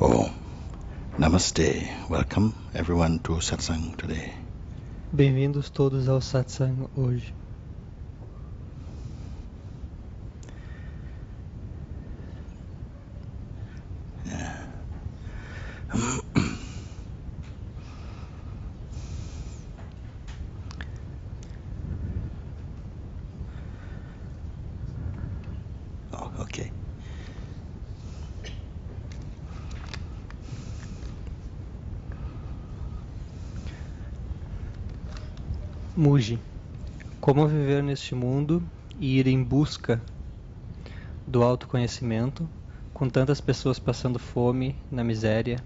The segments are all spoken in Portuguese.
Oh, Namaste. Welcome everyone to Satsang today. Bem-vindos todos ao Satsang hoje. Oh, okay. Muji, como viver neste mundo e ir em busca do autoconhecimento, com tantas pessoas passando fome, na miséria?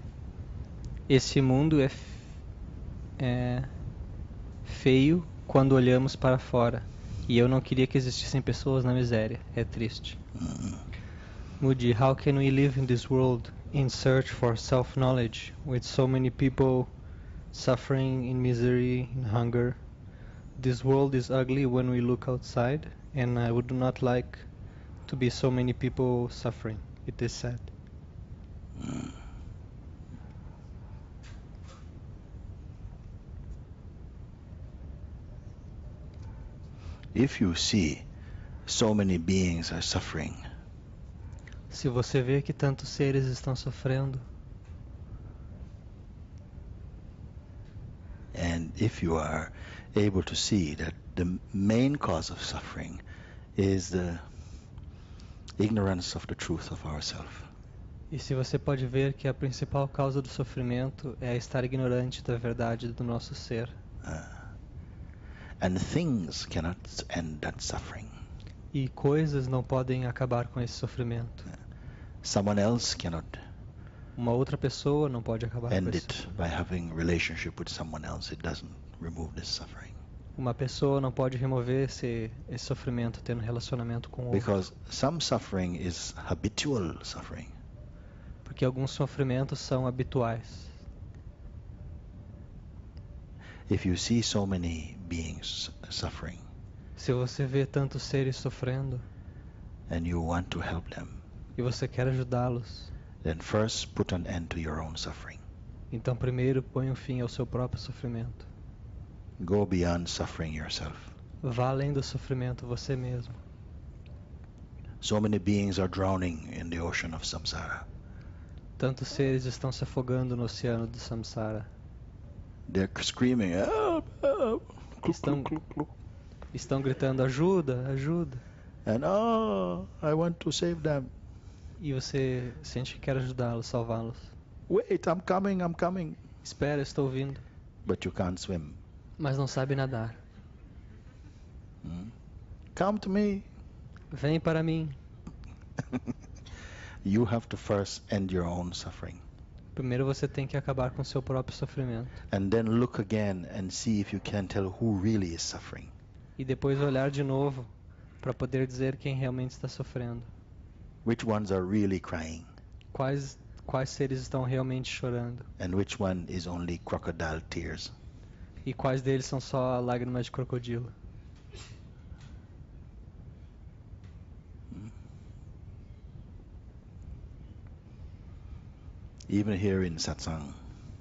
Esse mundo é feio quando olhamos para fora, e eu não queria que existissem pessoas na miséria. É triste. Muji, how can we live in this world in search for self-knowledge with so many people suffering in misery, in hunger? This world is ugly when we look outside, and I would not like to be so many people suffering. It is sad. If you see so many beings are suffering, Se você vê que tantos seres estão sofrendo, and if you are able to see that the main cause of suffering is the ignorance of the truth of ourself, e se você pode ver que a principal causa do sofrimento é estar ignorante da verdade do nosso ser, and things cannot end that suffering. e coisas não podem acabar com esse sofrimento. Someone else cannot Uma outra pessoa não pode acabar com end esse it sofrimento. by having relationship with someone else. It doesn't remove this suffering. Uma pessoa não pode remover esse sofrimento tendo relacionamento com outro. Because some suffering is habitual suffering. Porque alguns sofrimentos são habituais. If you see so many beings suffering Se você vê tantos seres sofrendo and you want to help them, e você quer ajudá-los, then first put an end to your own suffering. então primeiro põe um fim ao seu próprio sofrimento. Go beyond suffering yourself. Vá além do sofrimento você mesmo. So many beings are drowning in the ocean of samsara. Tantos seres estão se afogando no oceano do samsara. They're screaming, help, help. Estão gritando ajuda, ajuda. And I want to save them. E você sente que quer ajudá-los, salvá-los. Wait, I'm coming. Espera, estou vindo. But you can't swim. Mas não sabe nadar. Come to me. Vem para mim. You have to first end your own suffering. Primeiro você tem que acabar com seu próprio sofrimento. And then look again and see if you can tell who really is suffering. E depois olhar de novo para poder dizer quem realmente está sofrendo. Which ones are really crying? Quais seres estão realmente chorando? And which one is only crocodile tears? E quais deles são só lágrimas de crocodilo? Even here in Satsang,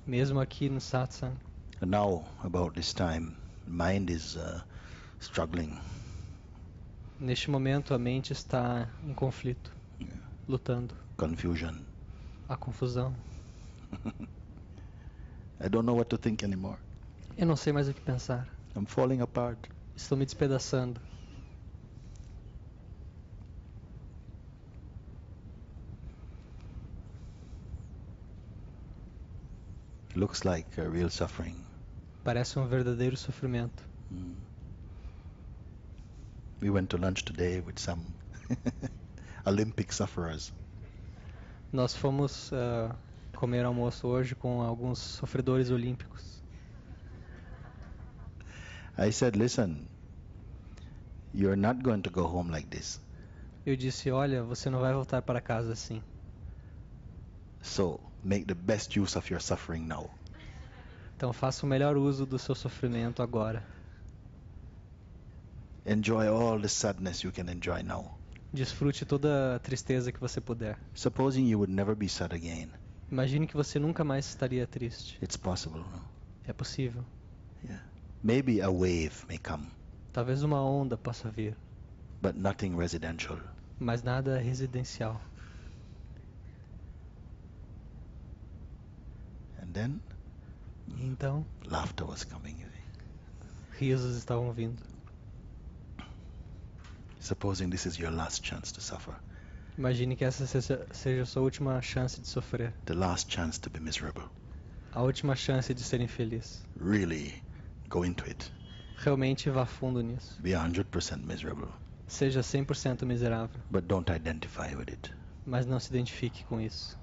Mesmo aqui no Satsang, now about this time, mind is struggling. neste momento a mente está em conflito, lutando. Confusion. A confusão. I don't know what to think anymore. Eu não sei mais o que pensar. I'm falling apart. Estou me despedaçando. Looks like a real suffering. Parece verdadeiro sofrimento. We went to lunch today with some Olympic sufferers. Nós fomos comer almoço hoje com alguns sofredores olímpicos. I said, listen, you're not going to go home like this. Eu disse, olha, você não vai voltar para casa assim. So make the best use of your suffering now. Então faça o melhor uso do seu sofrimento agora. Enjoy all the sadness you can enjoy now. Desfrute toda a tristeza que você puder. Supposing you would never be sad again. Imagine que você nunca mais estaria triste. It's possible, no? É possível. Yeah. Maybe a wave may come, Talvez uma onda possa vir, but nothing residential. mas nada residencial. And then E então, laughter was coming. You see. risos estavam vindo. Supposing this is your last chance to suffer, Imagine que essa seja a sua última chance de sofrer. the last chance to be miserable. A última chance de ser infeliz. Really go into it. Realmente vá fundo nisso. Be 100% miserable, Seja 100% miserável, but don't identify with it. mas não se identifique com isso.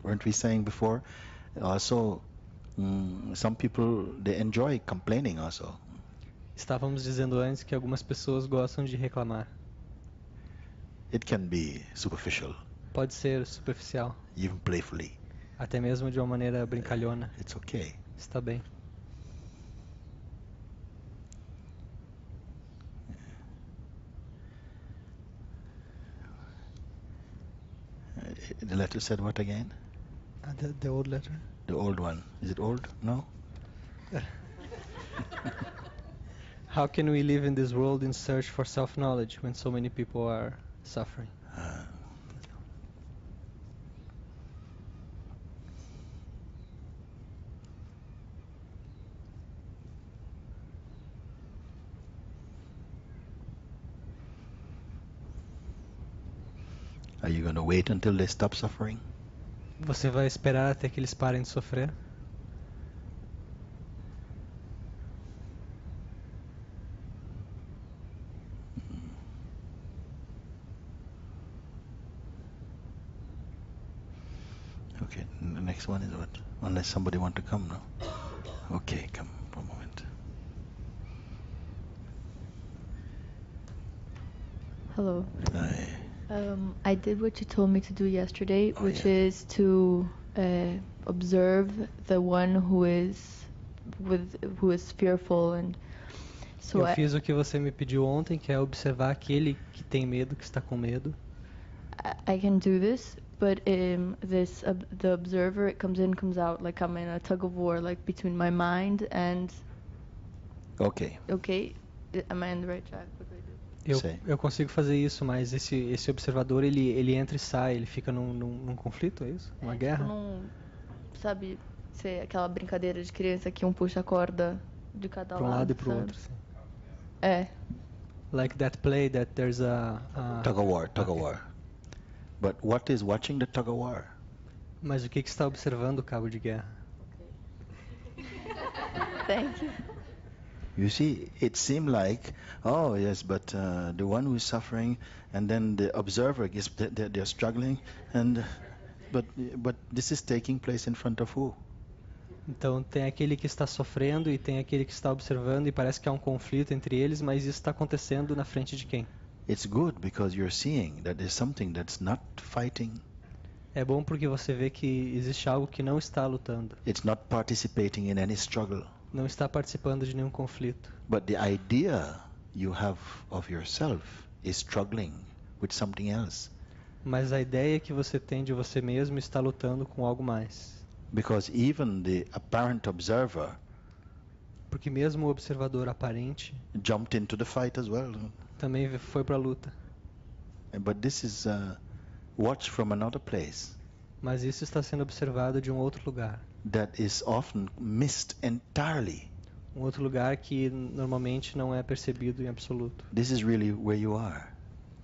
Weren't we saying before? Also, some people, they enjoy complaining also. Estávamos dizendo antes que algumas pessoas gostam de reclamar. It can be superficial, Pode ser superficial, even playfully. até mesmo de uma maneira brincalhona. It's okay. Está bem. The letter said what again? The old letter. The old one. Is it old? No? How can we live in this world in search for self-knowledge when so many people are suffering? Are you going to wait until they stop suffering? Você vai esperar até que eles parem de sofrer? Okay, the next one is what? Unless somebody want to come now. Okay, come for a moment. Hello. Hi. I did what you told me to do yesterday, Oh, which yeah. is to observe the one who is fearful, and so Eu fiz o que você me pediu ontem, que é observar aquele que tem medo, que está com medo. I can do this, but the observer, it comes in, comes out, like I'm in a tug of war, like between my mind and Okay. okay, am I on the right track? What do I do? Sei. Eu consigo fazer isso, mas esse observador, ele entra e sai, ele fica num conflito, é isso? Uma guerra? Sabe, ser aquela brincadeira de criança que um puxa a corda de cada Para um lado e sabe? pro outro, sim. É. Like that play that there's a Tug of war, tug of Okay. war. But what is watching the tug of war? Mas o que está observando o cabo de guerra? Thank you. You see, it seemed like, oh yes, but the one who is suffering, and then the observer is they're struggling, and but this is taking place in front of who? Então tem aquele que está sofrendo e tem aquele que está observando e parece que há um conflito entre eles, mas isso está acontecendo na frente de quem? It's good because you're seeing that there's something that's not fighting. É bom porque você vê que existe algo que não está lutando, It's not participating in any struggle. não está participando de nenhum conflito. But the idea you have of yourself is struggling with something else. Mas a ideia que você tem de você mesmo está lutando com algo mais. Because even the apparent observer Porque mesmo o observador aparente jumped into the fight as well. também foi para a luta. But this is watched from another place Mas isso está sendo observado de um outro lugar. that is often missed entirely. Um outro lugar que normalmente não é percebido em absoluto. This is really where you are.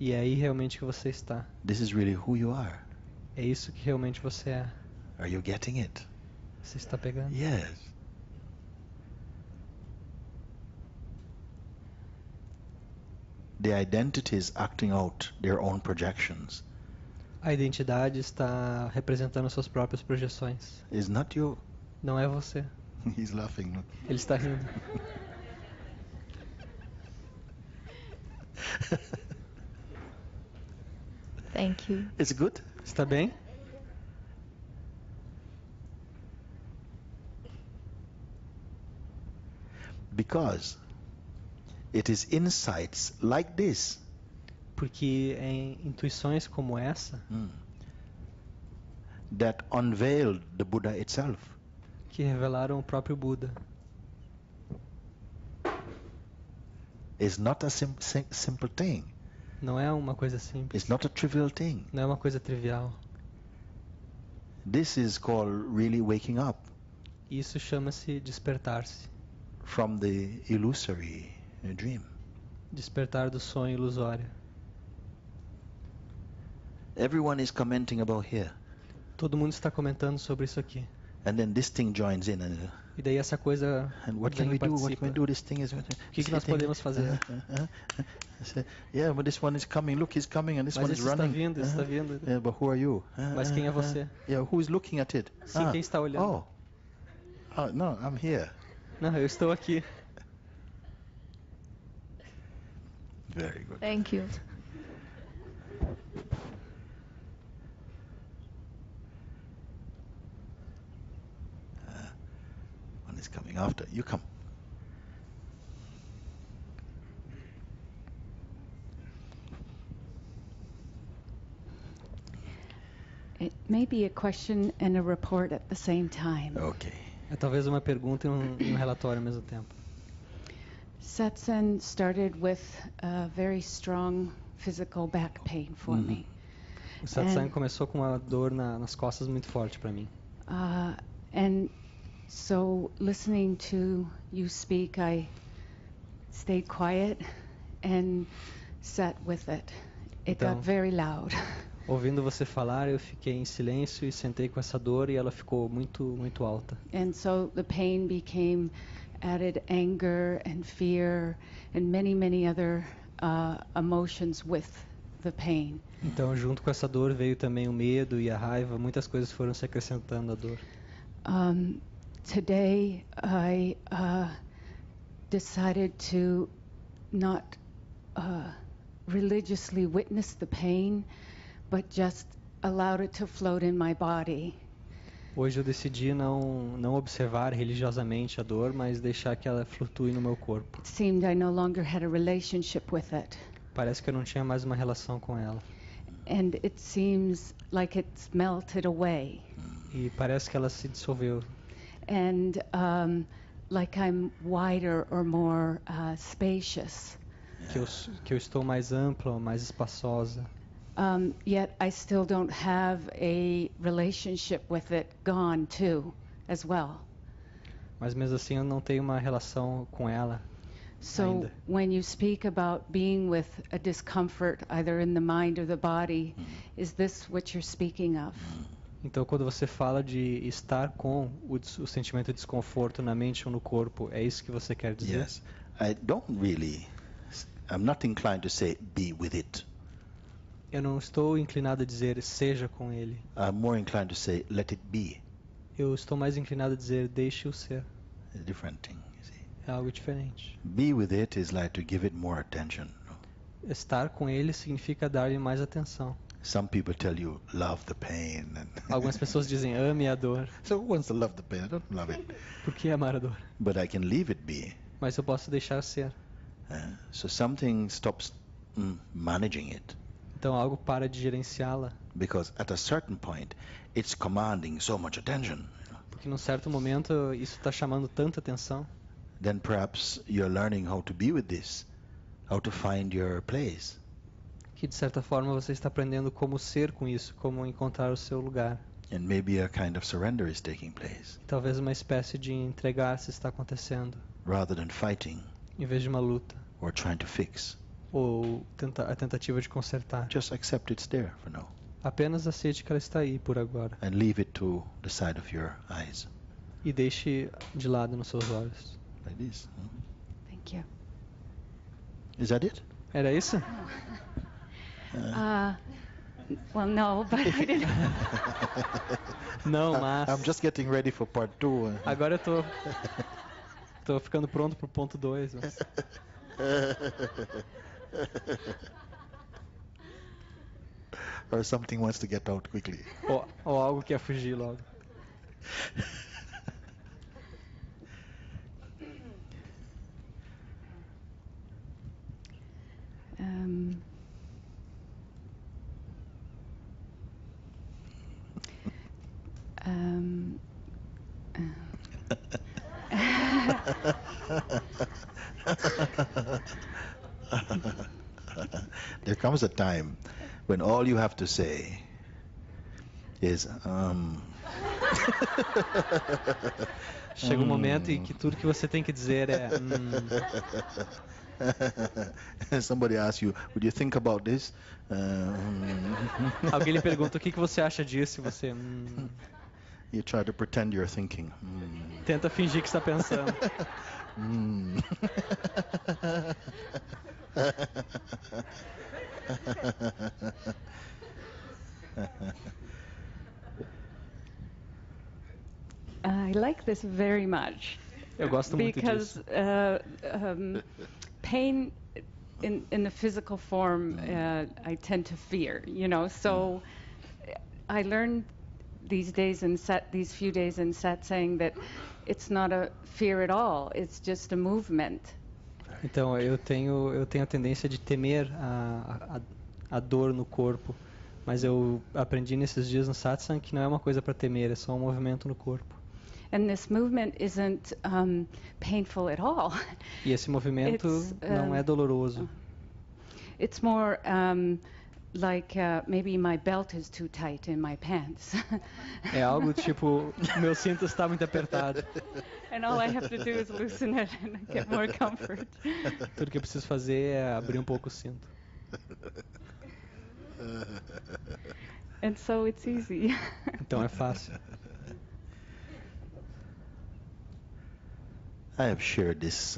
E é aí realmente que você está. This is really who you are. É isso que realmente você é. Are you getting it? Você está pegando? Yes. The identity is acting out their own projections. A identidade está representando suas próprias projeções. It's not you. Não é você. He's laughing. Look. Ele está rindo. Thank you. It's good. Está bem? Because it is insights like this Porque é intuições como essa that unveiled the Buddha itself. que revelaram o próprio Buda. It's not a simple thing. Não é uma coisa simples. It's not a trivial thing. Não é uma coisa trivial. This is called really waking up Isso chama-se despertar-se. from the illusory dream. Despertar do sonho ilusório. Everyone is commenting about here. Todo mundo está comentando sobre isso aqui. And then this thing joins in. E daí essa coisa And what can vem we e do? What participa. can we do? This thing is... O que nós podemos fazer? Yeah, but this one is coming. Look, he's coming, and this Mas one is isso está running. vindo, isso está vindo. Yeah, but who are you? Mas quem é você? Yeah, who is looking at it? Sim, quem está olhando? Oh, no, I'm here. Não, eu estou aqui. Very good. Thank you. One is coming after. You come. It may be a question and a report at the same time. Okay. É talvez uma pergunta e um relatório ao mesmo tempo. Satsang started with a very strong physical back pain for me. O Satsang começou com uma dor nas costas muito forte para mim. And so listening to you speak, I stayed quiet and sat with it. It Então, got very loud. Ouvindo você falar, eu fiquei em silêncio e sentei com essa dor e ela ficou muito alta. And so the pain became added anger and fear and many other emotions with the pain. Então, junto com essa dor veio também o medo e a raiva. Muitas coisas foram se acrescentando à dor. Today I decided to not religiously witness the pain, but just allowed it to float in my body. Hoje eu decidi não observar religiosamente a dor, mas deixar que ela flutue no meu corpo. It seemed I no longer had a relationship with it. Parece que eu não tinha mais uma relação com ela. And it seems like it's melted away. E parece que ela se dissolveu. And like I'm wider or more spacious. Que eu estou mais ampla, mais espaçosa. Yet I still don't have a relationship with it gone too, as well. Mas mesmo assim eu não tenho uma relação com ela So ainda. when you speak about being with a discomfort either in the mind or the body, is this what you're speaking of? Então quando você fala de estar com o sentimento de desconforto na mente ou no corpo, é isso que você quer dizer? Yes. I'm not inclined to say be with it. Eu não estou inclinado a dizer seja com ele. I'm more inclined to say let it be. Eu estou mais inclinado a dizer deixe-o ser. It's a different thing, you see. É algo diferente. Be with it is like to give it more attention. Estar com ele significa dar-lhe mais atenção. Some people tell you love the pain. Algumas pessoas dizem ame a dor. So who wants to love the pain? I don't love it. Por que amar a dor? But I can leave it be. Mas eu posso deixar ser. So something stops managing it. Então algo para de gerenciá-la. Because at a certain point, it's commanding so much attention. Porque num certo momento isso está chamando tanta atenção. Then perhaps you're learning how to be with this, how to find your place. Que de certa forma você está aprendendo como ser com isso, como encontrar o seu lugar. And maybe a kind of surrender is taking place. E talvez uma espécie de entregar-se está acontecendo, Rather than fighting em vez de uma luta or trying to fix. ou a tentativa de consertar. Just accept it's there for now. Apenas aceite que ela está aí por agora And leave it to the side of your eyes. e deixe de lado nos seus olhos. Like this. Thank you. Is that it? Era isso? Well, no, but I didn't. Não, mas I'm just getting ready for part 2. agora eu tô ficando pronto pro ponto 2. Mas... Or something wants to get out quickly. ou algo que é fugir logo. There comes a time when all you have to say is Chega um momento em que tudo que você tem que dizer é somebody asks you, would you think about this? Alguém lhe pergunta o que você acha disso e você You try to pretend you're thinking. tenta fingir que está pensando. I like this very much. Eu gosto muito Because disso. Pain in the physical form, I tend to fear, so I learned these few days in Satsang that it's not a fear at all, it's just a movement. Então, eu tenho a tendência de temer a dor no corpo, mas eu aprendi nesses dias no Satsang que não é uma coisa para temer, é só um movimento no corpo. And this movement isn't painful at all. E esse movimento não é doloroso. It's more like maybe my belt is too tight in my pants. É algo tipo, meu cinto está muito apertado. And all I have to do is loosen it and get more comfort. Tudo que eu preciso fazer é abrir um pouco o cinto. And so it's easy. Então é fácil. I have shared this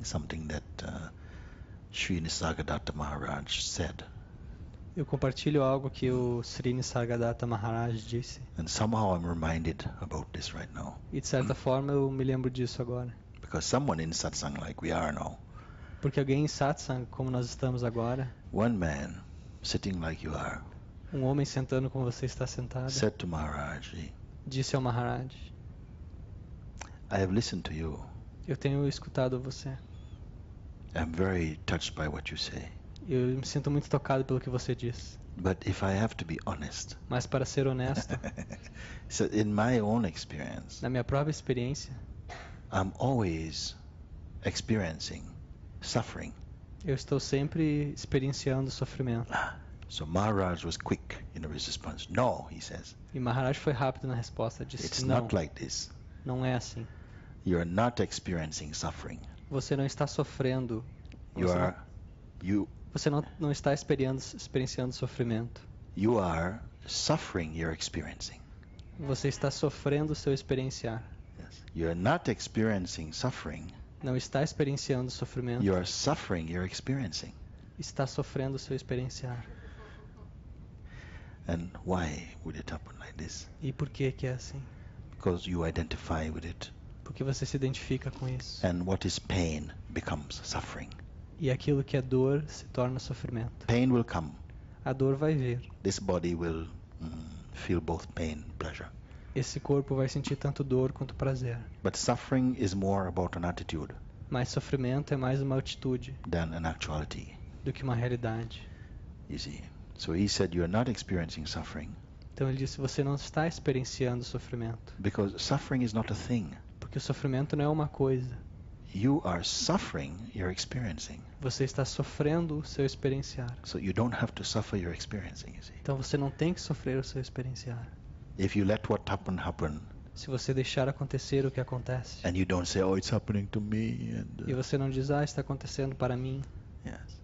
something that Sri Nisargadatta Maharaj said. Eu compartilho algo que o Sri Nisargadatta Maharaj disse. And somehow I'm reminded about this right now. E de certa forma eu me lembro disso agora. Because someone in satsang like we are now. Porque alguém em satsang, como nós estamos agora, one man sitting like you are, um homem sentando como você está sentado, said to Maharaj, disse ao Maharaj, I have listened to you. Eu tenho escutado você. I'm very touched by what you say. Eu me sinto muito tocado pelo que você diz. But if I have to be honest, Mas para ser honesto, so in my own experience, na minha própria experiência, I'm always experiencing suffering. Eu estou sempre experienciando sofrimento. So Maharaj was quick in his response. No, he says. E Maharaj foi rápido na resposta, disse It's não. not like this. Não é assim. You are not experiencing suffering. Você não está sofrendo. Você não está experienciando sofrimento. You are suffering you're experiencing. Você está sofrendo o seu experienciar. Yes. You are not experiencing suffering. Não está experienciando sofrimento. You are suffering you're experiencing. Está sofrendo o seu experienciar. And why would it happen like this? E por que é assim? Because you identify with it. Porque você se identifica com isso. And what is pain becomes suffering. E aquilo que é dor se torna sofrimento. Pain will come. A dor vai vir. This body will feel both pain and pleasure. Esse corpo vai sentir tanto dor quanto prazer. But suffering is more about an attitude. Mas sofrimento é mais uma atitude than an actuality. Do que uma realidade. You see. So he said you are not experiencing suffering. Então ele disse, você não está experienciando sofrimento. Because suffering is not a thing. Porque o sofrimento não é uma coisa. You are suffering you're experiencing. Você está sofrendo o seu experienciar. So you don't have to suffer your experiencing, you see. Então você não tem que sofrer o seu experienciar. If you let what happen happen. Se você deixar acontecer o que acontece. And you don't say, oh, it's happening to me. E você não diz, está acontecendo para mim. Yes.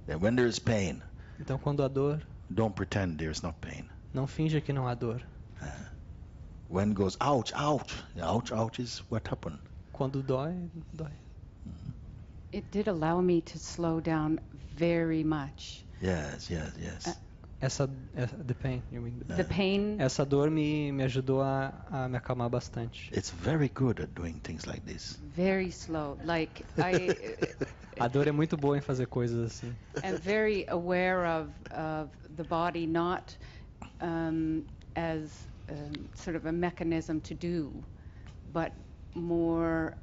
And when there is pain. Então quando há dor. Don't pretend there is not pain. Não finja que não há dor. When goes ouch, ouch. Ouch, ouch is what happened. Quando dói, dói. It did allow me to slow down very much. Yes. The pain, you mean? The pain. Essa dor me ajudou a me acalmar bastante. It's very good at doing things like this. Very slow, like A dor é muito boa em fazer coisas assim. And very aware of the body not as sort of a mechanism to do, but more.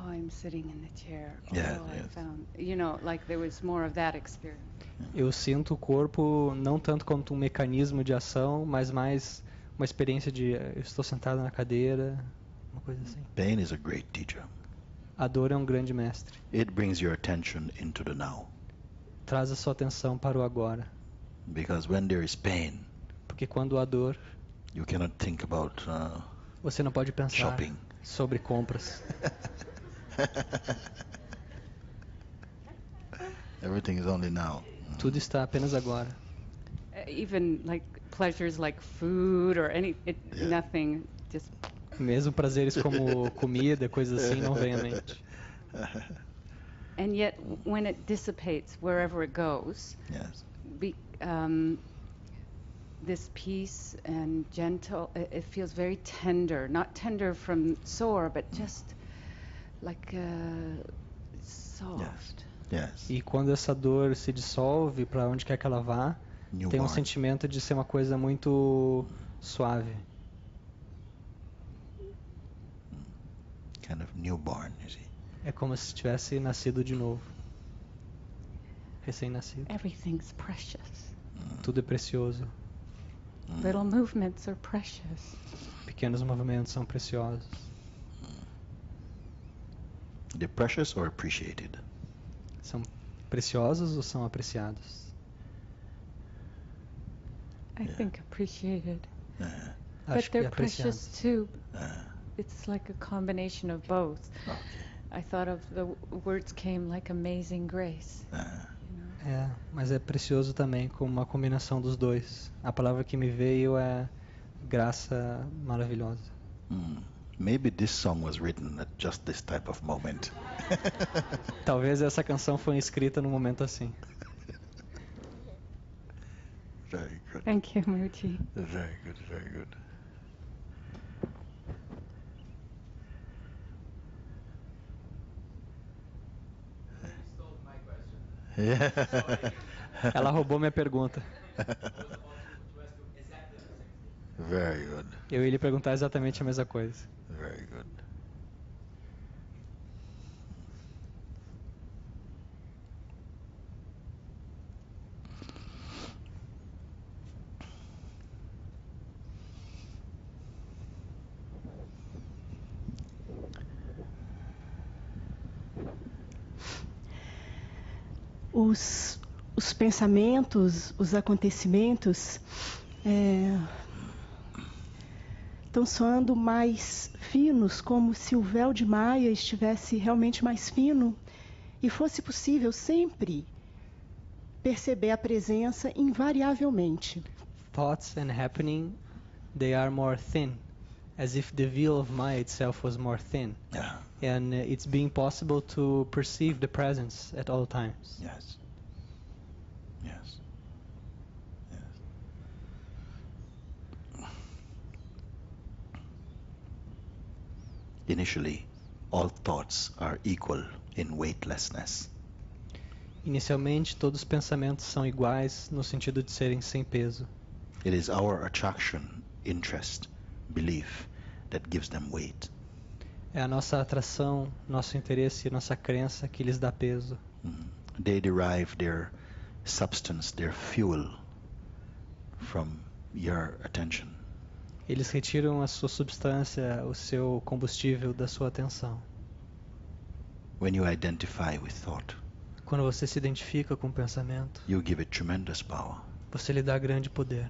I'm sitting in the chair. I found, like there was more of that experience. Eu sinto o corpo não tanto quanto um mecanismo de ação, mas mais uma experiência de eu estou sentado na cadeira, uma coisa assim. Pain is a great teacher. A dor é um grande mestre. It brings your attention into the now. Traz a sua atenção para o agora. Because when there is pain, Porque quando há dor, you cannot think about você não pode pensar shopping. sobre compras. Everything is only now. Tudo está apenas agora. Even like pleasures like food or nothing, just Mesmo prazeres como comida, coisas assim, não vem à mente. and yet when it dissipates wherever it goes, Yes. This peace and gentle, it feels very tender, not tender from sore, but just like soft. Yes. E quando essa dor se dissolve para onde quer que ela vá, tem um Newborn. sentimento de ser uma coisa muito suave. Kind of newborn, you see. É como se tivesse nascido de novo. Recém-nascido. Everything's precious. Tudo é precioso. Little movements are precious. Pequenos movimentos são preciosos. They're precious or appreciated? São preciosos ou são apreciados? I think appreciated. Uh, Acho But que they're apreciados. precious too. uh, It's like a combination of both. okay. I thought of the words came like amazing grace. É, mas é precioso também como uma combinação dos dois. A palavra que me veio é graça maravilhosa. Maybe this song was written at just this type of moment. Talvez essa canção foi escrita num momento assim. Very good. Thank you, Muji. Very good, very good. Yeah. Ela roubou minha pergunta. Very good. Eu ia lhe perguntar exatamente a mesma coisa. Very good. Os pensamentos, os acontecimentos estão soando mais finos, como se o véu de Maia estivesse realmente mais fino e fosse possível sempre perceber a presença invariavelmente. Thoughts and happening, they are more thin, as if the veil of Maya itself was more thin. Yeah. And it's being possible to perceive the presence at all times. Yes. Yes. Yes. Initially, all thoughts are equal in weightlessness. Inicialmente, todos os pensamentos são iguais no sentido de serem sem peso. It is our attraction, interest, belief that gives them weight. É a nossa atração, nosso interesse, nossa crença que lhes dá peso. They derive their substance, their fuel from your attention. Eles retiram a sua substância, o seu combustível da sua atenção. When you identify with thought, Quando você se identifica com o pensamento, you give it tremendous power. você lhe dá grande poder.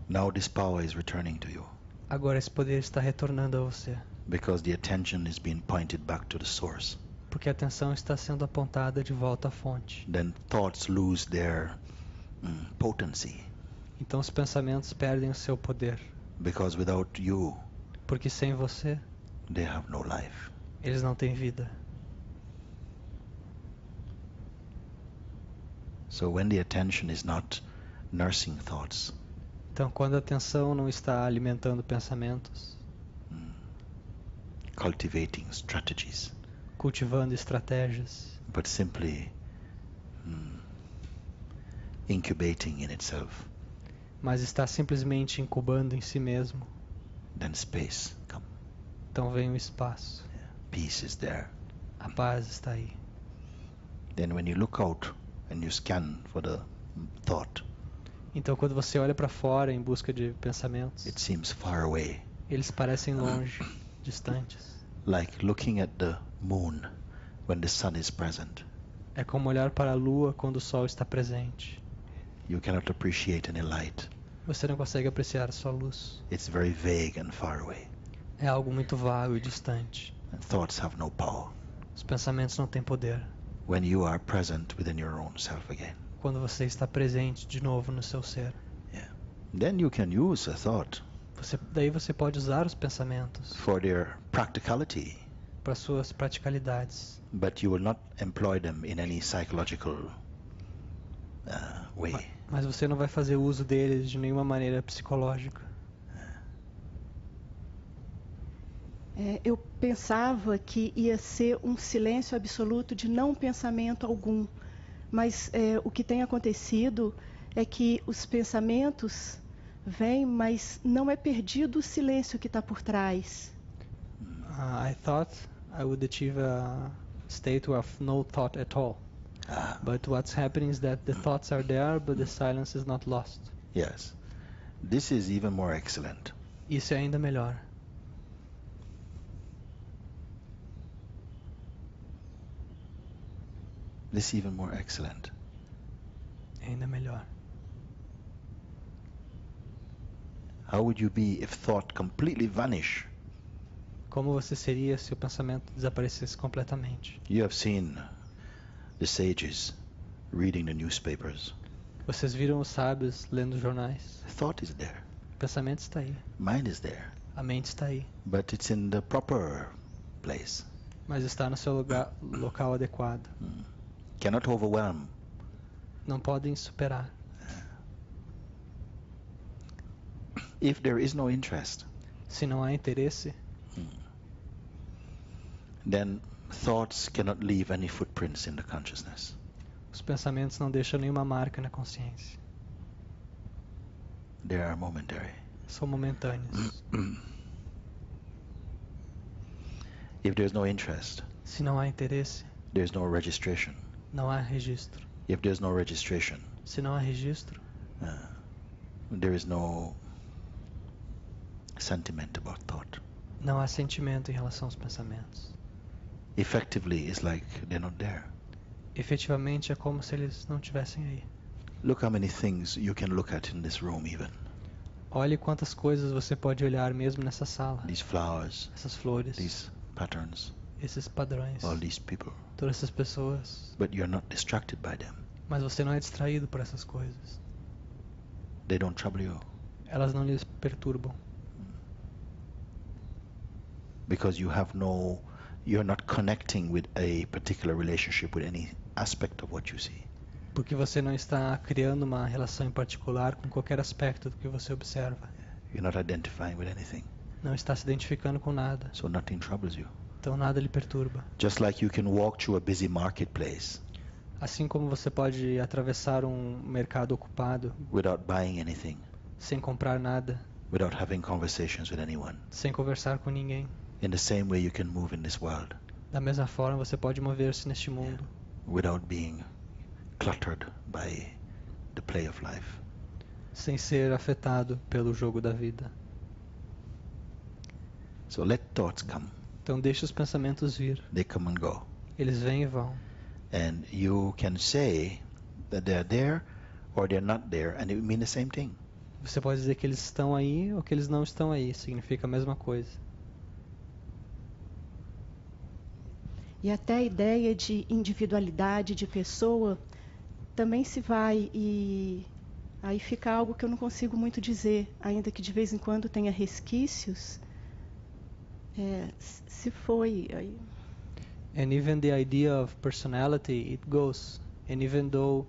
Now this power is returning to you Agora esse poder está retornando a você, because the attention is being pointed back to the source. porque a atenção está sendo apontada de volta à fonte. Then thoughts lose their potency Então os pensamentos perdem o seu poder, because without you, porque sem você, they have no life. eles não têm vida. So when the attention is not nursing thoughts, Então quando a atenção não está alimentando pensamentos, cultivating strategies, cultivando estratégias, but simply incubating in itself, mas está simplesmente incubando em si mesmo, then space comes. então vem o espaço. Peace is there. A paz está aí. Then when you look out and you scan for the thought, Então quando você olha para fora em busca de pensamentos, it seems far away. eles parecem longe. distantes. like looking at the moon when the sun is present. É como olhar para a lua quando o sol está presente. You cannot appreciate any light. Você não consegue apreciar a sua luz. It's very vague and far away. É algo muito vago e distante. And thoughts have no power. Os pensamentos não têm poder. When you are present within your own self again. Quando você está presente de novo no seu ser. Yeah. Then you can use a thought Daí você pode usar os pensamentos for their practicality, para suas praticalidades. but you will not employ them in any psychological way. Mas você não vai fazer uso deles de nenhuma maneira psicológica. Eu pensava que ia ser um silêncio absoluto de não pensamento algum, mas o que tem acontecido é que os pensamentos vêm, mas não é perdido o silêncio que está por trás. I thought I would achieve a state of no thought at all. But what's happening is that the thoughts are there, but the silence is not lost. Yes. This is even more excellent. Isso é ainda melhor. This is even more excellent. É ainda melhor. How would you be if thought completely vanished? Como você seria se o pensamento desaparecesse completamente? You have seen the sages reading the newspapers. Vocês viram os sábios lendo jornais? Thought is there. O pensamento está aí. Mind is there. A mente está aí. But it's in the proper place. Mas está no seu local adequado. Cannot overwhelm. Não podem superar. If there is no interest, Se não há interesse, then thoughts cannot leave any footprints in the consciousness. os pensamentos não deixam nenhuma marca na consciência. They are momentary. São momentâneos. If there's no interest, Se não há interesse, there's no registration. não há registro. If there's no registration, Se não há registro, there is no sentiment about thought. não há sentimento em relação aos pensamentos. Effectively, it's like they're not there. Efetivamente é como se eles não estivessem aí. Look how many things you can look at in this room even. Olhe quantas coisas você pode olhar mesmo nessa sala. These flowers, Essas flores, these patterns, esses padrões, all these people. todas essas pessoas. But you're not distracted by them. Mas você não é distraído por essas coisas. They don't trouble you. Elas não lhes perturbam. Because you're not connecting with a particular relationship with any aspect of what you see. Porque você não está criando uma relação em particular com qualquer aspecto do que você observa. You're not identifying with anything. Não está se identificando com nada. So nothing troubles you. Então nada lhe perturba. Just like you can walk through a busy marketplace Assim como você pode atravessar um mercado ocupado without buying anything, sem comprar nada, without having conversations with anyone. sem conversar com ninguém. In the same way you can move in this world Da mesma forma você pode mover-se neste mundo without being cluttered by the play of life. sem ser afetado pelo jogo da vida. So let thoughts come. Então deixe os pensamentos vir. They come and go. Eles vêm e vão. And you can say that they're there or they're not there, and it would mean the same thing. Você pode dizer que eles estão aí ou que eles não estão aí. Significa a mesma coisa. E até a ideia de individualidade de pessoa também se vai, e aí fica algo que eu não consigo muito dizer, ainda que de vez em quando tenha resquícios. Se foi. Aí... And even the idea of personality, it goes. And even though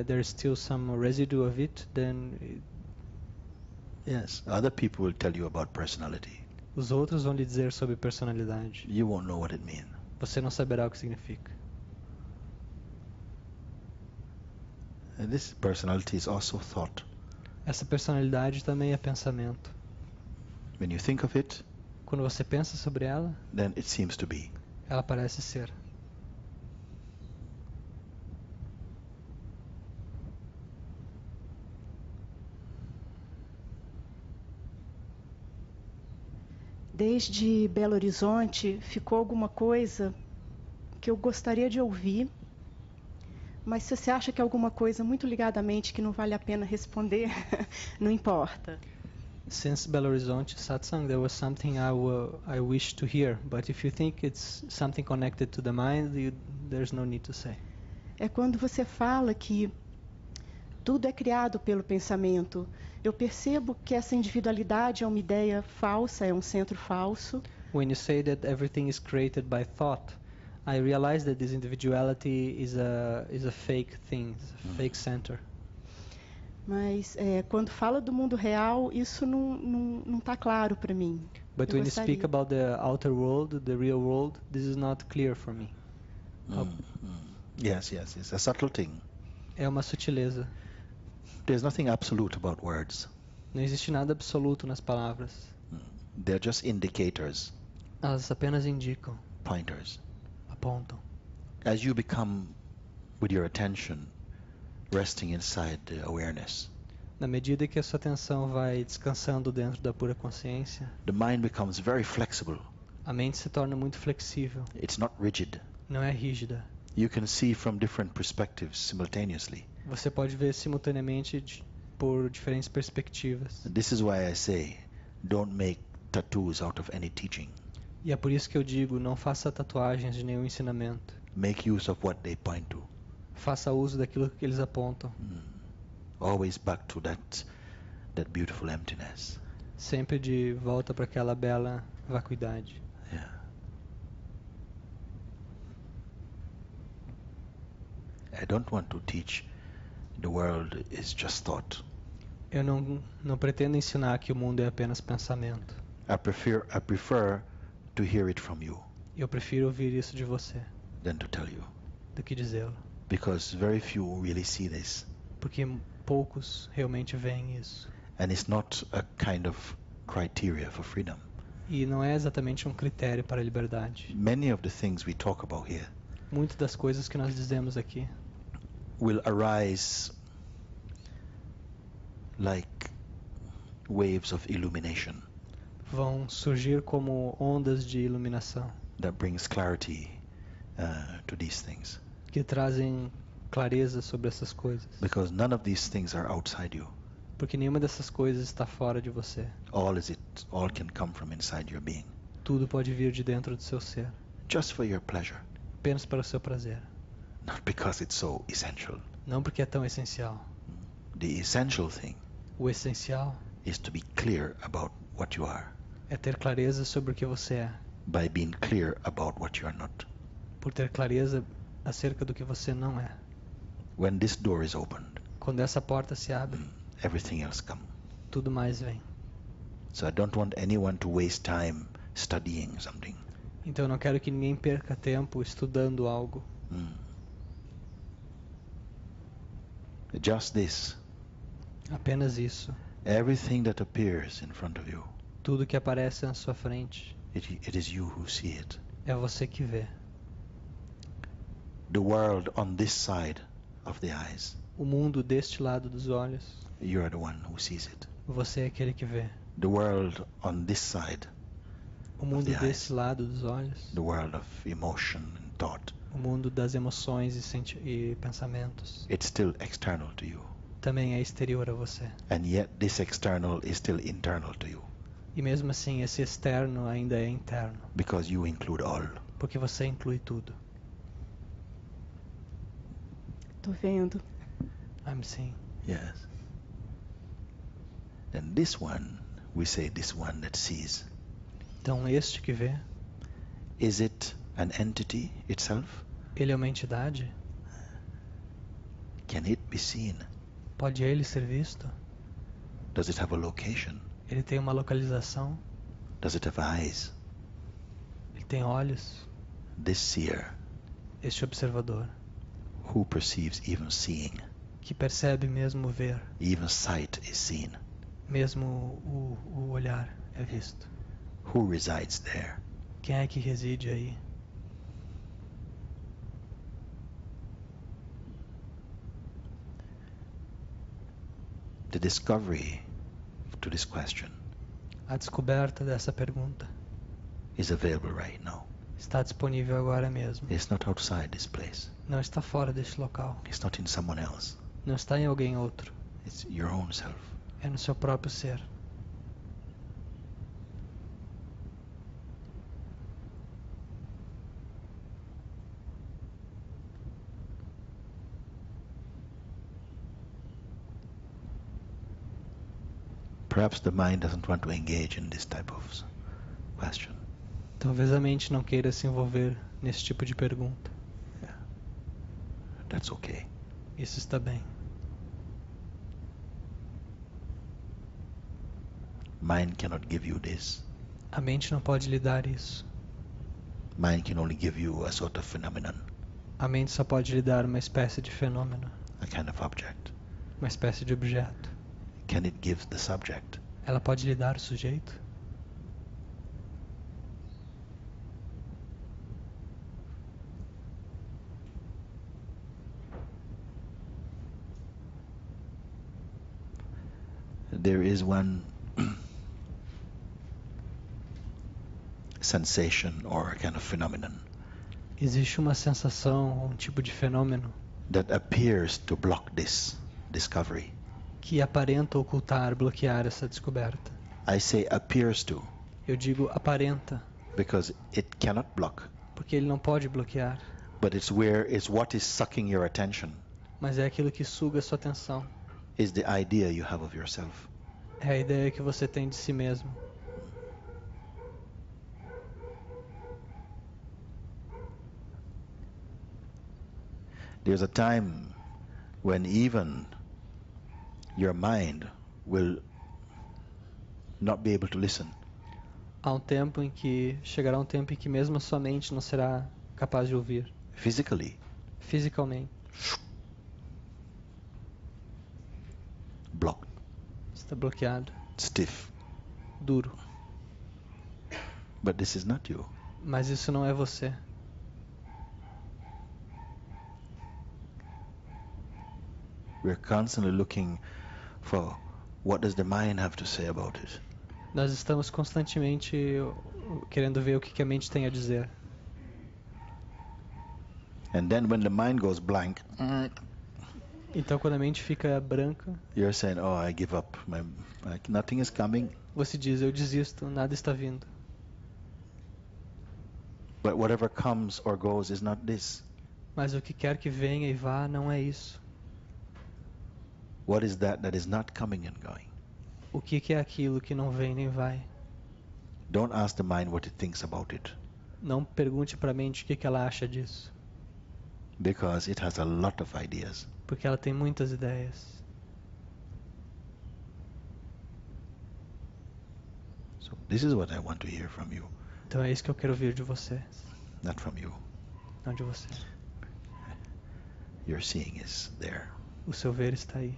there's still some residue of it, then Yes, other people will tell you about personality. os outros vão lhe dizer sobre personalidade. You won't know what it means. Você não saberá o que significa. And this personality is also thought. Essa personalidade também é pensamento. When you think of it, Quando você pensa sobre ela, then it seems to be. ela parece ser. Desde Belo Horizonte ficou alguma coisa que eu gostaria de ouvir, mas se você acha que é alguma coisa muito ligada à mente que não vale a pena responder, não importa. Since Belo Horizonte Satsang, there was something I wish to hear, but if you think it's something connected to the mind, there's no need to say. É quando você fala que tudo é criado pelo pensamento. Eu percebo que essa individualidade é uma ideia falsa, é um centro falso. When you say that everything is created by thought, I realize that this individuality is a fake thing, it's a fake center. Mas quando fala do mundo real, isso não está claro para mim. But Eu when you gostaria. speak about the outer world, the real world, this is not clear for me. Yes, it's a subtle thing. É uma sutileza. There's nothing absolute about words. Não existe nada absoluto nas palavras. They're just indicators, Elas apenas indicam, pointers. apontam. As you become, with your attention, resting inside the awareness, Na medida que a sua atenção vai descansando dentro da pura consciência, the mind becomes very flexible. a mente se torna muito flexível, It's not rigid. não é rígida. You can see from different perspectives simultaneously. Você pode ver simultaneamente por diferentes perspectivas. This is why I say, don't make tattoos out of any teaching. E é por isso que eu digo, não faça tatuagens de nenhum ensinamento. Make use of what they point to. Faça uso daquilo que eles apontam. Always back to that beautiful emptiness. Sempre de volta para aquela bela vacuidade. Yeah. I don't want to teach the world is just thought. Eu não pretendo ensinar que o mundo é apenas pensamento. I prefer to hear it from you Eu prefiro ouvir isso de você than to tell you, do que dizê-lo. because very few really see this, Porque poucos realmente veem isso. and it's not a kind of criteria for freedom. E não é exatamente um critério para a liberdade. Many of the things we talk about here Muitas das coisas que nós dizemos aqui will arise like waves of illumination vão surgir como ondas de iluminação that brings clarity to these things, que trazem clareza sobre essas coisas. because none of these things are outside you. Porque nenhuma dessas coisas está fora de você. All can come from inside your being, Tudo pode vir de dentro do seu ser, just for your pleasure, apenas para o seu prazer. not because it's so essential. Não porque é tão essencial. The essential thing O essencial is to be clear about what you are, é ter clareza sobre o que você é, by being clear about what you are not. por ter clareza acerca do que você não é. When this door is opened, Quando essa porta se abre, everything else comes. tudo mais vem. So I don't want anyone to waste time studying something. Então eu não quero que ninguém perca tempo estudando algo. Just this. Apenas isso. Everything that appears in front of you, Tudo que aparece na sua frente it is you who see it. é você que vê. The world on this side of the eyes, O mundo deste lado dos olhos, you are the one who sees it. você é aquele que vê. The world on this side, O mundo the desse lado dos olhos, the world of emotion and thought, o mundo das emoções e pensamentos, it's still external to you. também é exterior a você. And yet this external is still internal to you, E mesmo assim, esse externo ainda é interno, because you include all. porque você inclui tudo. Tô vendo. I'm seeing. Yes. And this one, we say this one that sees, Então, este que vê, is it an entity itself? ele é uma entidade? Can it be seen? Pode ele ser visto? Does it have a location? Ele tem uma localização? Does it have eyes? Ele tem olhos? This seer, Este observador, who perceives even seeing, que percebe mesmo ver, even sight is seen, mesmo o olhar é visto. who resides there? Quem é que reside aí? The discovery to this question A descoberta dessa pergunta is available right now. Está disponível agora mesmo. It's not outside this place. Não está fora deste local. It's not in someone else. Não está em alguém outro. It's your own self. É no seu próprio ser. Perhaps the mind doesn't want to engage in this type of question. Talvez a mente não queira se envolver nesse tipo de pergunta. Yeah. That's okay. Isso está bem. Mind cannot give you this. A mente não pode lhe dar isso. Mind can only give you a sort of phenomenon, A mente só pode lhe dar uma espécie de fenômeno, a kind of object. uma espécie de objeto. Can it give the subject? Ela pode lhe dar o sujeito? There is one sensation or a kind of phenomenon Existe uma sensação ou um tipo de fenômeno that appears to block this discovery. que aparenta ocultar, bloquear essa descoberta. I say appears to Eu digo aparenta, because it cannot block, porque ele não pode bloquear, but it's what is sucking your attention, mas é aquilo que suga sua atenção. is the idea you have of yourself. É a ideia que você tem de si mesmo. There's a time when even your mind will not be able to listen. Chegará um tempo em que mesmo a sua mente não será capaz de ouvir, Physically, fisicamente. blocked, Está bloqueado, stiff. duro. But this is not you. Mas isso não é você. We're constantly looking for what does the mind have to say about it. Nós estamos constantemente querendo ver o que a mente tem a dizer. And then when the mind goes blank, Então quando a mente fica branca, you're saying, oh, I give up. Nothing is coming. você diz, eu desisto, nada está vindo. But whatever comes or goes is not this. Mas o que quer que venha e vá não é isso. What is that is not coming and going? O que é aquilo que não vem nem vai? Don't ask the mind what it thinks about it, Não pergunte para a mente o que ela acha disso, because it has a lot of ideas. porque ela tem muitas ideias. So this is what I want to hear from you, Então é isso que eu quero ouvir de você, not from you. não de você. Your seeing is there. O seu ver está aí.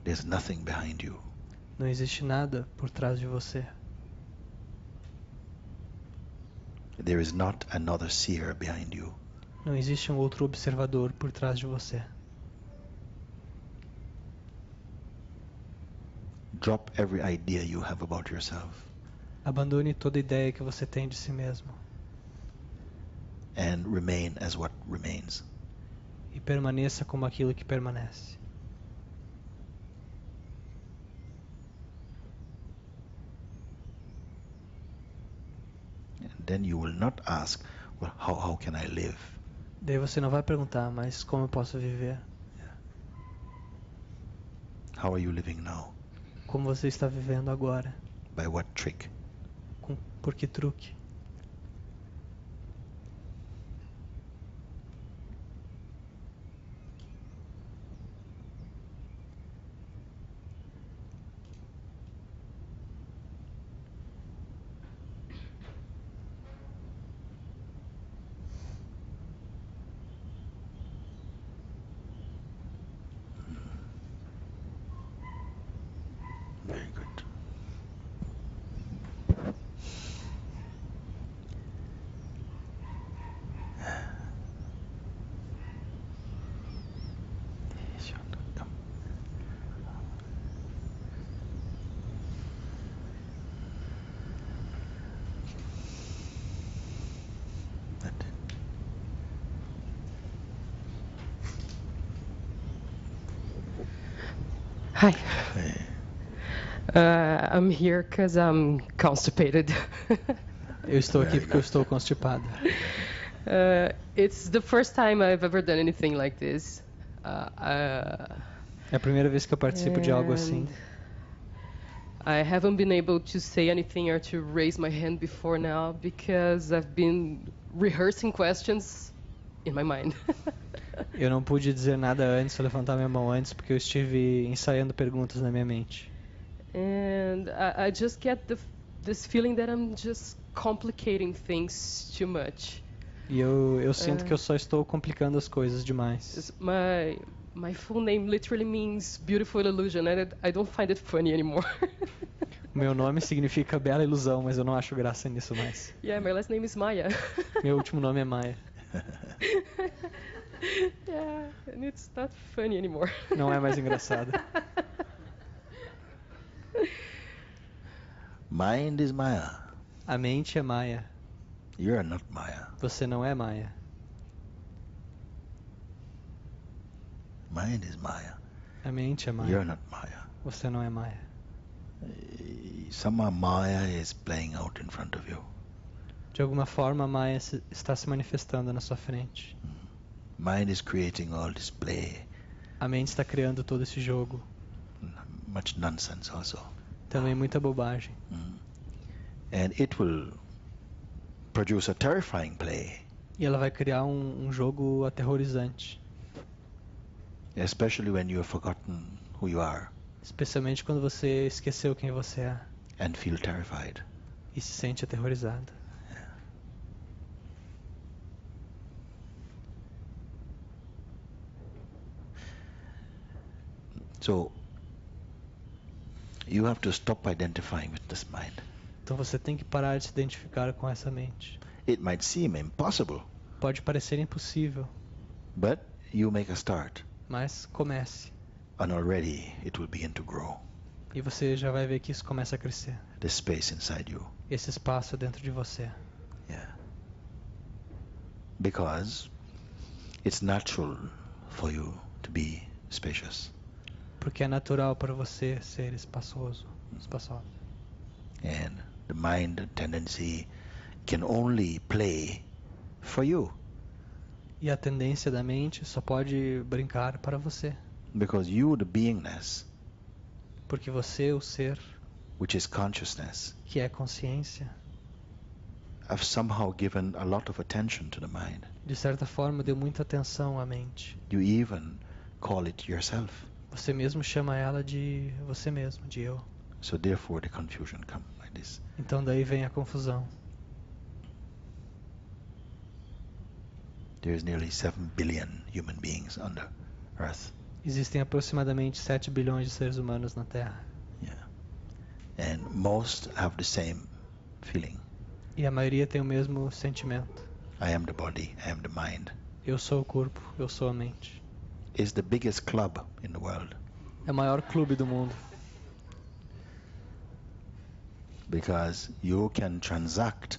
There's nothing behind you. Não existe nada por trás de você. There is not another seer behind you. Não existe um outro observador por trás de você. Drop every idea you have about yourself Abandone toda ideia que você tem de si mesmo and remain as what remains. e permaneça como aquilo que permanece. And then you will not ask, well, how can I live? Daí você não vai perguntar, mas como eu posso viver? How are you living now? Como você está vivendo agora? By what trick? Por que truque? Very good. Come. Hi. I'm here because I'm constipated. Eu estou aqui porque eu estou constipado. It's the first time I've ever done anything like this. É a primeira vez que eu participo de algo assim. I haven't been able to say anything or to raise my hand before now because I've been rehearsing questions in my mind. Eu não pude dizer nada antes, ou levantar minha mão antes, porque eu estive ensaiando perguntas na minha mente. And I just get this feeling that I'm just complicating things too much. E eu sinto que eu só estou complicando as coisas demais. My full name literally means beautiful illusion, and I don't find it funny anymore. O meu nome significa bela ilusão, mas eu não acho graça nisso mais. Yeah, my last name is Maya. Meu último nome é Maia. Yeah, and it's not funny anymore. Não é mais engraçado. Mind is Maya. A mente é Maia. You're not Maya. Você não é Maia. Mind is Maya. A mente é Maia. You're not Maya. Você não é Maia. Somehow Maya is playing out in front of you. De alguma forma, a Maia está se manifestando na sua frente. Mind is creating all this play. A mente está criando todo esse jogo. Much nonsense also. Também muita bobagem. And it will produce a terrifying play. E ela vai criar um jogo aterrorizante. Especially when you have forgotten who you are. Especialmente quando você esqueceu quem você é. And feel terrified. E se sente aterrorizado. So, you have to stop identifying with this mind. Então você tem que parar de se identificar com essa mente. It might seem impossible, Pode parecer impossível, but you make a start, mas comece. and already it will begin to grow. E você já vai ver que isso começa a crescer. The space inside you. Esse espaço dentro de você. Yeah. Because it's natural for you to be spacious. Porque é natural para você ser espaçoso. And the mind tendency can only play for you. E a tendência da mente só pode brincar para você. Because you, the beingness, Porque você, o ser, which is consciousness, que é consciência, have somehow given a lot of attention to the mind. de certa forma deu muita atenção à mente. You even call it yourself. Você mesmo chama ela de você mesmo, de eu. So therefore the confusion comes like this. Então daí vem a confusão. There's nearly 7 billion human beings on the earth. Existem aproximadamente 7 bilhões de seres humanos na Terra. Yeah. And most have the same feeling. E a maioria tem o mesmo sentimento. I am the body, I am the mind. Eu sou o corpo, eu sou a mente. It's the biggest club in the world. É o maior clube do mundo. Because you can transact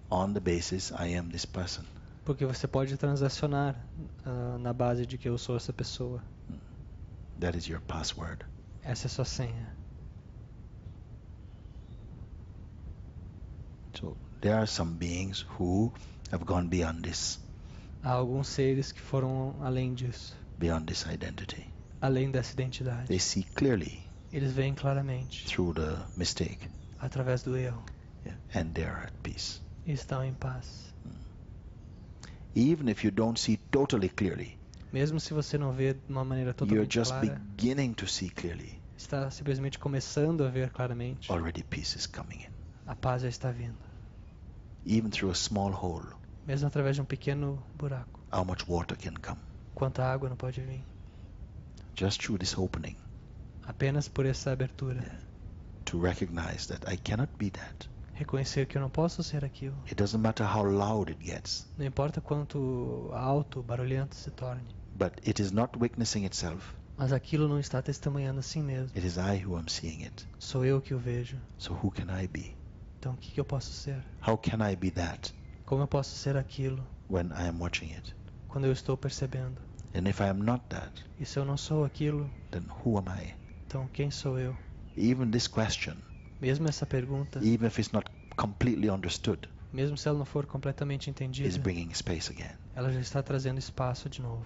on the basis I am this person. Porque você pode transacionar na base de que eu sou essa pessoa. That is your password. Essa é a sua senha. So there are some beings who have gone beyond this, Há alguns seres que foram além disso, beyond this identity. além dessa identidade. They see clearly Eles veem claramente, through the mistake, através do eu, yeah, and they are at peace. e estão em paz. Even if you don't see totally clearly, Mesmo se você não vê de uma maneira you're totalmente just clara, beginning to see clearly. está simplesmente começando a ver claramente, Already peace is coming in. a paz já está vindo. Even through a small hole, Mesmo através de um pequeno buraco. how much water can come? Quanta água não pode vir? Just through this opening, Apenas por essa abertura. to recognize that I cannot be that. Reconhecer que eu não posso ser aquilo. It doesn't matter how loud it gets, Não importa quanto alto, barulhento se torne. but it is not witnessing itself. Mas aquilo não está testemunhando a si mesmo. It is I who am seeing it. Sou eu que o vejo. So who can I be? Então o que eu posso ser? How can I be that Como eu posso ser aquilo when I am watching it? quando eu estou percebendo? And if I am not that, E se eu não sou aquilo, then who am I? Então, quem sou eu? Even this question, Mesmo essa pergunta, even if it's not completely understood, mesmo se ela não for completamente is entendida, bringing space again. ela já está trazendo espaço de novo.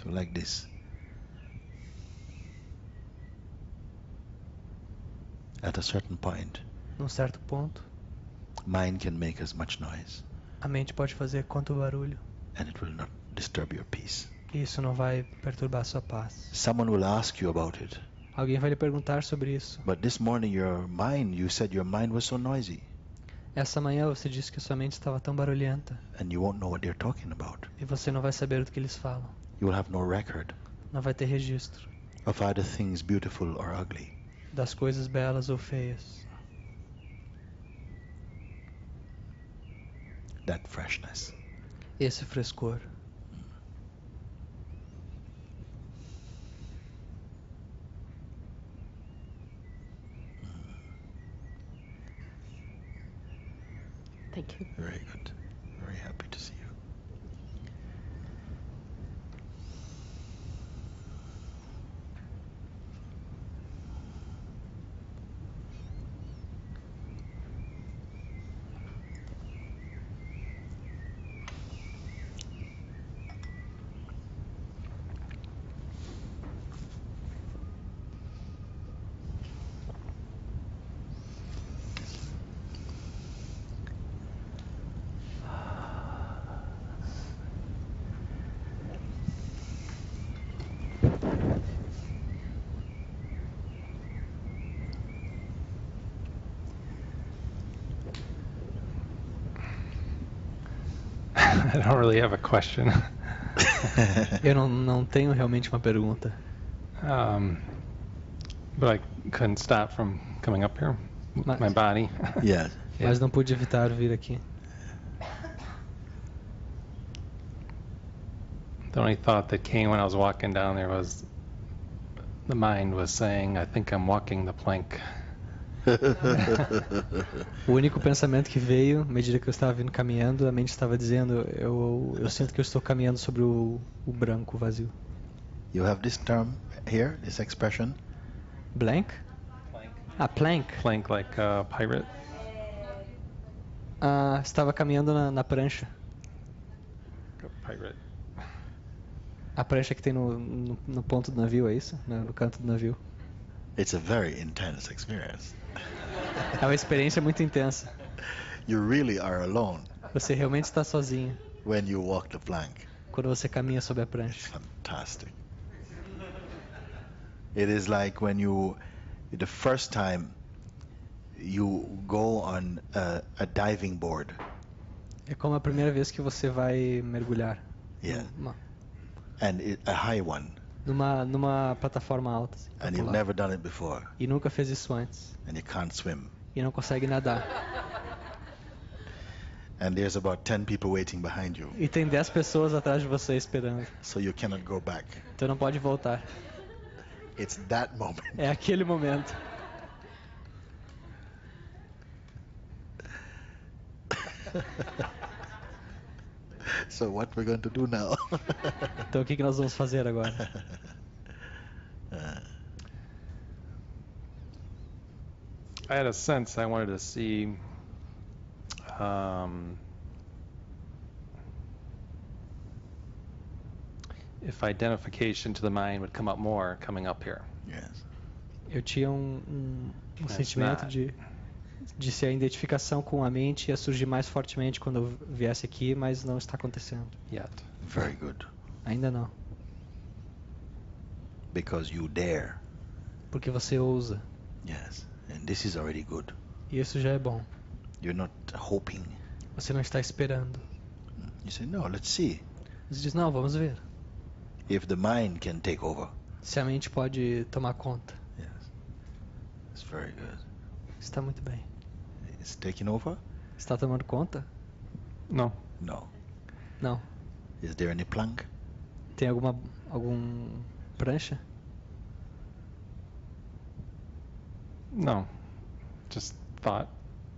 So like this. At a certain point, Num certo ponto, mind can make as much noise, a mente pode fazer quanto barulho, and it will not disturb your peace. e isso não vai perturbar a sua paz. Someone will ask you about it. Alguém vai lhe perguntar sobre isso. But this morning you said your mind was so noisy, Essa manhã você disse que sua mente estava tão barulhenta, and you won't know what they're talking about. e você não vai saber do que eles falam. You will have no record Não vai ter registro of either things beautiful or ugly. das coisas belas ou feias. That freshness. Esse frescor. Thank you. Very good. Very happy to see you. I don't really have a question. Eu não tenho realmente uma pergunta. But I couldn't stop from coming up here. Mas- My body. Yes. Mas não pude evitar vir aqui. The only thought that came when I was walking down there was the mind was saying, I think I'm walking the plank. O único pensamento que veio, à medida que eu estava vindo caminhando, a mente estava dizendo, eu sinto que eu estou caminhando sobre o branco vazio. You have this term here, this expression. Blank? Ah, plank. Plank like a pirate. Ah, estava caminhando na prancha. Like a pirate. A prancha que tem no ponto do navio, é isso? No canto do navio. It's a very intense experience. É uma experiência muito intensa. You really are alone Você realmente está sozinho when you walk the plank. quando você caminha sobre a It's prancha. fantastic. It is like when the first time you go on a diving board. É como a primeira vez que você vai mergulhar. Yeah. Numa, And a high one. numa plataforma alta. Assim, pra And you've pular. never done it before. E nunca fez isso antes. And you can't swim. E não consegue nadar. And there's about 10 people waiting behind you. E tem 10 pessoas atrás de você esperando. So you cannot go back. Então não pode voltar. It's that moment. É aquele momento. So what we're going to do now? Então o que nós vamos fazer agora? I had a sense I wanted to see if identification to the mind would come up more coming up here. Yes. Eu tinha um That's sentimento not- de se a identificação com a mente ia surgir mais fortemente quando eu viesse aqui, mas não está acontecendo. Yet. Very good. Ainda não. Because you dare. Porque você ousa. Yes. And this is already good. E isso já é bom. You're not hoping. Você não está esperando. You say, no, let's see Você diz, não, vamos ver. if the mind can take over. Se a mente pode tomar conta. Yes. It's very good. Está muito bem. It's taking over? Está tomando conta? No. No. Não. Is there any plank? Tem algum prancha? No. Just thought.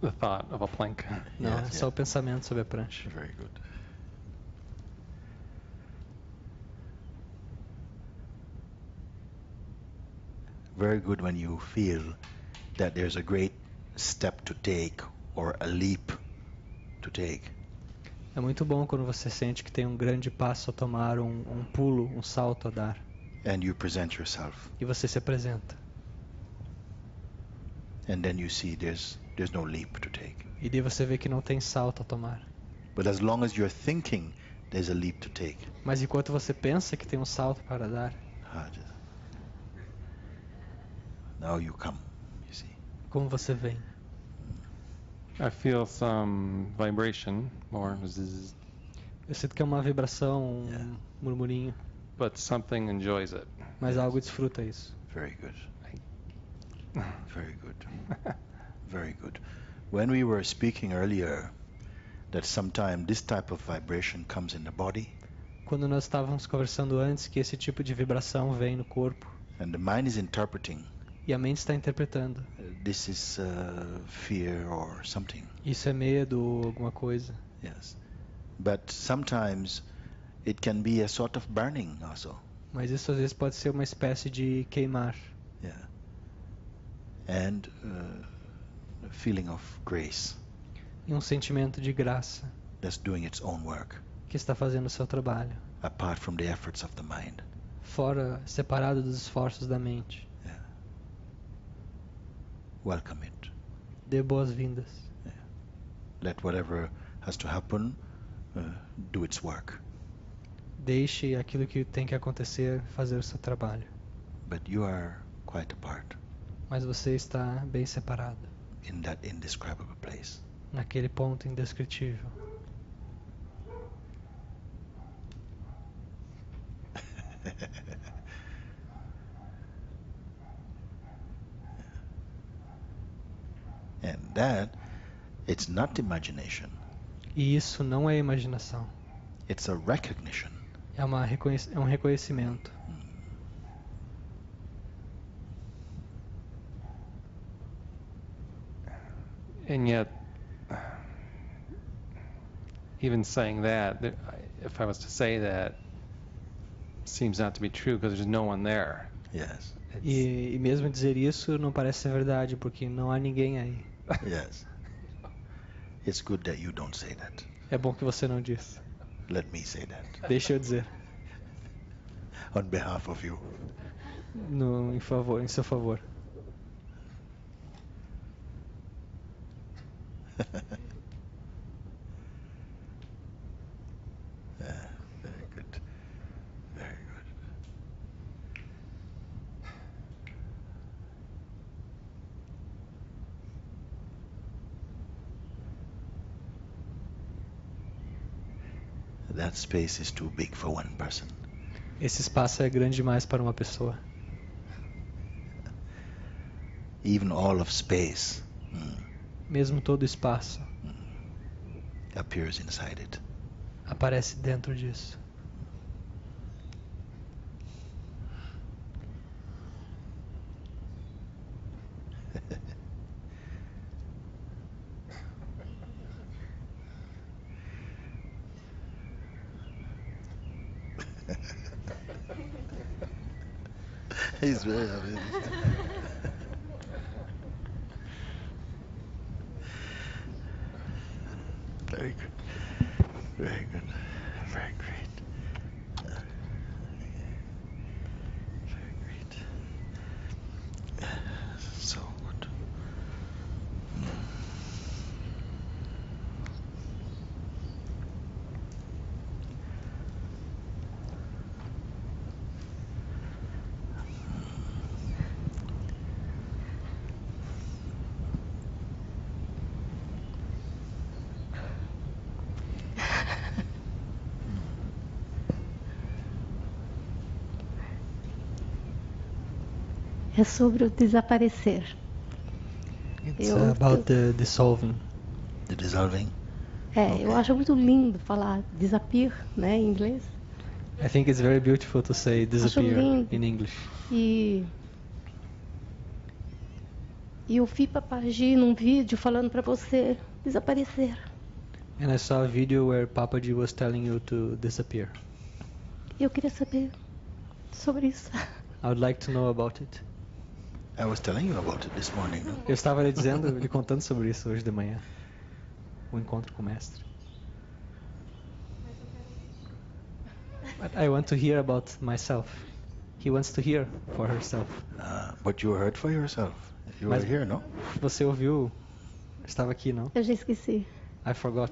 The thought of a plank. Não, Yes, é só o pensamento sobre a prancha. Very good. very good when you feel that there's a great step to take or a leap to take. É muito bom quando você sente que tem um grande passo a tomar, um pulo, um salto a dar. And you present yourself. E você se apresenta. And then you see there's no leap to take. E daí você vê que não tem salto a tomar. But as long as you're thinking there's a leap to take. Mas enquanto você pensa que tem um salto para dar, now you come, you see. como você vem? I feel some vibration, more zzz, Eu sinto que é uma vibração, Yeah. murmurinho, but something enjoys it. mas algo desfruta isso. Very good. Very good. Very good. When we were speaking earlier, that sometimes this type of vibration comes in the body, Quando nós estávamos conversando antes que esse tipo de vibração vem no corpo and the mind is interpreting e a mente está interpretando. this is fear or something. Isso é medo ou alguma coisa. Yes. But sometimes it can be a sort of burning also. Mas isso às vezes pode ser uma espécie de queimar. Yeah. And a feeling of grace E um sentimento de graça that's doing its own work, que está fazendo o seu trabalho. apart from the efforts of the mind. Fora, separado dos esforços da mente. Yeah. Welcome it. Dê boas-vindas. Let whatever has to happen do its work. Deixe aquilo que tem que acontecer fazer o seu trabalho. But you are quite apart Mas você está bem separado, in that indescribable place. naquele ponto indescritível. And that, it's not imagination. E isso não é imaginação. It's a recognition. É um reconhecimento. And yet, even saying that, if I was to say that, seems not to be true because there's no one there. Yes. E mesmo dizer isso não parece ser verdade, porque não há ninguém aí. Yes. It's good that you don't say that. É bom que você não diz. Let me say that Deixa eu dizer. on behalf of you. Em seu favor. Yeah, very good. Very good. That space is too big for one person. Esse espaço é grande demais para uma pessoa. Even all of space Mesmo todo espaço appears inside it. aparece dentro disso. He's very happy. Very good. Very good. Very great. Very great. So good. É sobre o desaparecer. It's about the dissolving. The dissolving. Eu acho muito lindo falar disappear, né, em inglês. I think it's very beautiful to say disappear lindo. in English. E eu vi Papaji num vídeo falando para você desaparecer. And I saw a video where Papaji was telling you to disappear. Eu queria saber sobre isso. I would like to know about it. I was telling you about it this morning. No? Eu estava lhe contando sobre isso hoje de manhã. O encontro com o mestre. But I want to hear about myself. He wants to hear for herself. But you heard for yourself. You Mas were here, no? Você ouviu? Estava aqui, não? Eu já esqueci. I forgot.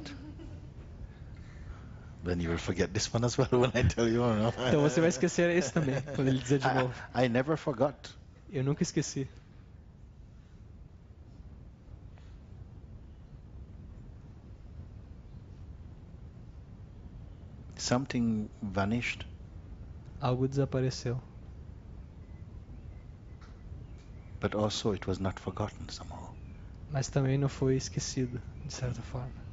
Then you will forget this one as well when I tell you. No? Então você vai esquecer esse também, quando ele dizer de novo. I never forgot. Eu nunca esqueci. Something vanished. Algo desapareceu. But also it was not forgotten somehow. Mas também não foi esquecido, de certa forma.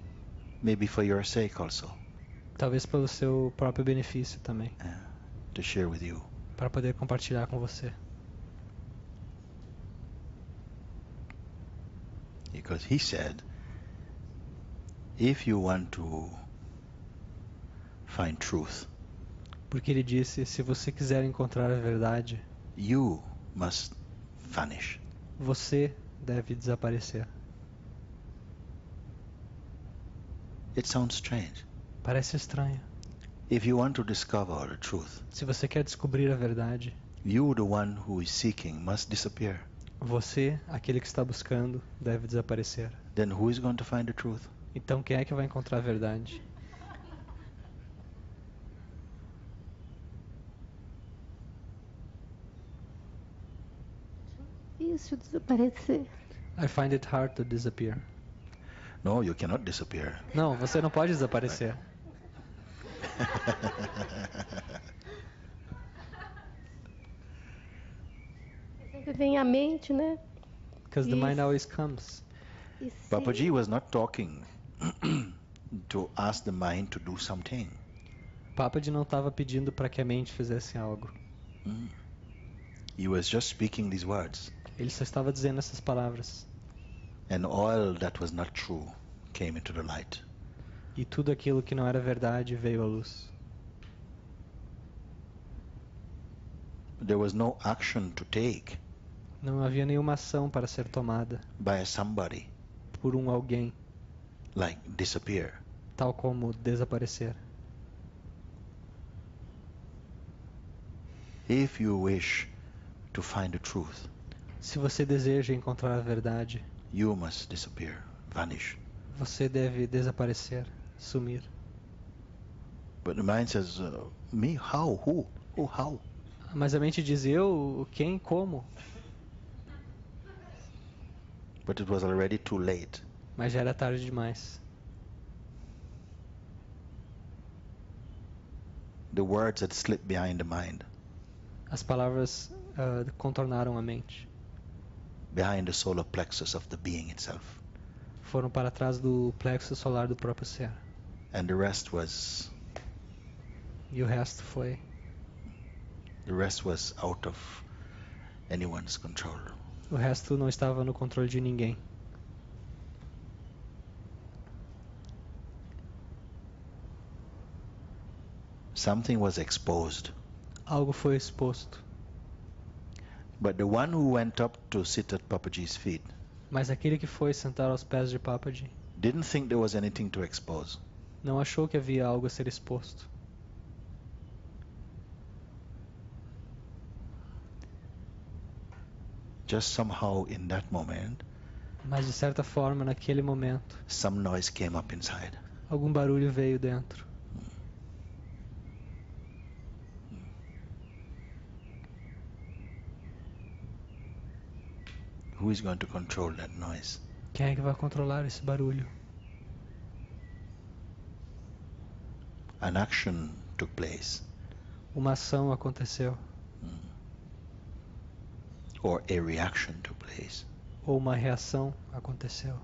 Maybe for your sake also. Talvez pelo seu próprio benefício também. To share with you. Para poder compartilhar com você. Because he said, if you want to find truth, porque ele disse, se você quiser encontrar a verdade, you must vanish. Você deve desaparecer. It sounds strange. Parece estranho. If you want to discover the truth, se você quer descobrir a verdade, you, the one who is seeking, must disappear. Você, aquele que está buscando, deve desaparecer. Then who is going to find the truth? Então quem é que vai encontrar a verdade? Isso, desaparecer. I find it hard to disappear. No, you cannot disappear. Não, você não pode desaparecer. Sempre vem à mente, né? Because the mind always comes. Papaji was not talking to ask the mind to do something. Papaji não estava pedindo para que a mente fizesse algo. He was just speaking these words. Ele só estava dizendo essas palavras. And all that was not true came into the light. E tudo aquilo que não era verdade veio à luz. There was no action to take. Não havia nenhuma ação para ser tomada. By somebody. Por alguém. Like disappear. Tal como desaparecer. If you wish to find the truth, se você deseja encontrar a verdade, you must disappear, vanish. Você deve desaparecer, sumir. But the mind says, me, how, who, how? Mas a mente diz eu, quem, como? But it was already too late. Mas já era tarde demais. The words had slipped behind the mind. As palavras contornaram a mente. Behind the solar plexus of the being itself. Foram para trás do plexo solar do próprio ser. And the rest was. E o resto foi. The rest was out of anyone's control. O resto não estava no controle de ninguém. Something was exposed. Algo foi exposto. But the one who went up to sit at Papaji's feet. Mas aquele que foi sentar aos pés de Papaji. Didn't think there was anything to expose. Não achou que havia algo a ser exposto. Just somehow in that moment. Mas de certa forma naquele momento. Some noise came up inside. Algum barulho veio dentro. Who is going to control that noise? Quem é que vai controlar esse barulho? An action took place. Uma ação aconteceu. Or a reaction took place. Ou uma reação aconteceu.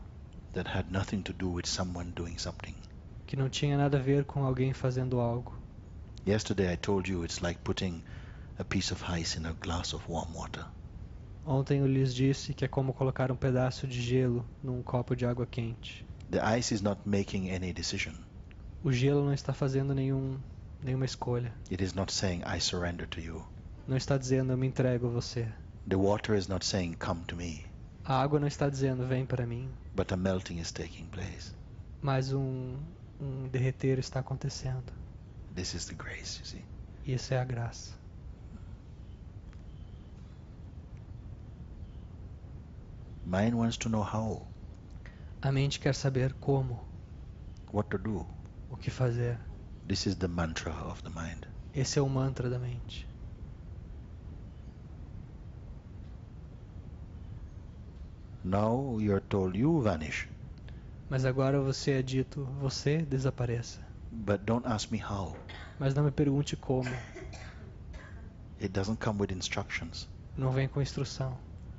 That had nothing to do with someone doing something. Que não tinha nada a ver com alguém fazendo algo. Yesterday I told you it's like putting a piece of ice in a glass of warm water. Ontem eu lhes disse que é como colocar um pedaço de gelo num copo de água quente. The ice is not making any decision. O gelo não está fazendo nenhuma escolha. It is not saying I surrender to you. Não está dizendo eu me entrego a você. The water is not saying, come to me, A água não está dizendo vem para mim, but a melting is taking place. mas um derreter está acontecendo. This is the grace, you see. Isso é a graça. Mind wants to know how, A mente quer saber como, what to do. o que fazer. This is the mantra of the mind. Esse é o mantra da mente. Now you are told you vanish, Mas agora você é dito, você desapareça. but don't ask me how. Mas não me pergunte como. It doesn't come with instructions, Não vem com instrução.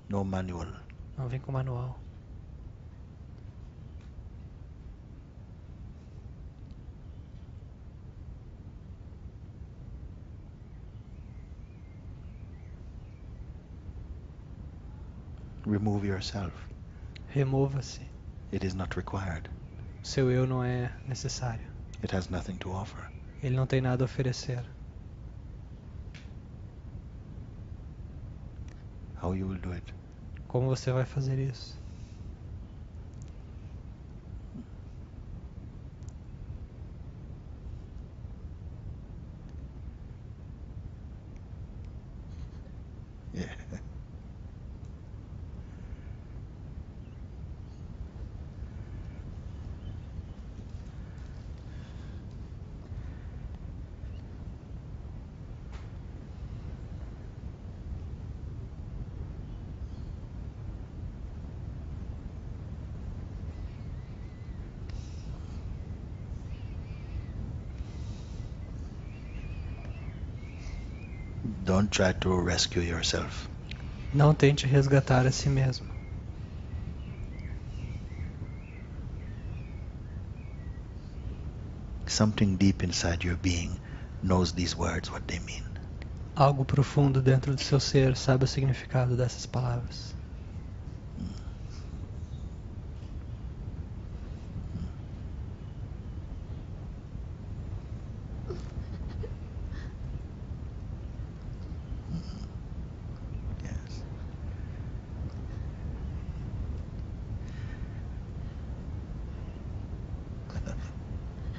no manual. Não vem com manual. Remove yourself. Remova-se. It is not required. Seu eu não é necessário. It has nothing to offer. Ele não tem nada a oferecer. How you will do it? Como você vai fazer isso? Yeah. Don't try to rescue yourself. Não tente resgatar a si mesmo. Something deep inside your being knows these words, what they mean. Algo profundo dentro do seu ser sabe o significado dessas palavras. Yes.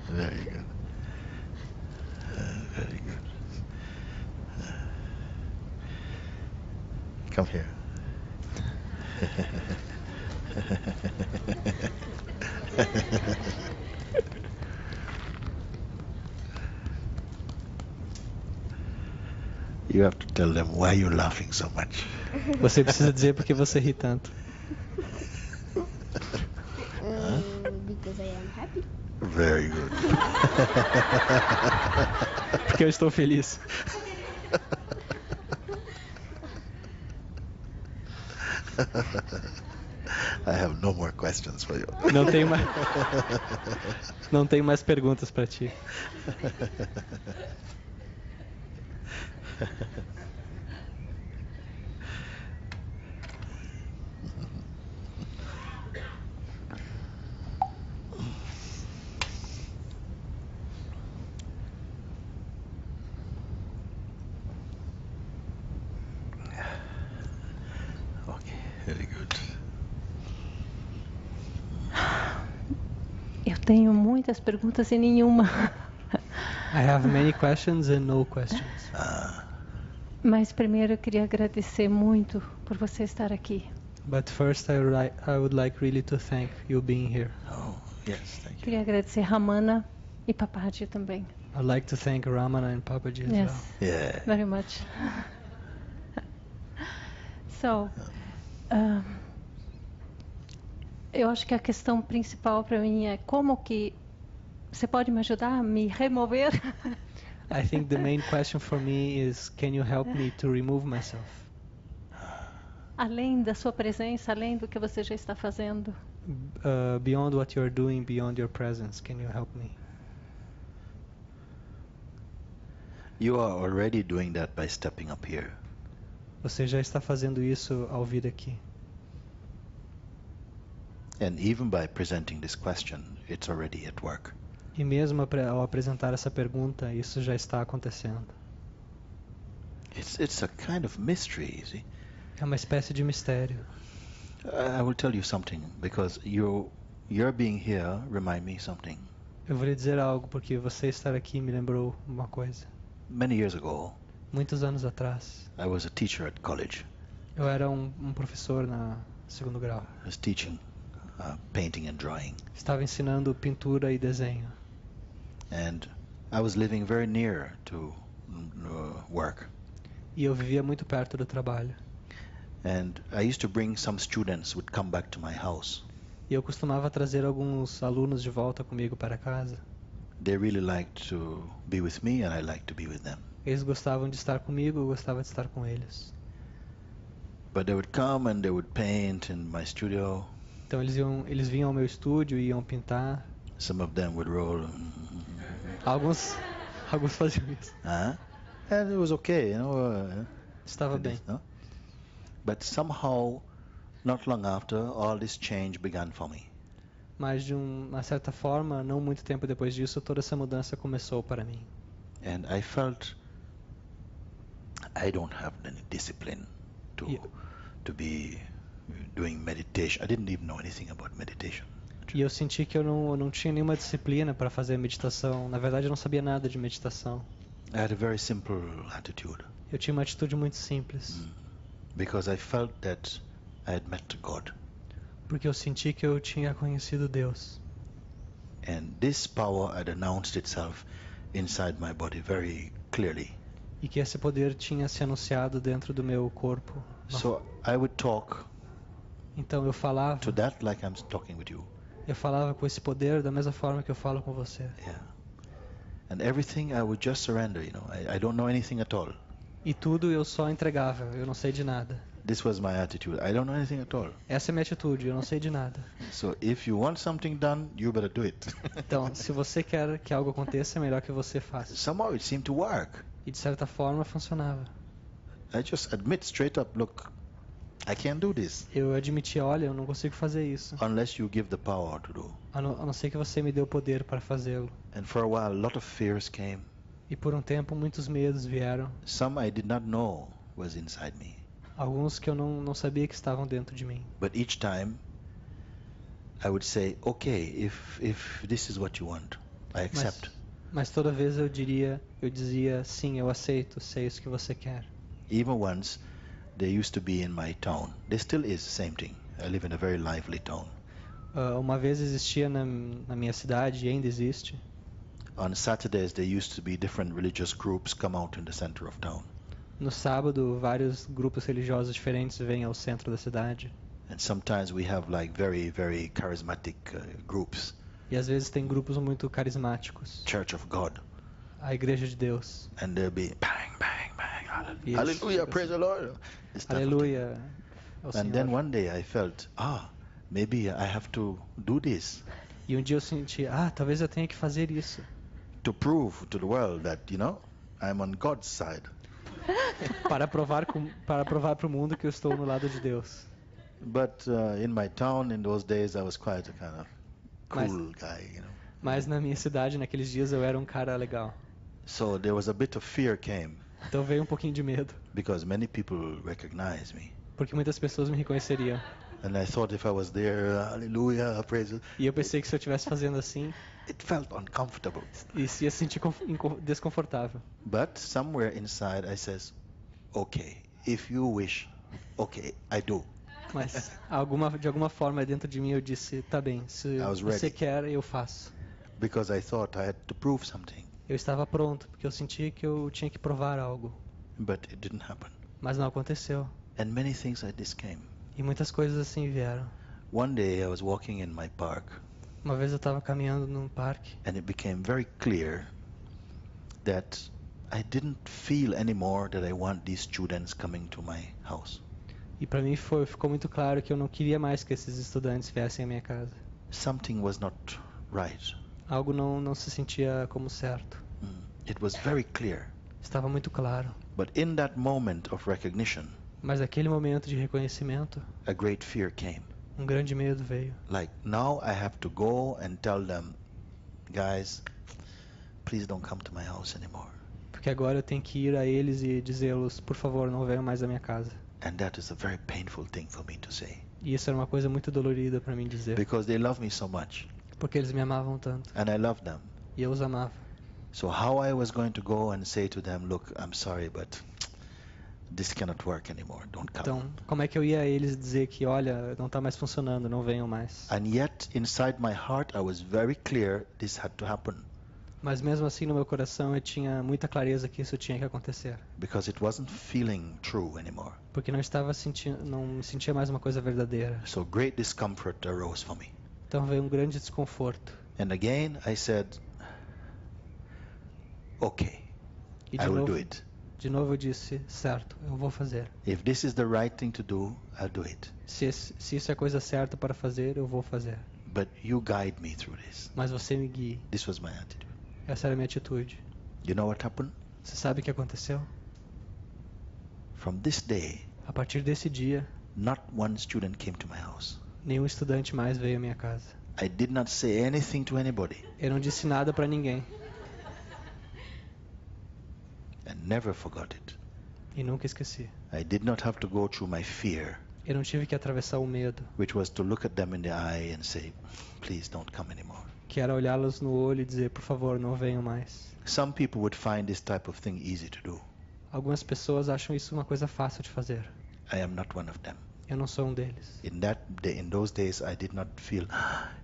Very good. Very good. Come here. You have to tell them why you're laughing so much. Você precisa dizer por que você ri tanto. Because I am happy. Very good. Porque eu estou feliz. I have no more questions for you. Não tenho mais perguntas para ti. Okay, very good. Eu tenho muitas perguntas e nenhuma. I have many questions and no questions. Mas primeiro eu queria agradecer muito por você estar aqui. But first I would like really to thank you being here. Oh, yes, thank you. Queria agradecer Ramana e Papaji também. I'd like to thank Ramana and Papaji as well. Yeah. Very much. So, eu acho que a questão principal para mim é como que você pode me ajudar a me remover? I think the main question for me is, can you help me to remove myself? Além da sua presença, além do que você já está fazendo. Beyond what you're doing, beyond your presence, can you help me? You are already doing that by stepping up here. Você já está fazendo isso ao vir aqui. And even by presenting this question, it's already at work. E mesmo ao apresentar essa pergunta, isso já está acontecendo. It's a kind of mystery, you see. É uma espécie de mistério. I will tell you something, because your being here remind me something. Eu vou lhe dizer algo, porque você estar aqui me lembrou uma coisa. Many years ago, Muitos anos atrás, I was a teacher at college. eu era um professor na segundo grau. I was teaching painting and drawing. Estava ensinando pintura e desenho. And I was living very near to work. E eu vivia muito perto do trabalho. And I used to bring some students would come back to my house. E eu costumava trazer alguns alunos de volta comigo para casa. They really liked to be with me and I liked to be with them. Eles gostavam de estar comigo, eu gostava de estar com eles. But they would come and they would paint in my studio. Então eles vinham ao meu estúdio e iam pintar. Some of them would roll. Alguns faziam isso. And it was okay, Estava bem. No? But somehow, not long after, all this change began for me. Mas de uma certa forma, não muito tempo depois disso, toda essa mudança começou para mim. And I felt I don't have any discipline to be doing meditation. I didn't even know anything about meditation. E eu senti que eu não tinha nenhuma disciplina para fazer meditação. Na verdade, eu não sabia nada de meditação. I had a very simple attitude. Eu tinha uma atitude muito simples. Because I felt that I had met God. Porque eu senti que eu tinha conhecido Deus. And this power had announced itself inside my body very clearly. E que esse poder tinha se anunciado dentro do meu corpo. So I would talk Então eu falava. to that like I'm talking with you. Eu falava com esse poder da mesma forma que eu falo com você. Yeah. And everything I would just surrender, I don't know anything at all. E tudo eu só entregava, eu não sei de nada. This was my attitude. I don't know anything at all. Essa é a minha atitude, eu não sei de nada. So if you want something done, you better do it. Então, se você quer que algo aconteça, é melhor que você faça. Somehow it seemed to work. E de certa forma funcionava. I just admit straight up, look, I can't do this. Eu admiti, olha, eu não consigo fazer isso. Unless you give the power to do. A não ser que você me dê o poder para fazê-lo. And for a while, a lot of fears came. E por um tempo, muitos medos vieram. Some I did not know was inside me. Alguns que eu não sabia que estavam dentro de mim. But each time, I would say, okay, if this is what you want, I accept. Mas toda vez eu dizia, sim, eu aceito, se é isso que você quer. Even once, they used to be in my town. There still is the same thing. I live in a very lively town. Uma vez existia na minha cidade, e ainda existe. On Saturdays, there used to be different religious groups come out in the center of town. No sábado, vários grupos religiosos diferentes vêm ao centro da cidade. And sometimes we have like very, very charismatic groups. E às vezes tem grupos muito carismáticos. Church of God. A Igreja de Deus. And there'll be bang, bang, bang, E hallelujah, praise the Lord. This type of Aleluia ao thing. And then Senhor. one day I felt, maybe I have to do this E um dia eu senti, talvez eu tenha que fazer isso. to prove to the world that, I'm on God's side. para provar para o mundo que eu estou no lado de Deus. But in my town in those days I was quite a kind of cool guy, Mas na minha cidade naqueles dias eu era um cara legal. So there was a bit of fear came Então veio um pouquinho de medo, because many people recognize me. porque muitas pessoas me reconheceriam. And I thought if I was there, hallelujah, praise it. E eu pensei que se eu estivesse fazendo assim, It felt uncomfortable. isso ia se sentir desconfortável. But somewhere inside I says, okay, if you wish, okay, I do. Mas de alguma forma dentro de mim eu disse, tá bem, se você ready. quer, eu faço. Because I thought I had to prove something. Eu estava pronto, porque eu sentia que eu tinha que provar algo. But it didn't happen. Mas não aconteceu. And many things like this came. E muitas coisas assim vieram. One day I was walking in my park. Uma vez eu estava caminhando num parque. And it became very clear that I didn't feel anymore that I want these students coming to my house. E para mim ficou muito claro que eu não queria mais que esses estudantes viessem à minha casa. Something was not right. Algo não se sentia como certo. It was very clear. Estava muito claro. But in that moment of recognition, Mas naquele momento de reconhecimento, a great fear came. um grande medo veio. Like, now I have to go and tell them, guys, please don't come to my house anymore. Porque agora eu tenho que ir a eles e dizê-los, por favor, não venham mais à minha casa. And that is a very painful thing for me to say. E isso era uma coisa muito dolorida para mim dizer. Because they love me so much. Porque eles me amavam tanto. And I love them. E eu os amava. So how I was going to go and say to them, look, I'm sorry, but this cannot work anymore. Don't come. Então, como é que eu ia a eles dizer que, olha, não está mais funcionando, não venham mais? And yet, inside my heart, I was very clear this had to happen. Mas mesmo assim, no meu coração, eu tinha muita clareza que isso tinha que acontecer. Because it wasn't feeling true anymore. Porque não estava sentindo, não me sentia mais uma coisa verdadeira. So great discomfort arose for me. Então veio um grande desconforto. And again, I said, okay, E I will do it. de novo eu disse, certo, eu vou fazer. If this is the right thing to do, I'll do it. Se isso é a coisa certa para fazer, eu vou fazer. But you guide me through this. Mas você me guie. This was my attitude. Essa era a minha atitude. You know what happened? Você sabe o que aconteceu? From this day, A partir desse dia, not one student came to my house. nenhum estudante mais veio à minha casa. I did not say anything to anybody. Eu não disse nada para ninguém. I never forgot it. E nunca esqueci. I did not have to go through my fear, Eu não tive que atravessar o medo, which was to look at them in the eye and say, please don't come anymore. que era olhá-los no olho e dizer, por favor, não venham mais. Some people would find this type of thing easy to do. Algumas pessoas acham isso uma coisa fácil de fazer. I am not one of them. Eu não sou um deles. In those days, I did not feel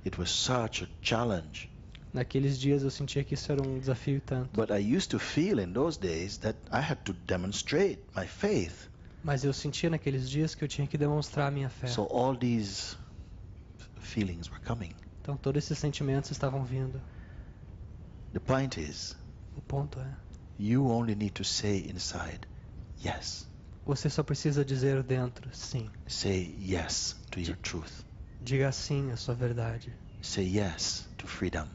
it was such a challenge. Naqueles dias eu sentia que isso era um desafio e tanto. But I used to feel in those days that I had to demonstrate my faith. Mas eu sentia naqueles dias que eu tinha que demonstrar a minha fé. So all these feelings were coming. Então todos esses sentimentos estavam vindo. The point is, O ponto é, you only need to say inside, yes. você só precisa dizer dentro, sim. Say yes to your truth. Diga sim à sua verdade. Say yes to freedom.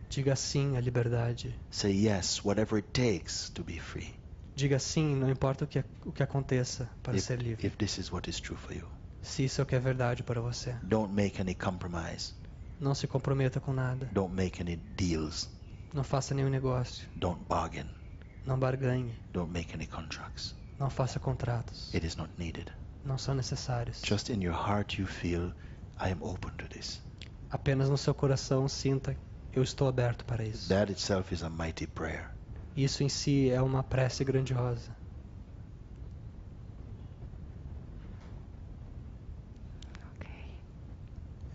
Diga sim à liberdade. Say yes, whatever it takes to be free. Diga sim, não importa o que aconteça para ser livre. If this is what is true for you. Se isso é o que é verdade para você. Don't make any compromise. Não se comprometa com nada. Don't make any deals. Não faça nenhum negócio. Don't bargain. Não barganhe. Don't make any contracts. Não faça contratos. It is not needed. Não são necessários. Just in your heart you feel, I am open to this. Apenas no seu coração sinta, eu estou aberto para isso. That itself is a mighty prayer. Isso em si é uma prece grandiosa.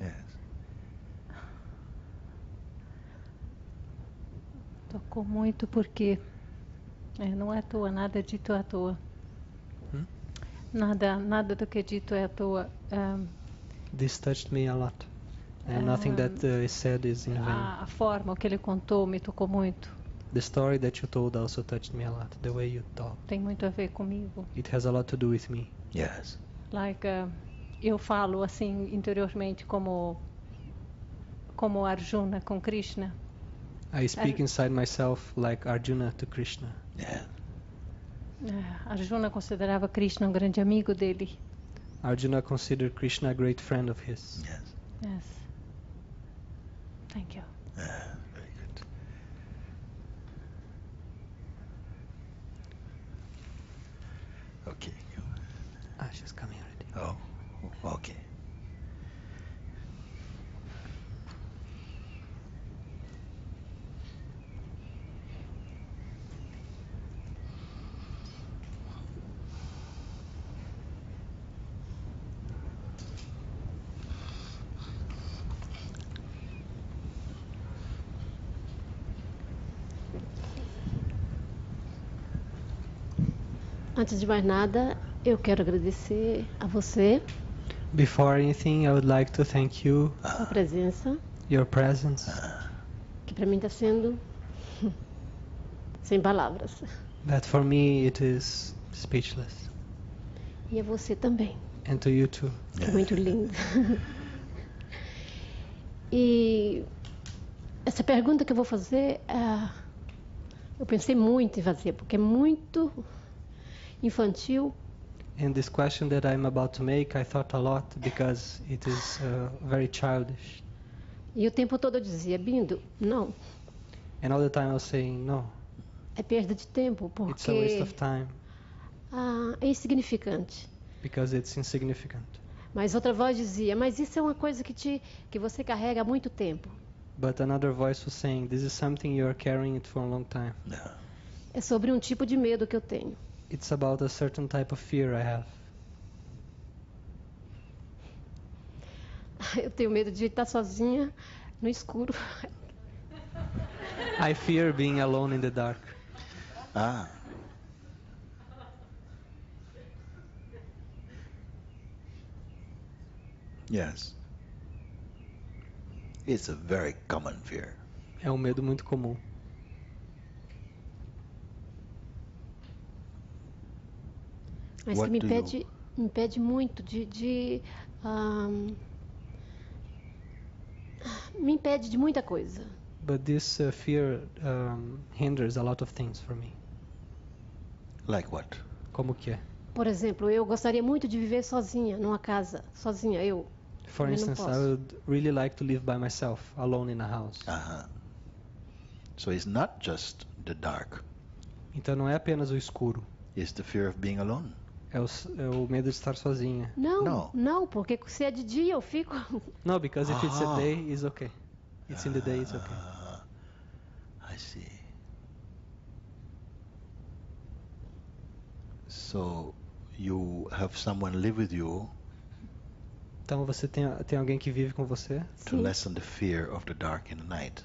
Yes. Tocou muito porque não é à toa, nada é dito à toa. Nada do que é dito é à toa. This touched me a lot. And nothing that is said is in vain. A forma que ele contou me tocou muito. The story that you told also touched me a lot. The way you talk. Tem muito a ver comigo. It has a lot to do with me. Yes. Like, eu falo assim interiormente como Arjuna com Krishna. I speak inside myself like Arjuna to Krishna. Yeah. Arjuna considerava Krishna um grande amigo dele. Arjuna considered Krishna a great friend of his. Yes. Yes. Thank you. Very good. Okay. She's coming already. Oh, okay. Antes de mais nada, eu quero agradecer a você, Before anything, I would like to thank you, sua presença, your presence. que para mim está sendo sem palavras. That for me it is speechless. E a você também, And to you too. que é muito lindo. E essa pergunta que eu vou fazer, eu pensei muito em fazer, porque é muito infantil. And this question that I'm about to make, I thought a lot because it is very childish. E o tempo todo eu dizia, Bindo, não. And all the time I was saying no. É perda de tempo, It's a waste porque of time é insignificante. because it's insignificant. Mas outra voz dizia, mas isso é uma coisa que você carrega há muito tempo. But another voice was saying, this is something you're carrying it for a long time. Yeah. É sobre um tipo de medo que eu tenho. It's about a certain type of fear I have. Eu tenho medo de estar sozinha no escuro. I fear being alone in the dark. Ah. Yes. It's a very common fear. É um medo muito comum. Mas What que do me impede muito me impede de muita coisa. But this fear hinders a lot of things for me. Like what? Como que é? Por exemplo, eu gostaria muito de viver sozinha, numa casa, sozinha, eu. For Mas não instance, I posso. would really like to live by myself, alone in a house. Uh-huh. So it's not just the dark. Então não é apenas o escuro, It's the fear of being alone. é o medo de estar sozinha. No. Não, porque se é de dia eu fico. No, because if it's a Ah. day, it's okay. It's in the day, it's okay. I see. So you have someone live with you Então você tem alguém que vive com você to Sim. lessen the fear of the dark in the night.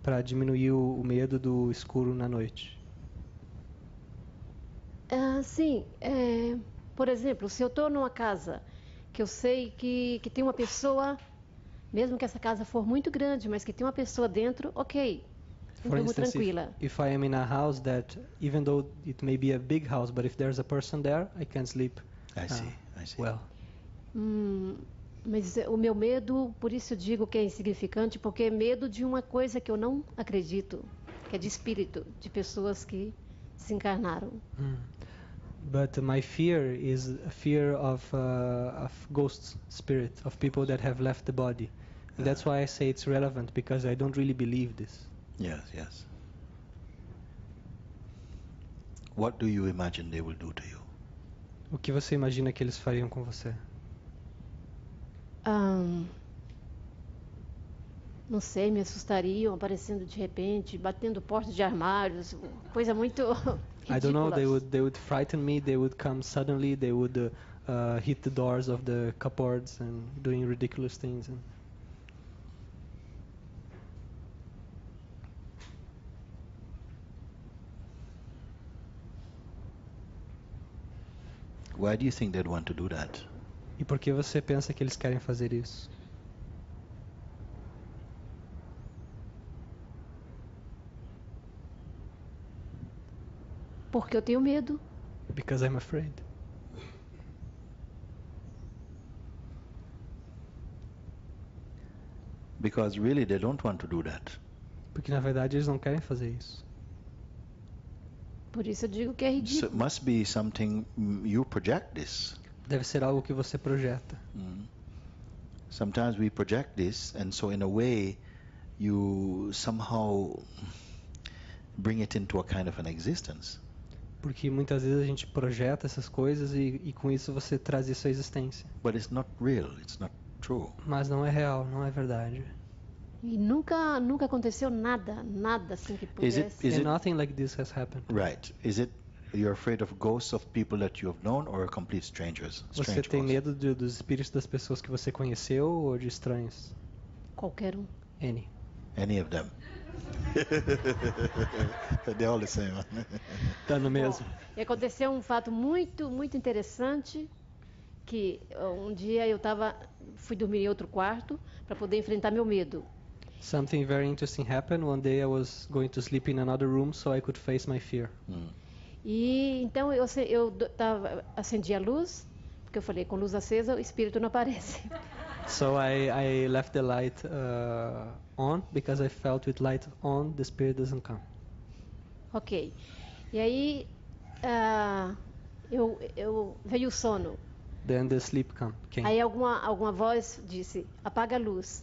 para diminuir o medo do escuro na noite. Sim, por exemplo, se eu estou numa casa que eu sei que tem uma pessoa, mesmo que essa casa for muito grande, mas que tem uma pessoa dentro, ok. For Então, instance, tranquila. if I am in a house that, even though it may be a big house, but if there's a person there, I can sleep I see. well. Mas o meu medo, por isso eu digo que é insignificante, porque é medo de uma coisa que eu não acredito, que é de espírito, de pessoas que se encarnaram. But my fear is a fear of ghost spirit, of people that have left the body. And that's why I say it's relevant, because I don't really believe this. Yes. What do you imagine they will do to you? O que você imagina que eles fariam com você? Não sei, me assustariam aparecendo de repente, batendo portas de armários, coisa muito I don't know, ridícula. they would frighten me, they would come suddenly, they would hit the doors of the cupboards and doing ridiculous things. Why do you think they'd want to do that? E por que você pensa que eles querem fazer isso? Porque eu tenho medo. Because I'm afraid. Because really they don't want to do that. Porque na verdade eles não querem fazer isso. Por isso eu digo que é So ridículo. it must be something you project this. Deve ser algo que você projeta. Sometimes we project this, and so in a way you somehow bring it into a kind of an existence. Porque muitas vezes a gente projeta essas coisas e com isso você traz isso à existência. But it's not real, it's not true. Mas não é real, não é verdade. E nunca aconteceu nada assim que pudesse. Is it Nothing like this has happened. right? Is it you're afraid of ghosts of people that you have known or complete strangers? Você Strange tem ghosts? medo dos espíritos das pessoas que você conheceu ou de estranhos? Qualquer um. Any of them? They're all the same. Tá no mesmo. E aconteceu um fato muito interessante, que um dia eu fui dormir em outro quarto para poder enfrentar meu medo. Something very interesting happened. One day I was going to sleep in another room so I could face my fear. E então eu acendi a luz, porque eu falei, com luz acesa o espírito não aparece. So I left the light on because I felt with light on the spirit doesn't come. Ok. E aí veio o sono. Then the sleep came. Aí alguma voz disse, apaga a luz.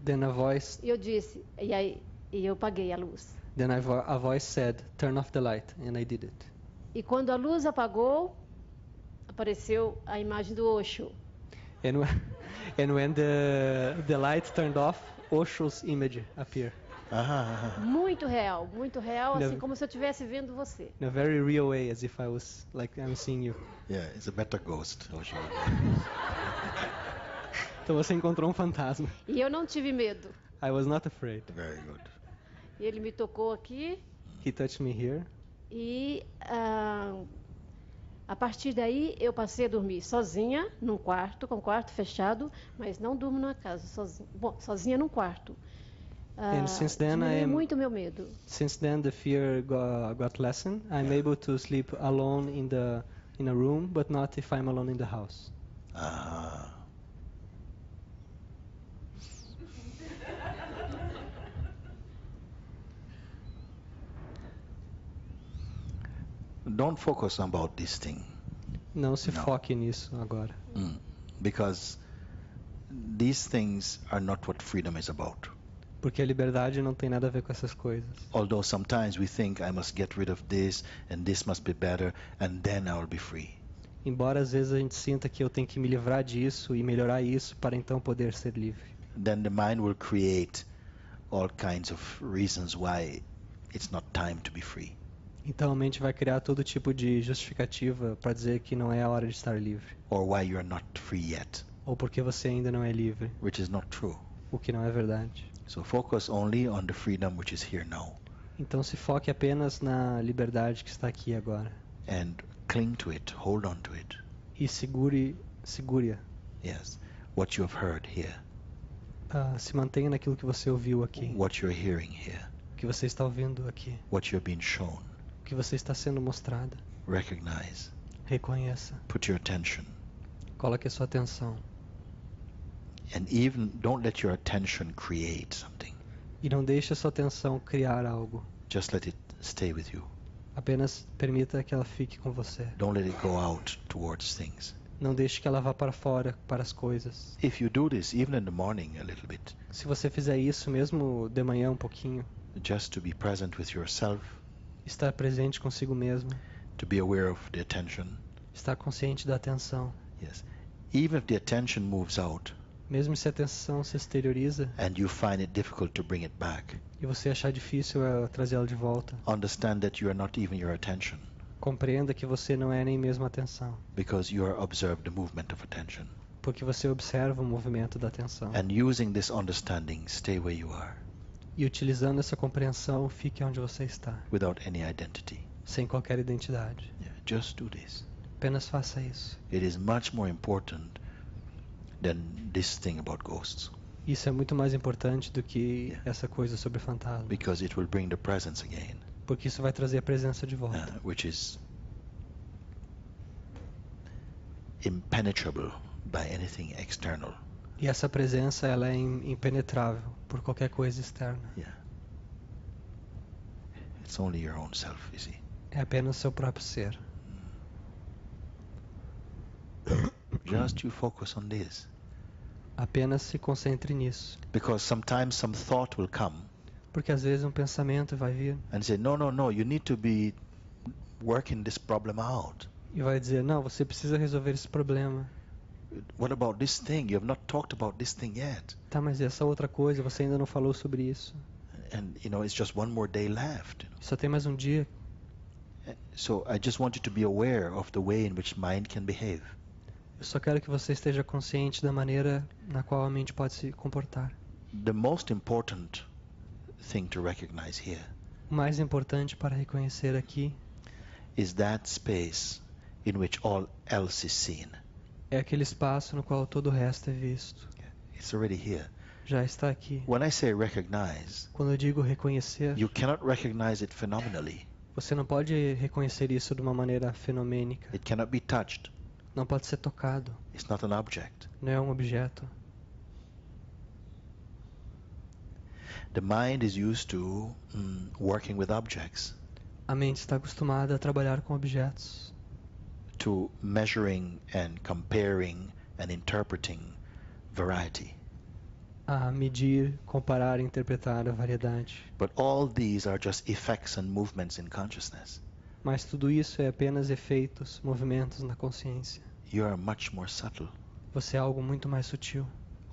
Then a voice E eu disse, e eu apaguei a luz. Then a voice said, "Turn off the light," and I did it. E quando a luz apagou, apareceu a imagem do Osho. And when the light turned off, Osho's image appeared. Muito real, No. assim como se eu estivesse vendo você. In a very real way, as if I was like I'm seeing you. Yeah, it's a better ghost. Osho. Então você encontrou um fantasma. E eu não tive medo. I was not afraid. Very good. Ele me tocou aqui He touched me here. e a partir daí eu passei a dormir sozinha num quarto, com o quarto fechado, mas não durmo numa casa sozinha. Bom, sozinha num quarto. And since then Diminuiu muito meu medo. Since then the fear got lessened. I'm able to sleep alone in a room, but not if I'm alone in the house. Don't focus about this thing. Não se foque nisso agora. Because these things are not what freedom is about. Porque a liberdade não tem nada a ver com essas coisas. Although sometimes we think I must get rid of this and this must be better and then I will be free. Embora às vezes a gente sinta que eu tenho que me livrar disso e melhorar isso para então poder ser livre. Then the mind will create all kinds of reasons why it's not time to be free. Então a mente vai criar todo tipo de justificativa para dizer que não é a hora de estar livre. Or why you're not free yet. Ou porque você ainda não é livre. Which is not true. O que não é verdade. So focus only on the freedom which is here now. Então se foque apenas na liberdade que está aqui agora. And cling to it, hold on to it. E segure-a. Yes, what you have heard here. Se mantenha naquilo que você ouviu aqui. What you're hearing here. O que você está ouvindo aqui. What you're being shown. O que você está sendo mostrado. Recognize. Reconheça. Put your attention. Coloque a sua atenção. And even don't let your attention create something. E não deixe a sua atenção criar algo. Just let it stay with you. Apenas permita que ela fique com você. Don't let it go out towards things. Não deixe que ela vá para fora, para as coisas. If you do this, even in the morning a little bit. Se você fizer isso mesmo de manhã um pouquinho. Just to be present with yourself. Estar presente consigo mesmo. To be aware of the attention. Estar consciente da atenção. Yes. Even if the attention moves out. Mesmo se a atenção se exterioriza. And you find it difficult to bring it back. E você achar difícil trazê-la de volta. Understand that you are not even your attention. Compreenda que você não é nem mesmo a atenção. Because you are observe the movement of attention. Porque você observa o movimento da atenção. And using this understanding, stay where you are. E utilizando essa compreensão, fique onde você está. Without any identity. Sem qualquer identidade. Yeah, just do this. Apenas faça isso. It is much more important than this thing about ghosts. Isso é muito mais importante do que essa coisa sobre fantasmas. Because it will bring the presence again. Porque isso vai trazer a presença de volta. Which is impenetrable by anything external. E essa presença ela é impenetrável por qualquer coisa externa. Yeah. It's only your own self, you see. É apenas seu próprio ser. Just you focus on this. Apenas se concentre nisso. Because sometimes some thought will come. Porque às vezes um pensamento vai vir. And say, no, you need to be working this problem out. E vai dizer, não, você precisa resolver esse problema. What about this thing? You have not talked about this thing yet. Tá, mas essa outra coisa, você ainda não falou sobre isso. And it's just one more day left. Só tem mais um dia. So I just want you to be aware of the way in which mind can behave. Eu só quero que você esteja consciente da maneira na qual a mente pode se comportar. The most important thing to recognize here. O mais importante para reconhecer aqui is that space in which all else is seen. É aquele espaço no qual todo o resto é visto. It's already here. Já está aqui. When I say recognize, quando eu digo reconhecer, you cannot recognize it phenomenally. Você não pode reconhecer isso de uma maneira fenomênica. It cannot be touched. Não pode ser tocado. It's not an object. Não é um objeto. The mind is used to working with objects. A mente está acostumada a trabalhar com objetos. To measuring and comparing and interpreting variety. a medir, comparar e interpretar a variedade. But all these are just effects and movements in consciousness. Mas tudo isso é apenas efeitos, movimentos na consciência. You are much more subtle. Você é algo muito mais sutil.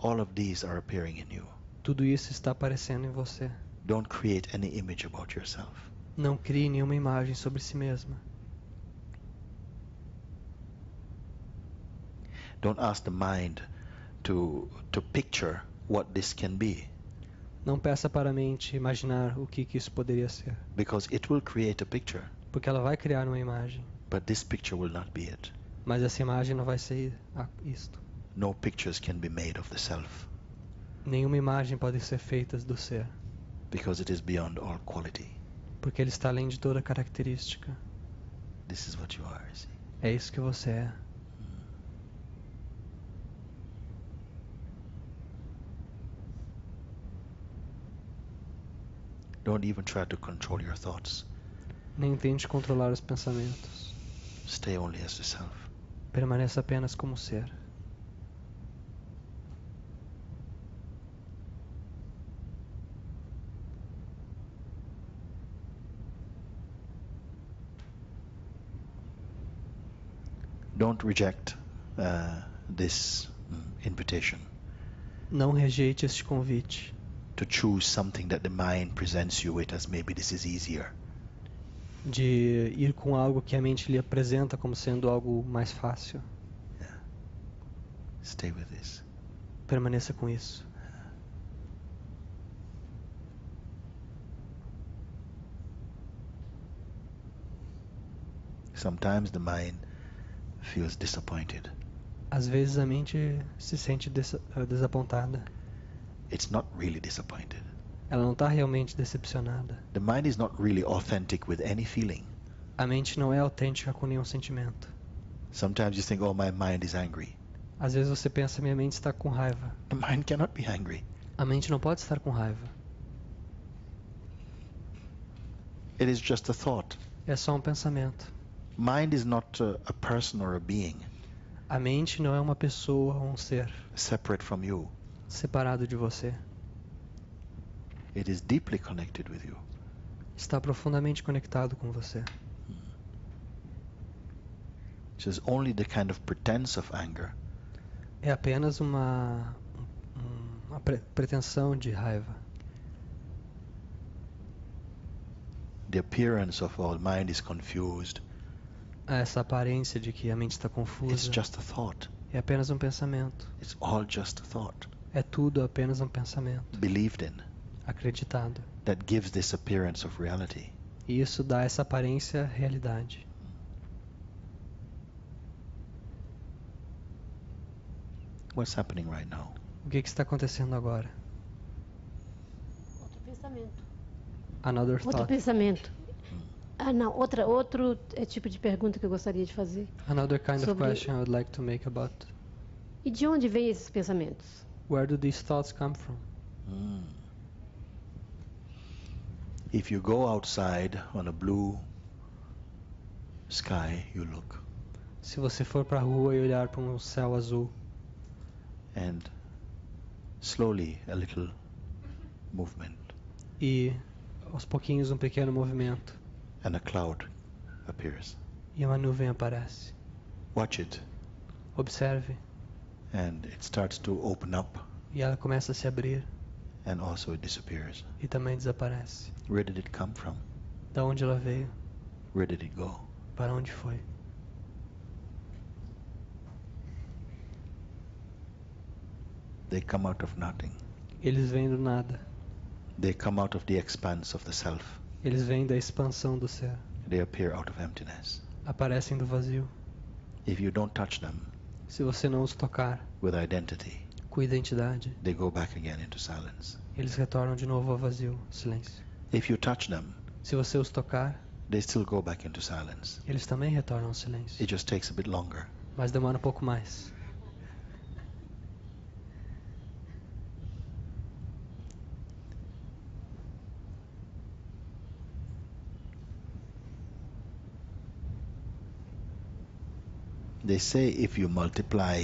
All of these are appearing in you. Tudo isso está aparecendo em você. Don't create any image about yourself. Não crie nenhuma imagem sobre si mesma. Don't ask the mind to picture what this can be, Não peça para a mente imaginar o que isso poderia ser, because it will create a picture, porque ela vai criar uma imagem, but this picture will not be it. mas essa imagem não vai ser isto. No pictures can be made of the self, Nenhuma imagem pode ser feita do ser, because it is beyond all quality. porque ele está além de toda característica. This is what you are, see? É isso que você é. Don't even try to control your thoughts. Nem tente controlar os pensamentos. Stay only as the self. Permaneça apenas como ser. Don't reject this invitation Não rejeite este convite to choose something that the mind presents you with as maybe this is easier. de ir com algo que a mente lhe apresenta como sendo algo mais fácil. Yeah. Stay with this. Permaneça com isso. Sometimes the mind feels disappointed. Às vezes a mente se sente desapontada. It's not really disappointed. Ela não está realmente decepcionada. The mind is not really authentic with any feeling. A mente não é autêntica com nenhum sentimento. Sometimes you think, oh, my mind is angry. Às vezes você pensa, minha mente está com raiva. The mind cannot be angry. A mente não pode estar com raiva. It is just a thought. É só um pensamento. Mind is not a person or a being A mente não é uma pessoa ou um ser separate from you. separado de você. It is deeply connected with you. Está profundamente conectado com você. It is only the kind of pretense of anger É apenas uma pretensão de raiva. the appearance of our mind is confused. Essa aparência de que a mente está It's confusa just a thought. é apenas um pensamento. It's all just a thought. É tudo apenas um pensamento. Believed in. Acreditado. That gives this appearance of reality. E isso dá essa aparência realidade. What's happening right now? O que está acontecendo agora? Outro pensamento. Another Outro thought. pensamento. Ah, não. Outro tipo de pergunta que eu gostaria de fazer. Another kind of Sobre- question I would like to make about E de onde vêm esses pensamentos? where do these thoughts come from? If you go outside on a blue sky, you look, Se você for para a rua e olhar para um céu azul and slowly a little movement, e aos pouquinhos um pequeno movimento and a cloud appears. e uma nuvem aparece. Watch it, Observe and it starts to open up, e ela começa a se abrir and also it disappears. e também desaparece. Where did it come from? Da onde ela veio? Where did it go? Para onde foi? They come out of nothing. Eles vêm do nada. They come out of the expanse of the self. Eles vêm da expansão do ser. They appear out of emptiness. Aparecem do vazio. If you don't touch them Se você não os tocar with identity, com identidade, they go back again into silence. eles retornam de novo ao vazio, silêncio. If you touch them, Se você os tocar, they still go back into silence. eles também retornam ao silêncio. It just takes a bit longer. Mas demora um pouco mais. They say if you multiply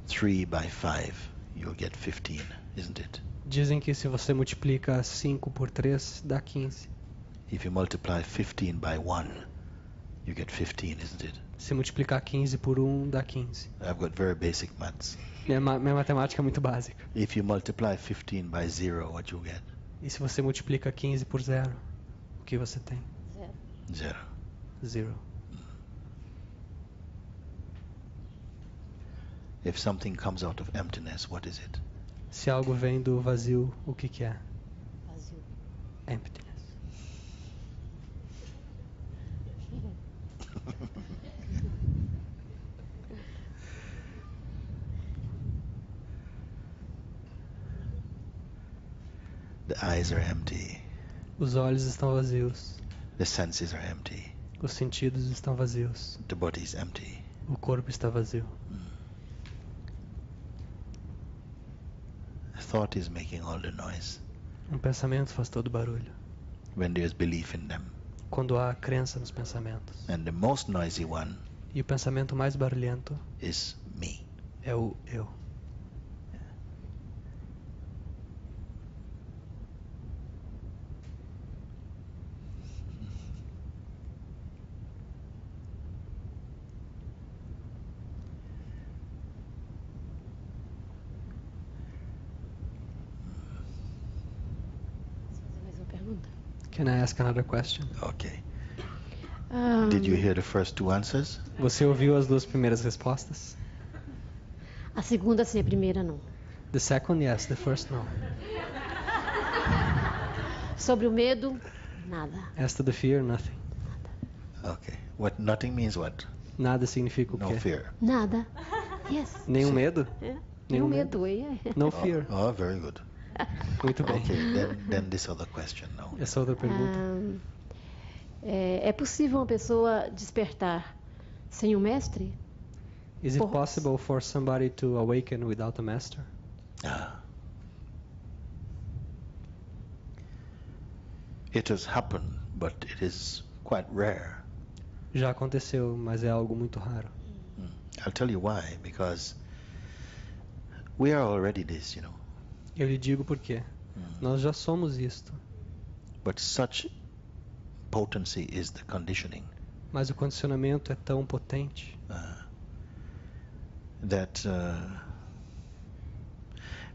3 by 5, you'll get 15. isn't it? Dizem que se você multiplica 5 por 3, dá 15. If you multiply 15 by 1, you get 15, isn't it? Se multiplicar 15 por 1, dá 15. I've got very basic maths. Minha matemática é muito básica. If you multiply 15 by 0, what you get? E se você multiplica 15 por 0, o que você tem? 0. 0. If something comes out of emptiness, what is it? Se algo vem do vazio, o que que é? Vazio. Emptiness. The eyes are empty. Os olhos estão vazios. The senses are empty. Os sentidos estão vazios. The body is empty. O corpo está vazio. Thought is making all the noise Pensamento faz todo o barulho. when there's belief in them. Quando há crença nos pensamentos. And the most noisy one E o pensamento mais barulhento is me. é o eu. Fazer mais uma pergunta? Can I ask another question? Okay. Ah, Did you hear the first two answers? Você ouviu as duas primeiras respostas? A segunda sim, a primeira não. The second, yes. The first, no. Sobre o medo, nada. As to the fear, nothing. Okay. What nothing means what? Nada significa o No quê? fear. Nada. Yes. Nenhum medo? É. Nenhum Nenhum medo. No fear. Oh, very good. Muito bem. Okay, then this other question now. Essa outra pergunta. É possível uma pessoa despertar sem um mestre? Is it Por- possible for somebody to awaken without a master? It has happened, but it is quite rare. Já aconteceu, mas é algo muito raro. I'll tell you why. Because we are already this, you know. Eu lhe digo por quê. Nós já somos isto, But such potency is the conditioning mas o condicionamento é tão potente that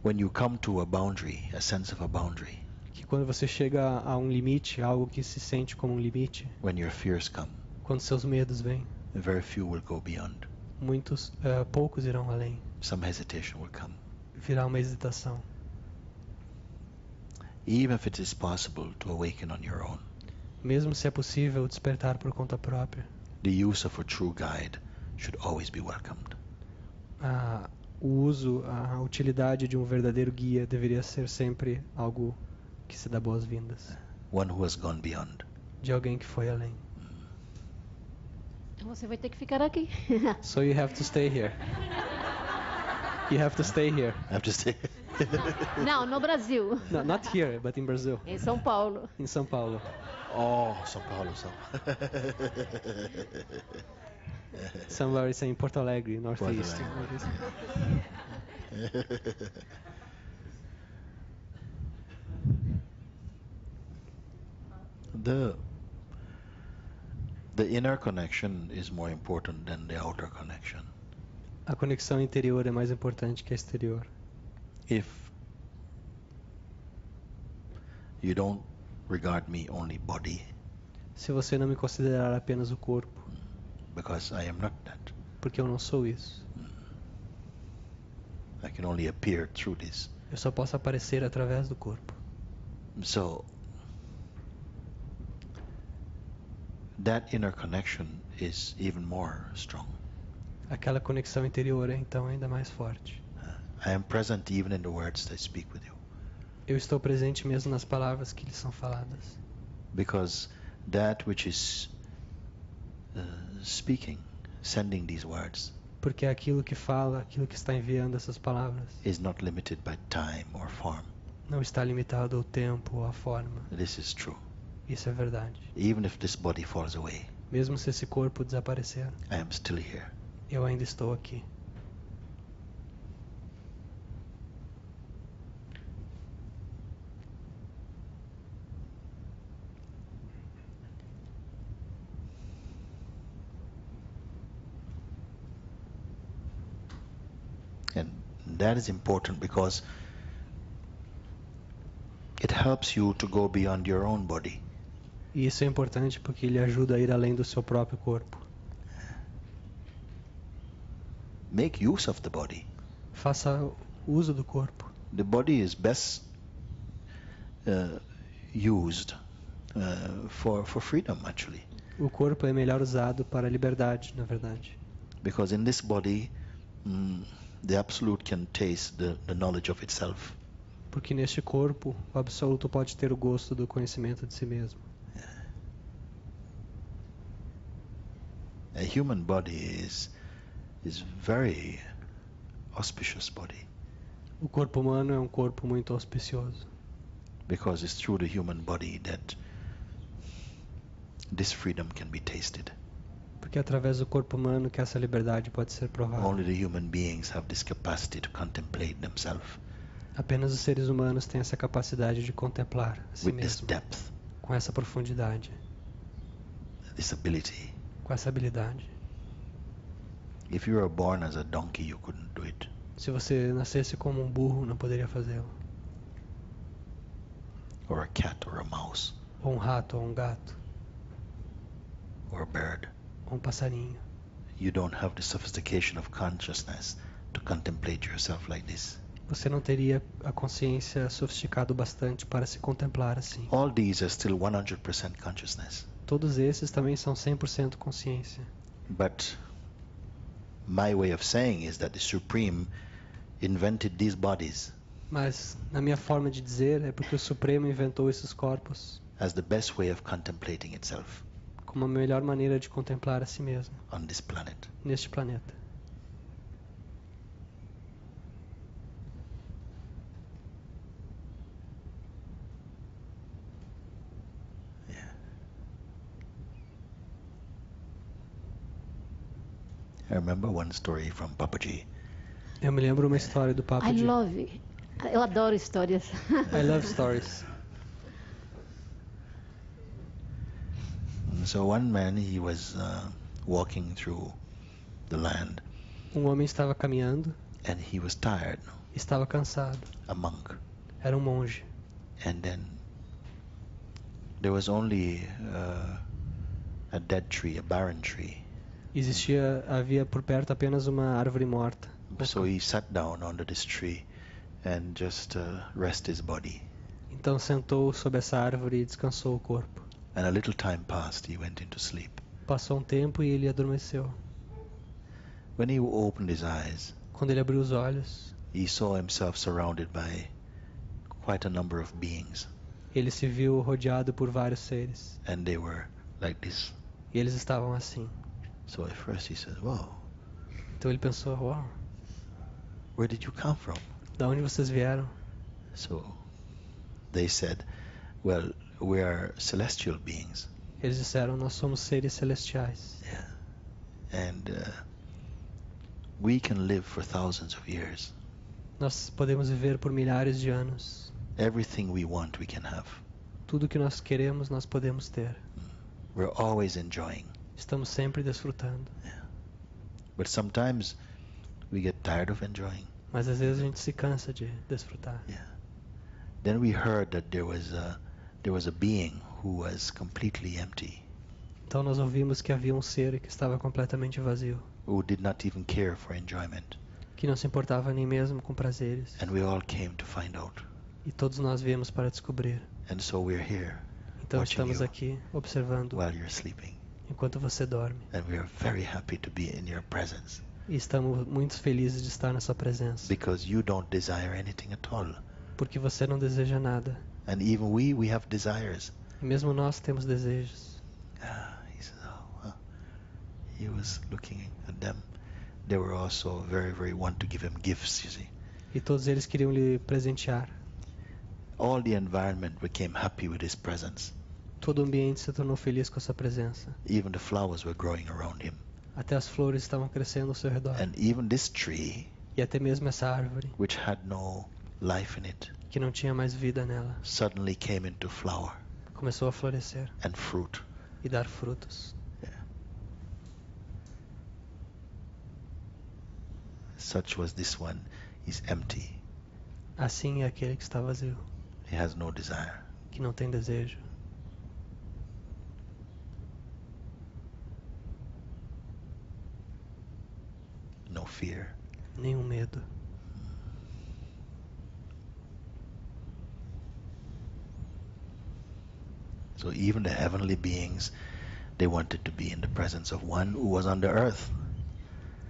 when you come to a boundary, a sense of a boundary, que quando você chega a um limite, algo que se sente como um limite, when your fears come, quando seus medos vêm, very few will go beyond. poucos irão além. Some hesitation will come. Virá uma hesitação. Even if it is possible to awaken on your own, Mesmo se é possível despertar por conta própria, the use of a true guide should always be welcomed. o uso, a utilidade de um verdadeiro guia deveria ser sempre algo que se dá boas-vindas. One who has gone beyond. De alguém que foi além. Então você vai ter que ficar aqui. So you have to stay here. You have to stay here. I have to say, Não, no Brasil. No, not here, but in Brazil. Em São Paulo. Em São Paulo. oh, São Paulo, Somewhere in Porto Alegre, Northeast. The inner connection is more important than the outer connection. A conexão interior é mais importante que a exterior. If you don't regard me only body, Se você não me considerar apenas o corpo, because I am not that. porque eu não sou isso. I can only appear through this. Eu só posso aparecer através do corpo. So that inner connection is even more strong. Aquela conexão interior é então ainda mais forte. I am present even in the words I speak with you, Eu estou presente mesmo nas palavras que lhes são faladas. because that which is speaking, sending these words, Porque aquilo que fala, aquilo que está enviando essas palavras, is not limited by time or form. não está limitado ao tempo ou à forma. This is true. Isso é verdade. Even if this body falls away, Mesmo se esse corpo desaparecer, I am still here. eu ainda estou aqui. That is important because it helps you to go beyond your own body. E isso é importante porque ele ajuda a ir além do seu próprio corpo. Make use of the body. Faça uso do corpo. The body is best used for freedom, actually. O corpo é melhor usado para a liberdade, na verdade. Because in this body, the Absolute can taste the knowledge of itself. Porque neste corpo, o Absoluto pode ter o gosto do conhecimento de si mesmo. A human body is very auspicious body. O corpo humano é um corpo muito auspicioso. Because it's through the human body that this freedom can be tasted. Porque é através do corpo humano que essa liberdade pode ser provada. Only the human beings have this capacity to contemplate themselves. Apenas os seres humanos têm essa capacidade de contemplar a si With this mesmo. depth, Com essa profundidade, this ability. com essa habilidade. If you were born as a donkey, you couldn't do it. Se você nascesse como um burro, não poderia fazê-lo. Or a cat, or a mouse, Ou um rato, ou um gato, or a bird. ou um passarinho. You don't have the sophistication of consciousness to contemplate yourself like this. Você não teria a consciência sofisticada o bastante para se contemplar assim. All these are still 100% consciousness. Todos esses também são 100% consciência. But my way of saying is that the Supreme invented these bodies Mas, na minha forma de dizer, é porque o Supremo inventou esses corpos as the best way of contemplating itself como a melhor maneira de contemplar a si mesmo on this planet. neste planeta. I remember one story from Papaji. Eu me lembro uma história do Papo I de... love it. Eu adoro histórias. I love stories. And so one man, he was walking through the land, Homem estava caminhando, and he was tired, estava cansado. a monk. Era monge. And then there was only a dead tree, a barren tree. Havia por perto apenas uma árvore morta. So he sat down under this tree and just rest his body. Então sentou sob essa árvore e descansou o corpo. And a little time passed, he went into sleep. Passou um tempo e ele adormeceu. When he opened his eyes, Quando ele abriu os olhos, he saw himself surrounded by quite a number of beings, ele se viu rodeado por vários seres. and they were like this. E eles estavam assim. So at first he said, "Whoa, Então ele pensou, uau, where did you come from?" da onde vocês vieram? So they said, "Well, we are celestial beings." Eles disseram, nós somos seres celestiais. Yeah. And we can live for thousands of years. Nós podemos viver por milhares de anos. Everything we want, we can have. Tudo que nós queremos, nós podemos ter. We're always enjoying. Estamos sempre desfrutando. But sometimes we get tired of enjoying. Mas às vezes a gente se cansa de desfrutar. Yeah. Then we heard that there was a being who was completely empty, Então nós ouvimos que havia um ser que estava completamente vazio, who did not even care for enjoyment. que não se importava nem mesmo com prazeres. And we all came to find out. E todos nós viemos para descobrir. And so we're here Então watching estamos you aqui observando while you're sleeping. enquanto você dorme. And we are very happy to be in your presence, E estamos muito felizes de estar na sua presença. because you don't desire anything at all. Porque você não deseja nada. And even we have desires. E mesmo nós temos desejos. He said, he was looking at them. They were also very, very want to give him gifts, you see. E todos eles queriam lhe presentear. All the environment became happy with his presence. Todo o ambiente se tornou feliz com a sua presença. Even the flowers were growing around him. Até as flores estavam crescendo ao seu redor. And even this tree, E até mesmo essa árvore, which had no life in it, que não tinha mais vida nela, suddenly came into flower começou a florescer and fruit. e dar frutos. Such was this one. He's empty. Assim é aquele que está vazio, He has no desire. que não tem desejo, No fear. nenhum medo. So even the heavenly beings, they wanted to be in the presence of one who was on the earth.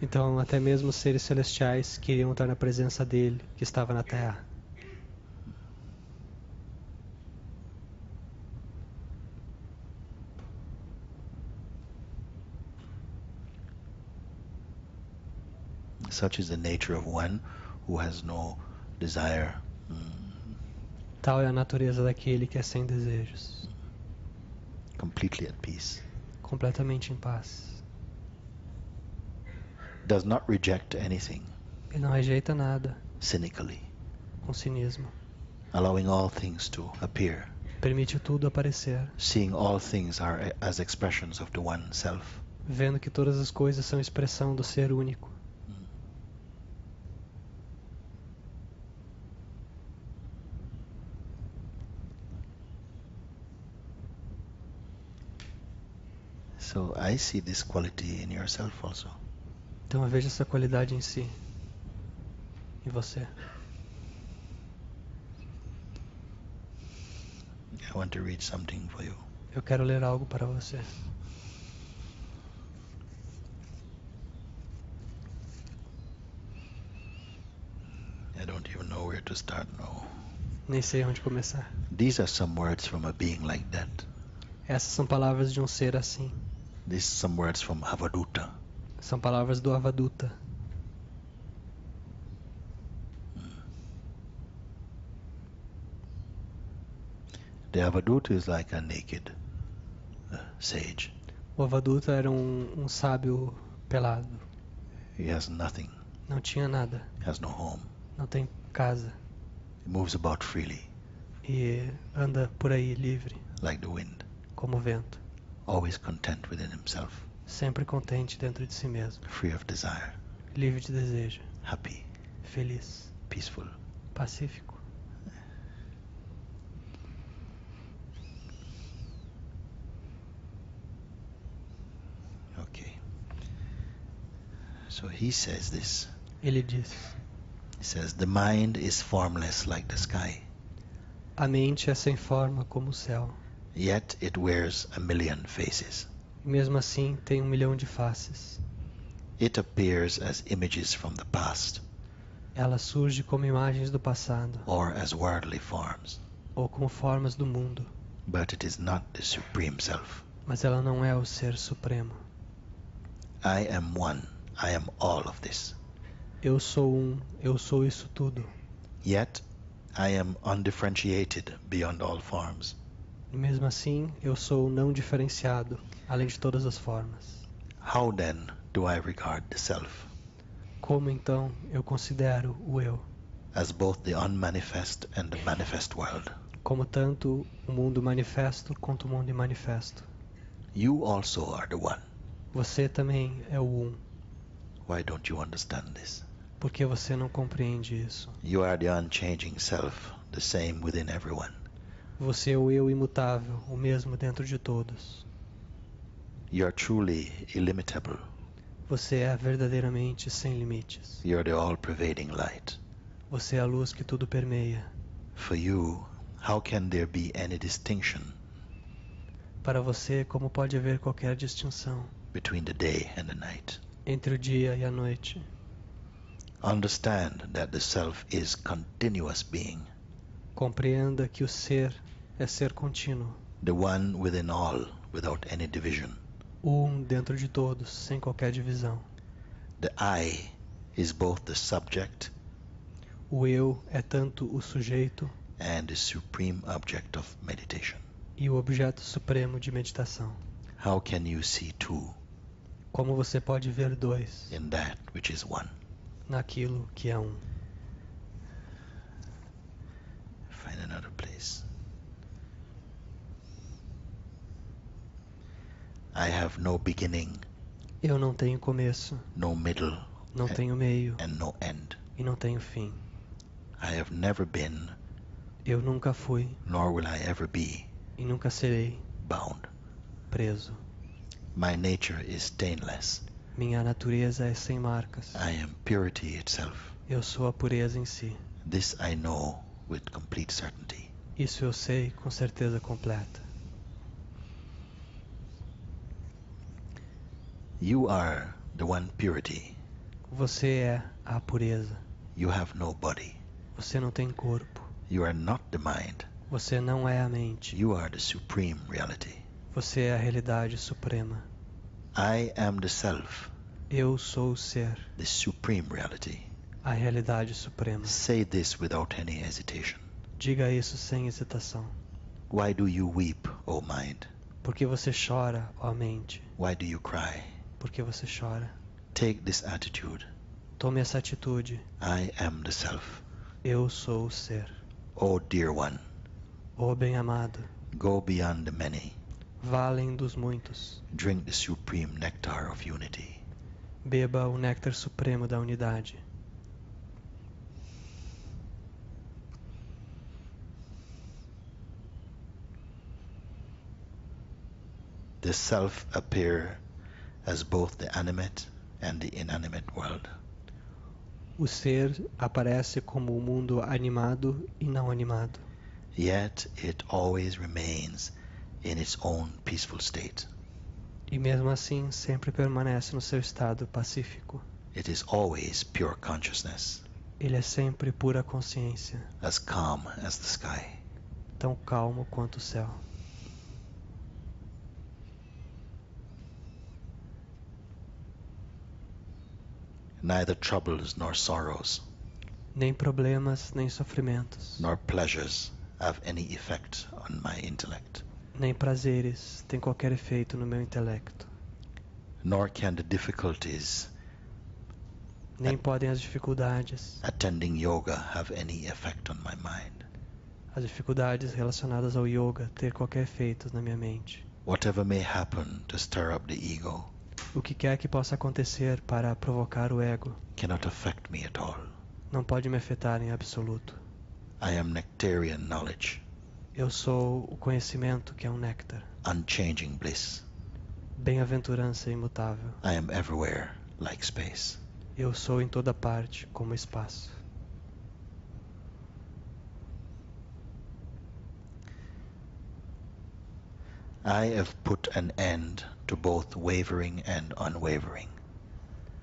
Então, até mesmo os seres celestiais queriam estar na presença dele, que estava na Terra. Such is the nature of one who has no desire. Tal é a natureza daquele que é sem desejos, Completely at peace. completamente em paz. Does not reject anything Ele não rejeita nada cynically, com cinismo. allowing all things to appear, Permite tudo aparecer, seeing all things are as expressions of the one self. vendo que todas as coisas são expressão do ser único. So I see this quality in yourself also. Então eu vejo essa qualidade em si, em você. I want to read something for you. Eu quero ler algo para você. I don't even know where to start now. Nem sei onde começar. These are some words from a being like that. Essas são palavras de um ser assim. These are some words from Avaduta. São palavras do Avaduta. The Avaduta is like a naked sage. O Avaduta era um sábio pelado. He has nothing. Não tinha nada. He has no home. Não tem casa. He moves about freely, E anda por aí livre, like the wind, como o vento. always content within himself, Sempre contente dentro de si mesmo. free of desire, Livre de desejo. happy, Feliz. peaceful. Pacífico. Okay. So he says this. Ele diz: He says, the mind is formless like the sky, a mente é sem forma como o céu. yet it wears a million faces. E mesmo assim tem 1 milhão de faces. It appears as images from the past, Ela surge como imagens do passado, or as worldly forms, ou como formas do mundo. but it is not the supreme self. Mas ela não é o ser supremo. I am one. I am all of this. Eu sou eu sou isso tudo. Yet I am undifferentiated beyond all forms. E mesmo assim, eu sou não diferenciado, além de todas as formas. How then do I regard the self? Como então eu considero o eu? As both the unmanifest and the manifest world. Como tanto o mundo manifesto quanto o mundo imanifesto. You also are the one. Você também é o Why don't you understand this? Por que você não compreende isso? You are the unchanging self, the same within everyone. Você é o eu imutável, o mesmo dentro de todos. You are truly illimitable. Você é verdadeiramente sem limites. You are the all-pervading light. Você é a luz que tudo permeia. For you, how can there be any distinction Para você, como pode haver qualquer distinção between the day and the night? entre o dia e a noite? Understand that the self is continuous being, Compreenda que o ser é ser contínuo, the one within all, without any division. o dentro de todos, sem qualquer divisão. The I is both the subject O eu é tanto o sujeito and the supreme object of meditation. e o objeto supremo de meditação. How can you see two Como você pode ver dois in that which is one? naquilo que é um? Find another place. I have no beginning, Eu não tenho começo, no middle, não tenho meio and no end. e não tenho fim. I have never been, Eu nunca fui nor will I ever be, e nunca serei bound. preso. My nature is stainless. Minha natureza é sem marcas. I am purity itself. Eu sou a pureza em si. This I know with complete certainty. Isso eu sei com certeza completa. You are the one purity. Você é a pureza. You have no body. Você não tem corpo. You are not the mind. Você não é a mente. You are the supreme reality. Você é a realidade suprema. I am the self, Eu sou o ser, the supreme reality. a realidade suprema. Say this without any hesitation. Diga isso sem hesitação. Why do you weep, O mind? Por que você chora, ó mente? Why do you cry? Por que você chora? Take this attitude. Tome essa atitude. I am the self. Eu sou o ser. O dear one, Ó bem-amado, go beyond the many. vá além dos muitos. Drink the supreme nectar of unity. Beba o néctar supremo da unidade. The self appear as both the animate and the inanimate world. O ser aparece como o mundo animado e não animado. Yet it always remains in its own peaceful state. E mesmo assim sempre permanece no seu estado pacífico. It is always pure consciousness, Ele é sempre pura consciência, as calm as the sky. tão calmo quanto o céu. Neither troubles nor sorrows, Nem problemas, nem sofrimentos, nor pleasures have any effect on my intellect. nem prazeres têm qualquer efeito no meu intelecto. Nor can the difficulties Nem podem as dificuldades, attending yoga have any effect on my mind. as dificuldades relacionadas ao yoga ter qualquer efeito na minha mente. Whatever may happen to stir up the ego O que quer que possa acontecer para provocar o ego cannot affect me at all. não pode me afetar em absoluto. I am nectarian knowledge, Eu sou o conhecimento que é um néctar, unchanging bliss. bem-aventurança imutável. I am everywhere like space. Eu sou em toda parte como espaço. I have put an end to both wavering and unwavering.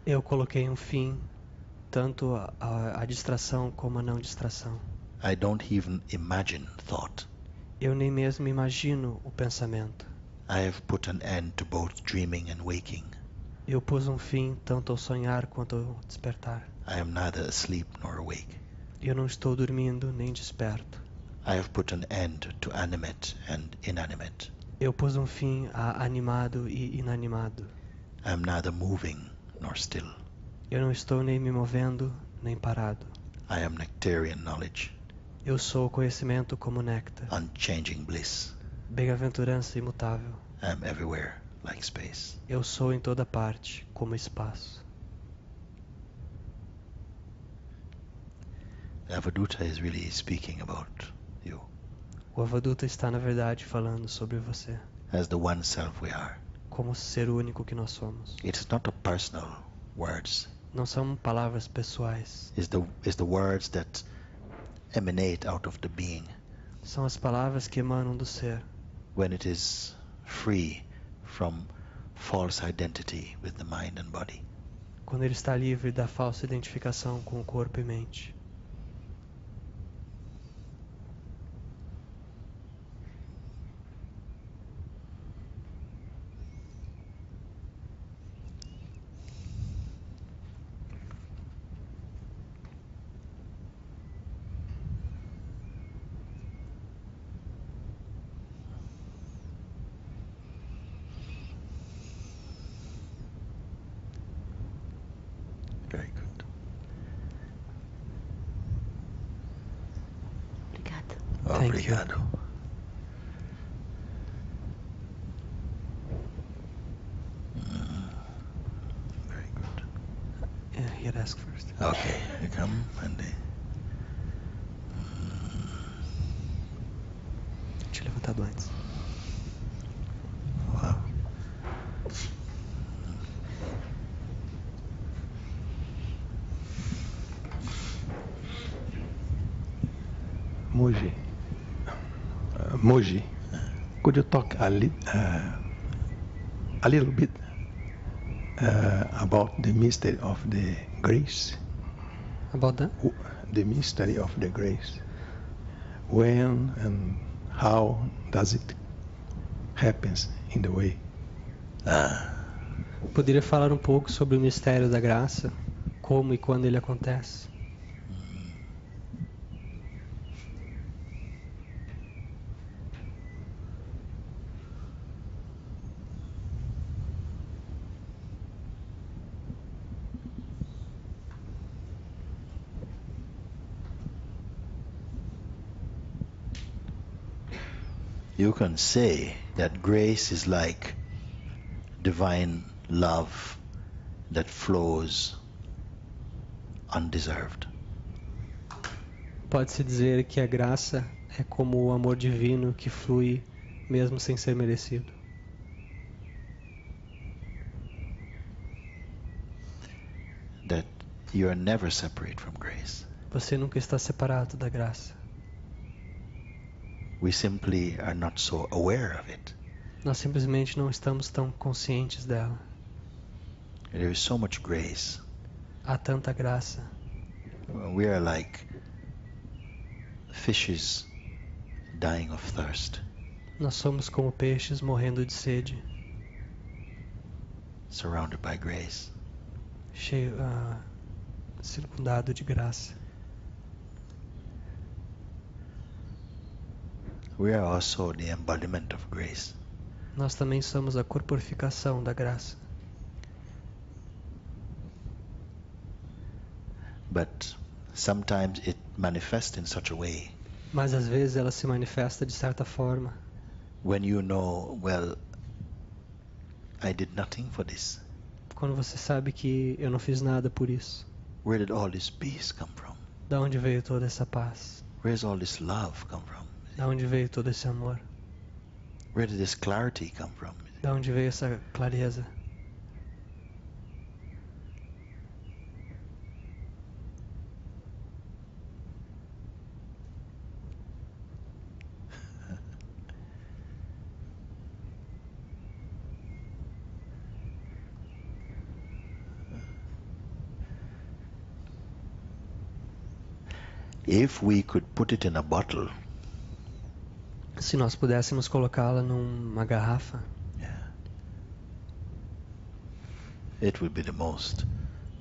Eu coloquei um fim tanto à distração como à não distração. I don't even imagine thought. Eu nem mesmo imagino o pensamento. I have put an end to both dreaming and waking. Eu pus um fim tanto ao sonhar quanto ao despertar. I am neither asleep nor awake. Eu não estou dormindo nem desperto. I have put an end to animate and inanimate. Eu pus um fim a animado e inanimado. I am neither moving nor still. Eu não estou nem me movendo nem parado. I am nectarian knowledge, Eu sou o conhecimento como néctar, unchanging bliss. bem-aventurança imutável. I am everywhere like space. Eu sou em toda parte como espaço. Avaduta is really speaking about you O Avaduta está, na verdade, falando sobre você, as the one self we are. como o ser único que nós somos. It's not a personal words. Não são palavras pessoais. It's the words that emanate out of the being São as palavras que emanam do ser, when it is free from false identity with the mind and body. quando ele está livre da falsa identificação com o corpo e mente. Very good. Obrigada. Thank you. Obrigado. Very good. Yeah, he had asked first. Okay, they come and they... Tinha levantado antes. Wow. Moji, could you talk a little bit about the mystery of the grace? About that? The mystery of the grace. When and how does it happens in the way? Poderia falar um pouco sobre o mistério da graça, como e quando ele acontece? You can say that grace is like divine love that flows undeserved. Pode-se dizer que a graça é como o amor divino que flui mesmo sem ser merecido. That you are never separate from grace. Você nunca está separado da graça. We simply are not so aware of it. Nós simplesmente não estamos tão conscientes dela. There is so much grace. Há tanta graça. We are like fishes dying of thirst, Nós somos como peixes morrendo de sede, surrounded by grace. cheio, circundado de graça. We are also the embodiment of grace. Nós também somos a corporificação da graça. But sometimes it manifests in such a way Mas às vezes ela se manifesta de certa forma, when you know, well, I did nothing for this. quando você sabe que eu não fiz nada por isso. Where did all this peace come from? Da onde veio toda essa paz? Where does all this love come from? Da onde veio todo esse amor? Where did this clarity come from? Da onde veio essa clareza? If we could put it in a bottle, Se nós pudéssemos colocá-la numa garrafa, it would be the most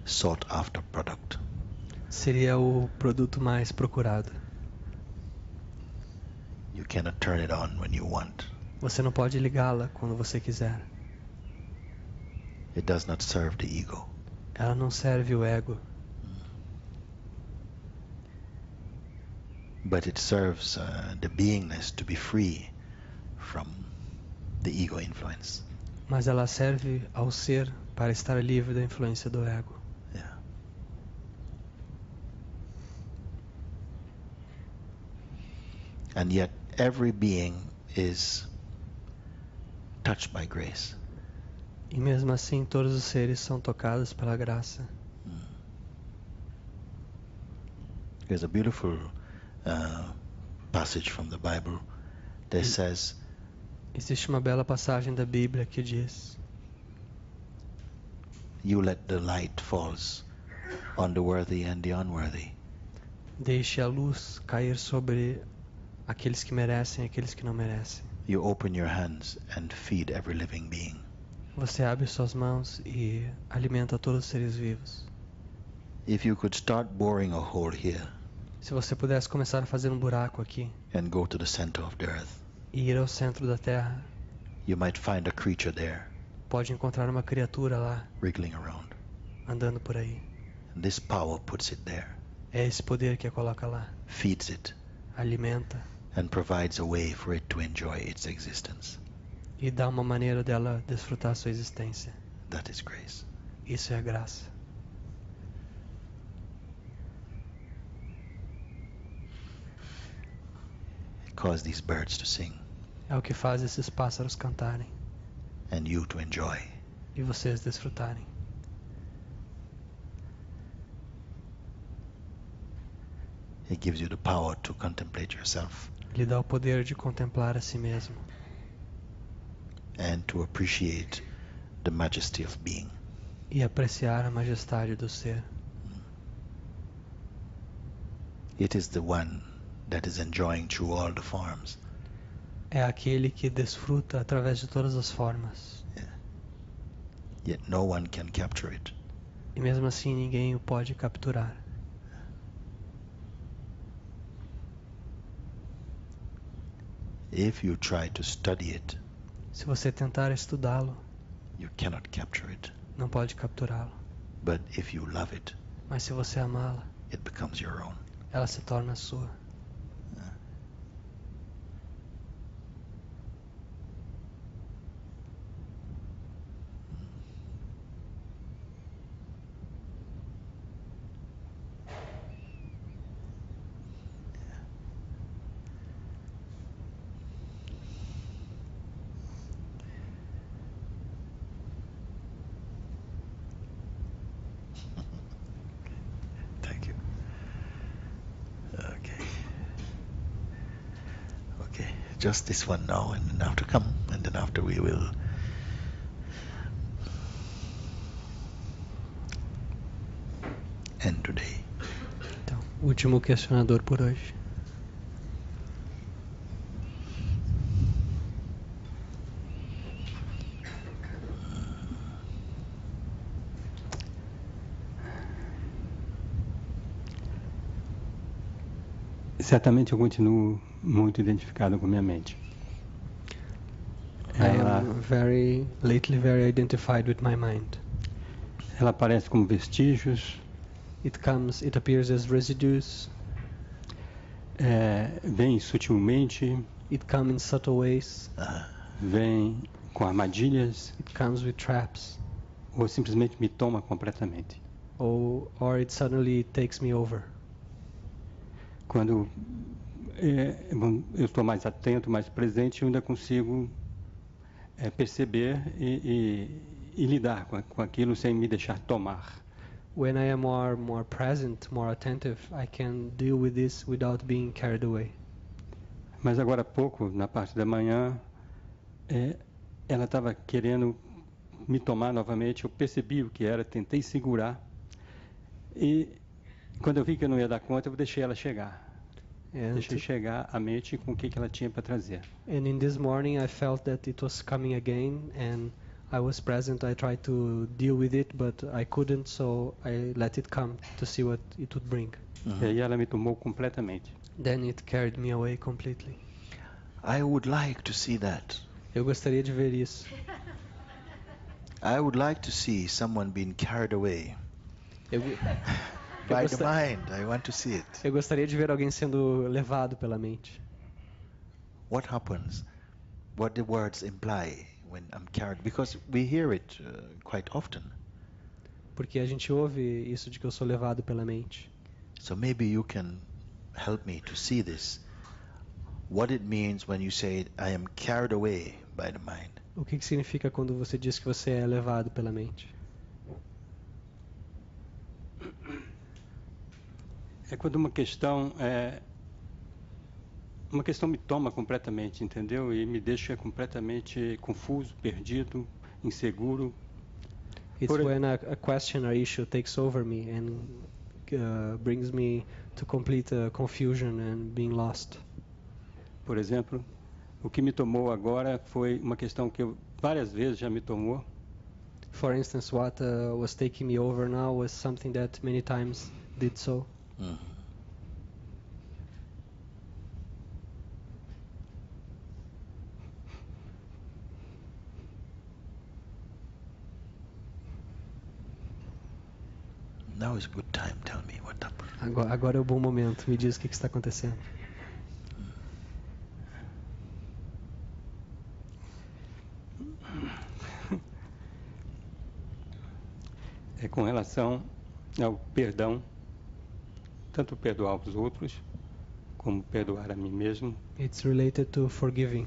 sought after product. seria o produto mais procurado. You cannot turn it on when you want. Você não pode ligá-la quando você quiser. It does not serve the ego. Ela não serve o ego, but it serves the beingness to be free from the ego influence. mas ela serve ao ser para estar livre da influência do ego. Yeah. And yet every being is touched by grace. E mesmo assim, todos os seres são tocados pela graça. There's a beautiful passage from the Bible that says, Existe uma bela passagem da Bíblia que diz: you let the light falls on the worthy and the unworthy. Deixe a luz cair sobre aqueles que merecem e aqueles que não merecem. You open your hands and feed every living being. Você abre suas mãos e alimenta todos os seres vivos. If you could start boring a hole here Se você pudesse começar a fazer um buraco aqui and go to the center of the earth, e ir ao centro da Terra, you might find a creature there pode encontrar uma criatura lá, wriggling around. andando por aí. And this power puts it there, É esse poder que a coloca lá, feeds it, alimenta and provides a way for it to enjoy its existence. e dá uma maneira dela desfrutar sua existência. That is grace. Isso é a graça. cause these birds to sing. É o que faz esses pássaros cantarem And you to enjoy. e vocês desfrutarem. It gives you the power to contemplate yourself Lhe dá o poder de contemplar a si mesmo and to appreciate the majesty of being. e apreciar a majestade do ser. It is the one that is enjoying through all the forms. É aquele que desfruta através de todas as formas. Yet no one can capture it. E mesmo assim ninguém o pode capturar. If you try to study it, Se você tentar estudá-lo, you cannot capture it. não pode capturá-lo. But if you love it, Mas se você amá-la, it becomes your own. ela se torna sua. Thank you. Okay. Okay, just this one now, and then after come, and then after we will end today. Então, último questionador por hoje. Certamente eu continuo muito identificado com minha mente. I am lately very identified with my mind. Ela aparece como vestígios, It appears as residues. Vem sutilmente, It comes in subtle ways. vem com armadilhas, It comes with traps. ou simplesmente me toma completamente. Or it suddenly takes me over. Quando eu estou mais atento, mais presente, eu ainda consigo perceber e lidar com aquilo sem me deixar tomar. When I am more present, more attentive, I can deal with this without being carried away. Mas agora há pouco, na parte da manhã, ela estava querendo me tomar novamente. Eu percebi o que era, tentei segurar. E quando eu vi que eu não ia dar conta, eu deixei ela chegar. Deixei chegar a mente com o que ela tinha para trazer. And in this morning I felt that it was coming again, and I was present. I tried to deal with it, but I couldn't, so I let it come to see what it would bring. E aí ela me tomou completamente. Then it carried me away completely. I would like to see that. Eu gostaria de ver isso. I would like to see someone being carried away by the mind. I want to see it. Eu gostaria de ver alguém sendo levado pela mente. What happens? What the words imply when I'm carried? Because we hear it quite often. Porque a gente ouve isso de que eu sou levado pela mente. So maybe you can help me to see this. What it means when you say, I am carried away by the mind. O que significa quando você diz que você é levado pela mente? É quando uma questão me toma completamente, entendeu? E me deixa completamente confuso, perdido, inseguro. It's when a question or issue takes over me and brings me to complete confusion and being lost. Por exemplo, o que me tomou agora foi uma questão que várias vezes já me tomou. For instance, what was taking me over now was something that many times did so. Now is a good time. Tell me what happened. Agora é o bom momento. Me diz o que está acontecendo. É com relação ao perdão, tanto perdoar os outros, como perdoar a mim mesmo It's related to forgiving,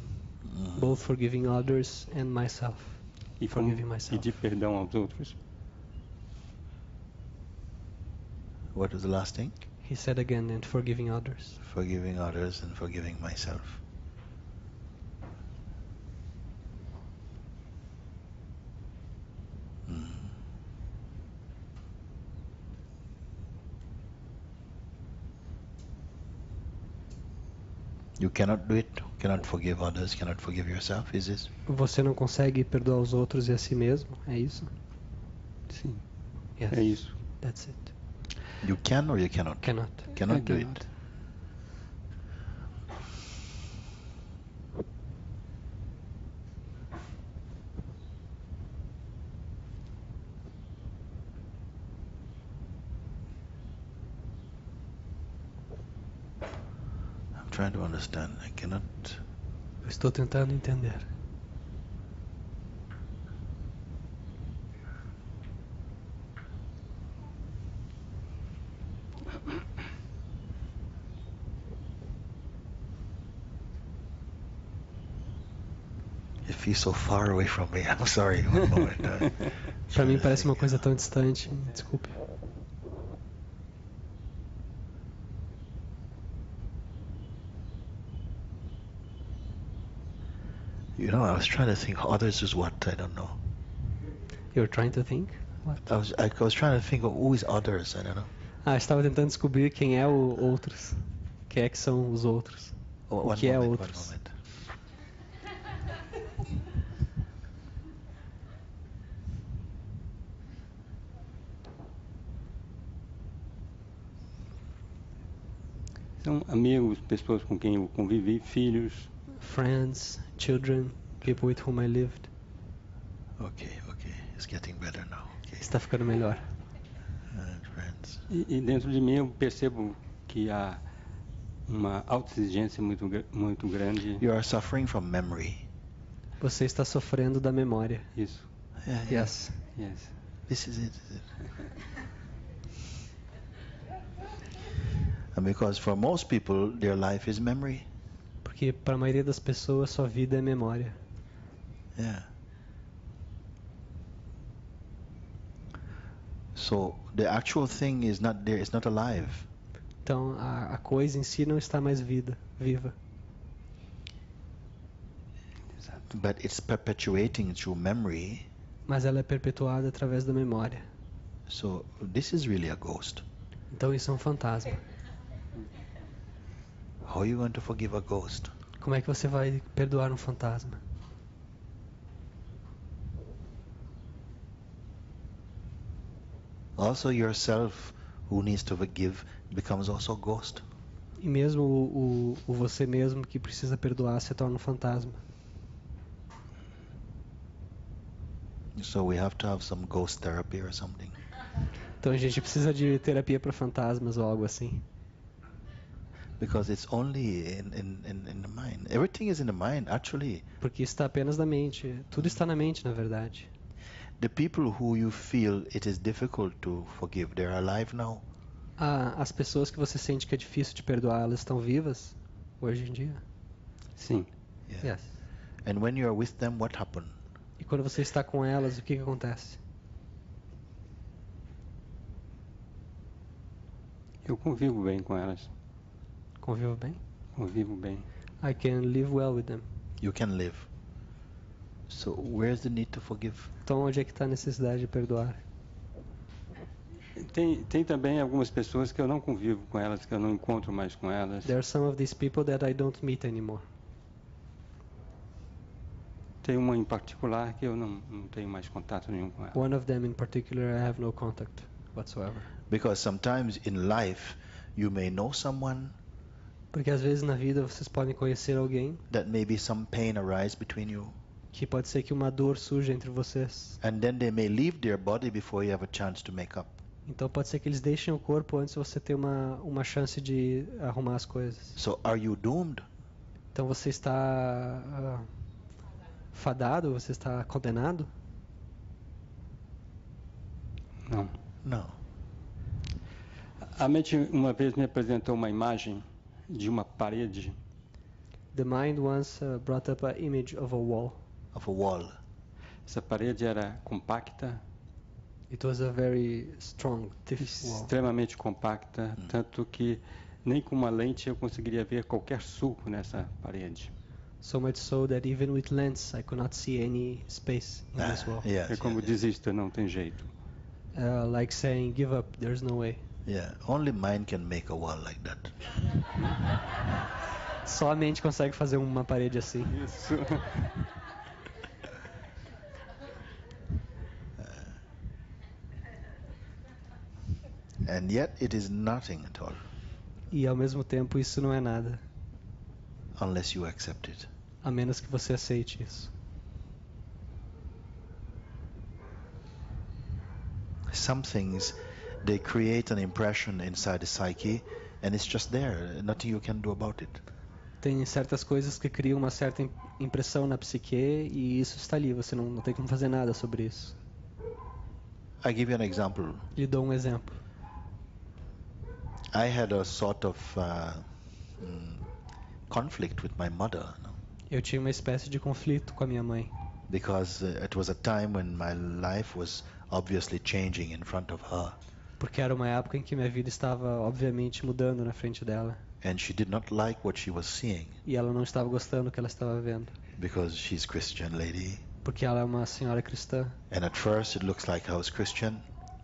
both forgiving others and myself. e como Forgiving myself. pedir perdão aos outros. What was the last thing? He said again, and forgiving others. Forgiving others and forgiving myself. You cannot do it, cannot forgive others, cannot forgive yourself, is this? Você não consegue perdoar os outros e a si mesmo, é isso? Sim, Yes. é isso. That's it. You can or you cannot? Cannot. Cannot do cannot. it. I'm trying to understand. I cannot. Eu estou tentando entender. It feels so far away from me. I'm sorry. One moment. Pra mim parece uma coisa tão distante. Desculpe. You know, I was trying to think others is what? I don't know. You're trying to think? What? I was trying to think of who is others. I don't know. Estava tentando descobrir quem é o outros. Quem é que são os outros? O que é outros? One moment. São amigos, pessoas com quem eu convivi, filhos. Friends, children, people with whom I lived. Okay. It's getting better now. Okay. Está ficando melhor. Friends. E dentro de mim eu percebo que há uma autoexigência muito grande. You are suffering from memory. Você está sofrendo da memória. Isso. Yeah. Yes. Yes. This is it. And because for most people, their life is memory. Porque para a maioria das pessoas, sua vida é memória. Yeah. So the actual thing is not there. It's not alive. Então a coisa em si não está mais viva. But it's perpetuating through memory. Mas ela é perpetuada através da memória. So this is really a ghost. Então isso é um fantasma. How are you going to forgive a ghost? Como é que você vai perdoar um fantasma? Also yourself, who needs to forgive, becomes also a ghost. E mesmo o você mesmo que precisa perdoar se torna um fantasma. So we have to have some ghost therapy or something. Então a gente precisa de terapia para fantasmas ou algo assim. Because it's only in the mind. Everything is in the mind, actually. Porque está apenas na mente. Tudo está na mente, na verdade. The people who you feel it is difficult to forgive, they're alive now. As pessoas que você sente que é difícil de perdoar, elas estão vivas hoje em dia? Sim. Yeah. Yes. And when you are with them, what happened? E quando você está com elas, o que acontece? Eu convivo bem com elas. Convivo bem? Convivo bem. I can live well with them. You can live. So where's the need to forgive? Então onde é que está a necessidade de perdoar? Tem também algumas pessoas que eu não convivo com elas, que eu não encontro mais com elas. There are some of these people that I don't meet anymore. Tem uma em particular que eu não tenho mais contato nenhum com ela. One of them in particular, I have no contact whatsoever. Because sometimes in life you may know someone Porque às vezes na vida vocês podem conhecer alguém that maybe some pain arise between you. que pode ser que uma dor surja entre vocês. And then they may leave their body before you have a chance to make up. Então pode ser que eles deixem o corpo antes de você ter uma chance de arrumar as coisas. So are you doomed? Então você está fadado? Você está condenado? Não. No. A mente uma vez me apresentou uma imagem de uma parede. The mind once brought up an image of a wall. Of a wall. Essa parede era compacta, It was a very strong, thick wall. extremamente compacta, tanto que nem com uma lente eu conseguiria ver qualquer sulco nessa parede. So much so that even with lens I could not see any space in this wall. Yes, É como yes, desista, não tem jeito. Like saying, give up, there's no way. yeah. Only mind can make a wall like that. Só a mente consegue fazer uma parede assim. Isso. And yet it is nothing at all E ao mesmo tempo isso não é nada, unless you accept it. a menos que você aceite isso. Some things, they create an impression inside the psyche and it's just there. Nothing you can do about it. Tem certas coisas que criam uma certa impressão na psique e isso está ali, você não tem como fazer nada sobre isso. I give you an example. Lhe dou um exemplo. I had a sort of conflict with my mother, Eu tinha uma espécie de conflito com a minha mãe, because it was a time when my life was obviously changing in front of her, porque era uma época em que minha vida estava obviamente mudando na frente dela and she did not like what she was seeing, e ela não estava gostando do que ela estava vendo, because she's Christian lady, porque ela é uma senhora cristã and at first it looks like I was Christian,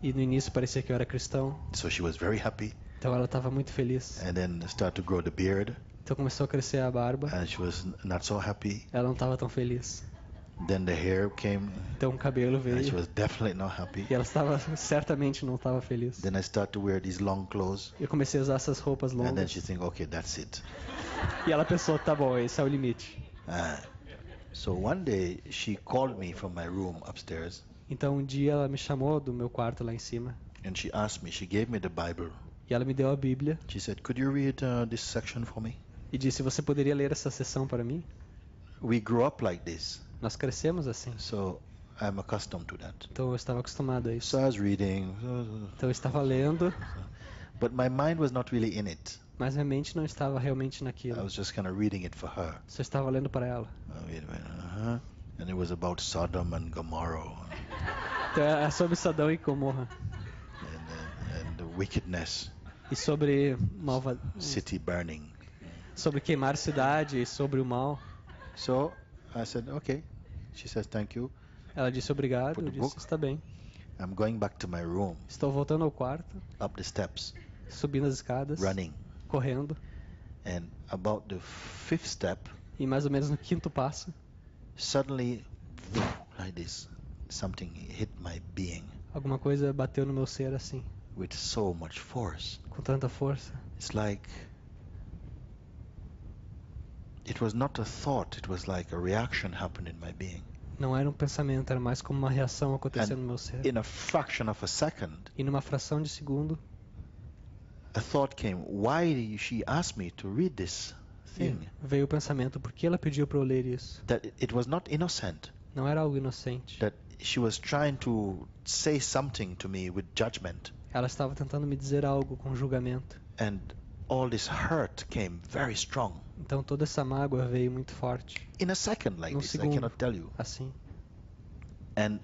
e no início parecia que eu era cristão, so she was very happy, então ela estava muito feliz. and then start to grow the beard, Então começou a crescer a barba, and she was not so happy. ela não estava tão feliz. Then the hair came, Então o cabelo and she veio was definitely not happy. e ela estava certamente não estava feliz. Then I start to wear these long clothes, Eu comecei a usar essas roupas and then longas she think, okay, that's it. e ela pensou, tá bom, esse é o limite. So one day she called me from my room upstairs, Então um dia ela me chamou do meu quarto lá em cima and she asked me, she gave me the Bible. e ela me deu a Bíblia She said, could you read this section for me? e disse, você poderia ler essa seção para mim? We grew up like this, Nós crescemos assim, so I'm accustomed to that. então eu estava acostumado a isso. So I was reading, Então eu estava lendo, but my mind was not really in it. mas minha mente não estava realmente I naquilo. was just kind of reading it for her. Só estava lendo para ela. Wait a minute, And it was about Sodom and Gomorrah Então é sobre Sodão e Gomorra and the wickedness, e sobre city burning. sobre queimar cidade e sobre o mal. So I said, okay. She says, thank you. Ela disse obrigado, Put eu the disse book. está bem. I'm going back to my room, Estou voltando ao quarto, up the steps, subindo as escadas, running. correndo, And about the fifth step, e mais ou menos no quinto passo, suddenly, like this, something hit my being alguma coisa bateu no meu ser assim, with so much force. com tanta força. It's like, it was not a thought, it was like a reaction happened in my being. Não era um pensamento, era mais como uma reação acontecendo no meu ser. In a fraction of a second, E numa fração de segundo, a thought came, why did she ask me to read this thing? veio o pensamento, por que ela pediu para eu ler isso? That it was not innocent, Não era algo inocente. that she was trying to say something to me with judgment. Ela estava tentando me dizer algo com julgamento. And all this hurt came very strong. Então toda essa mágoa veio muito forte. In a second like Num this, I segundo. cannot tell you. Assim. And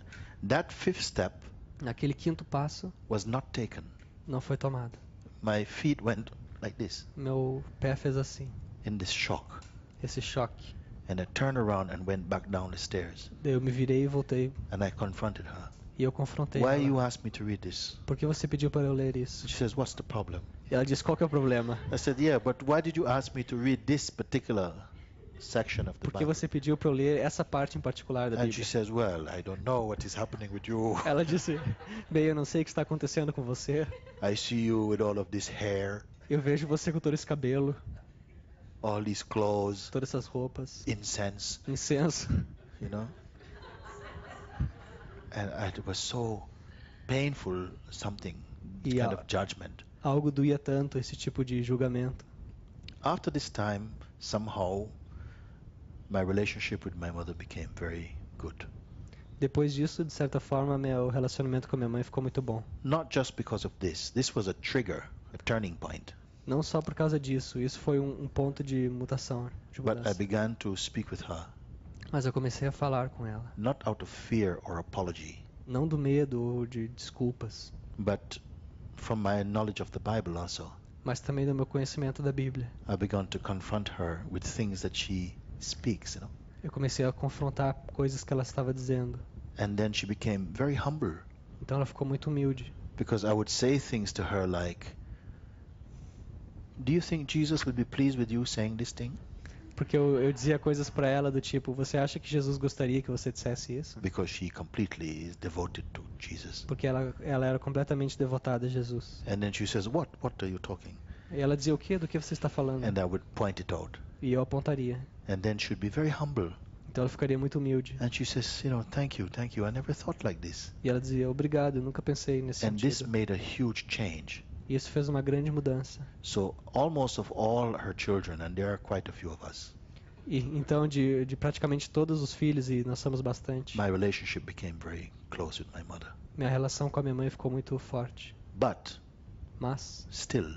that fifth step Naquele quinto passo, was not taken. não foi tomado. My feet went like this, Meu pé fez assim, in this shock. esse choque. And I turned around and went back down the stairs. Daí eu me virei e voltei. And I confronted her. E eu confrontei Why ela. you asked me to read this? Por que você pediu para eu ler isso? She says, what's the problem? E ela disse, qual que é o problema? I said, yeah, but why did you ask me to read this particular section of the Por que Bible? você pediu para eu ler essa parte em particular da And she Bíblia? says, well, I don't know what is happening with you. Ela disse, bem, eu não sei o que está acontecendo com você. I see you with all of this hair, Eu vejo você com todo esse cabelo, all these clothes, todas essas roupas, incense, incenso. you know. And it was so painful, something, kind Yeah. of judgment. Algo doía tanto, esse tipo de julgamento. After this time, somehow, my relationship with my mother became very good. Depois disso, de certa forma, meu relacionamento com a minha mãe ficou muito bom. Not just because of this. This was a trigger, a turning point. Não só por causa disso, isso foi um ponto de mutação, de But I mudança. began to speak with her, Mas eu comecei a falar com ela, not out of fear or apology, não do medo ou de desculpas, but from my knowledge of the Bible also. mas também do meu conhecimento da Bíblia. I began to confront her with things that she speaks, Eu comecei a confrontar coisas que ela estava dizendo. And then she became very humble, Então ela ficou muito humilde, because I would say things to her like, do you think Jesus would be pleased with you saying this thing? porque eu dizia coisas para ela do tipo, você acha que Jesus gostaria que você dissesse isso? Because she completely is devoted to Jesus. Porque ela era completamente devotada a Jesus. And then she says, what are you talking? E ela dizia, o quê? Do que você está falando? And I would point it out. E eu apontaria. And then she'd be very humble. Então ela ficaria muito humilde. And she says, thank you. I never thought like this. E ela dizia, obrigado, eu nunca pensei nesse And this sentido. made a huge change. E isso fez uma grande mudança. So almost of all her children, and there are quite a few of us, E então de praticamente todos os filhos, e nós somos bastante, my relationship became very close with my mother. minha relação com a minha mãe ficou muito forte. But Mas, still,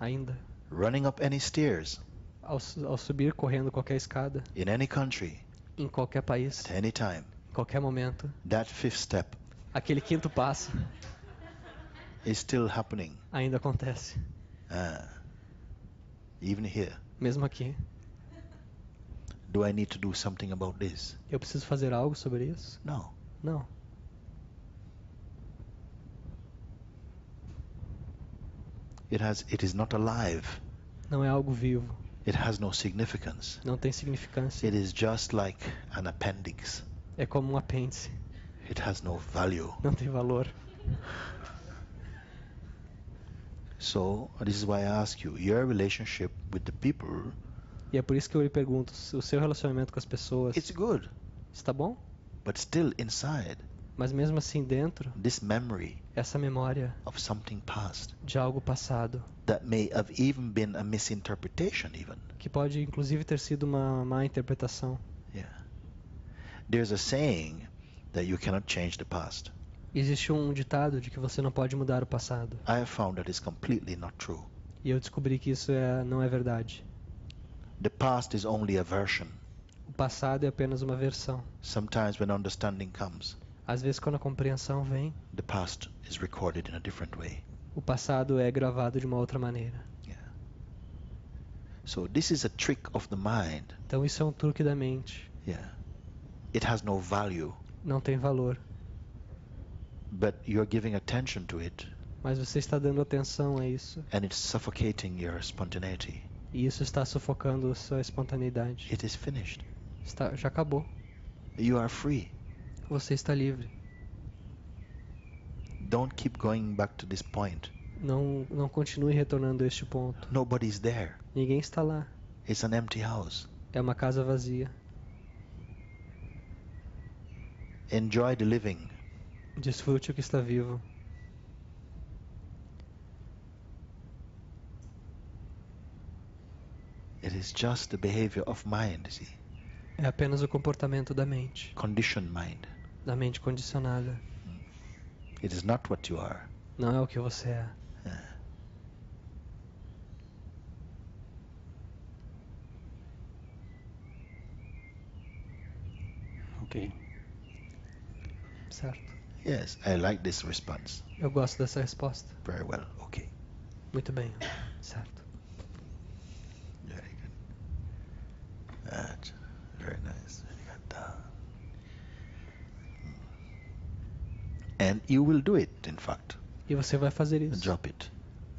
ainda, running up any stairs ao subir correndo qualquer escada, in any country em qualquer país, at any time, em qualquer momento, that fifth step aquele quinto passo is still happening. ainda acontece. Even here. Mesmo aqui. Do I need to do something about this? Eu preciso fazer algo sobre isso? No. Não. It is not alive. Não é algo vivo. It has no significance. Não tem significância. It is just like an appendix. É como um apêndice. It has no value. Não tem valor. So, this is why I ask you, your relationship with the people, E é por isso que eu lhe pergunto, o seu relacionamento com as pessoas it's good, está bom? but still inside, Mas mesmo assim dentro, this memory essa memória of something past de algo passado, that may have even been a misinterpretation even. que pode inclusive ter sido uma má interpretação. Yeah. There's a saying that you cannot change the past. Existe um ditado de que você não pode mudar o passado. I have found that is completely not true. E eu descobri que isso não é verdade. The past is only a version. O passado é apenas uma versão. Sometimes when understanding comes, Às vezes quando a compreensão vem, the past is recorded in a different way. o passado é gravado de uma outra maneira. Yeah. So this is a trick of the mind. Então isso é um truque da mente. Yeah. It has no value, Não tem valor. but you're giving attention to it, Mas você está dando atenção a isso. and it's suffocating your spontaneity. E isso está sufocando a sua espontaneidade. It is finished. Já acabou. You are free. Você está livre. Don't keep going back to this point. Não continue retornando a este ponto. Nobody's there. Ninguém está lá. It's an empty house. É uma casa vazia. Enjoy the living. Desfrute o que está vivo. It is just the behavior of mind, see? É apenas o comportamento da mente. Conditioned mind. Da mente condicionada. It is not what you are. Não é o que você é. Ok. Certo. Yes, I like this response. Eu gosto dessa resposta. Very well. Okay. Muito bem. Certo. Very good. That's very nice. Very good. And you will do it, in fact. E você vai fazer isso. Drop it.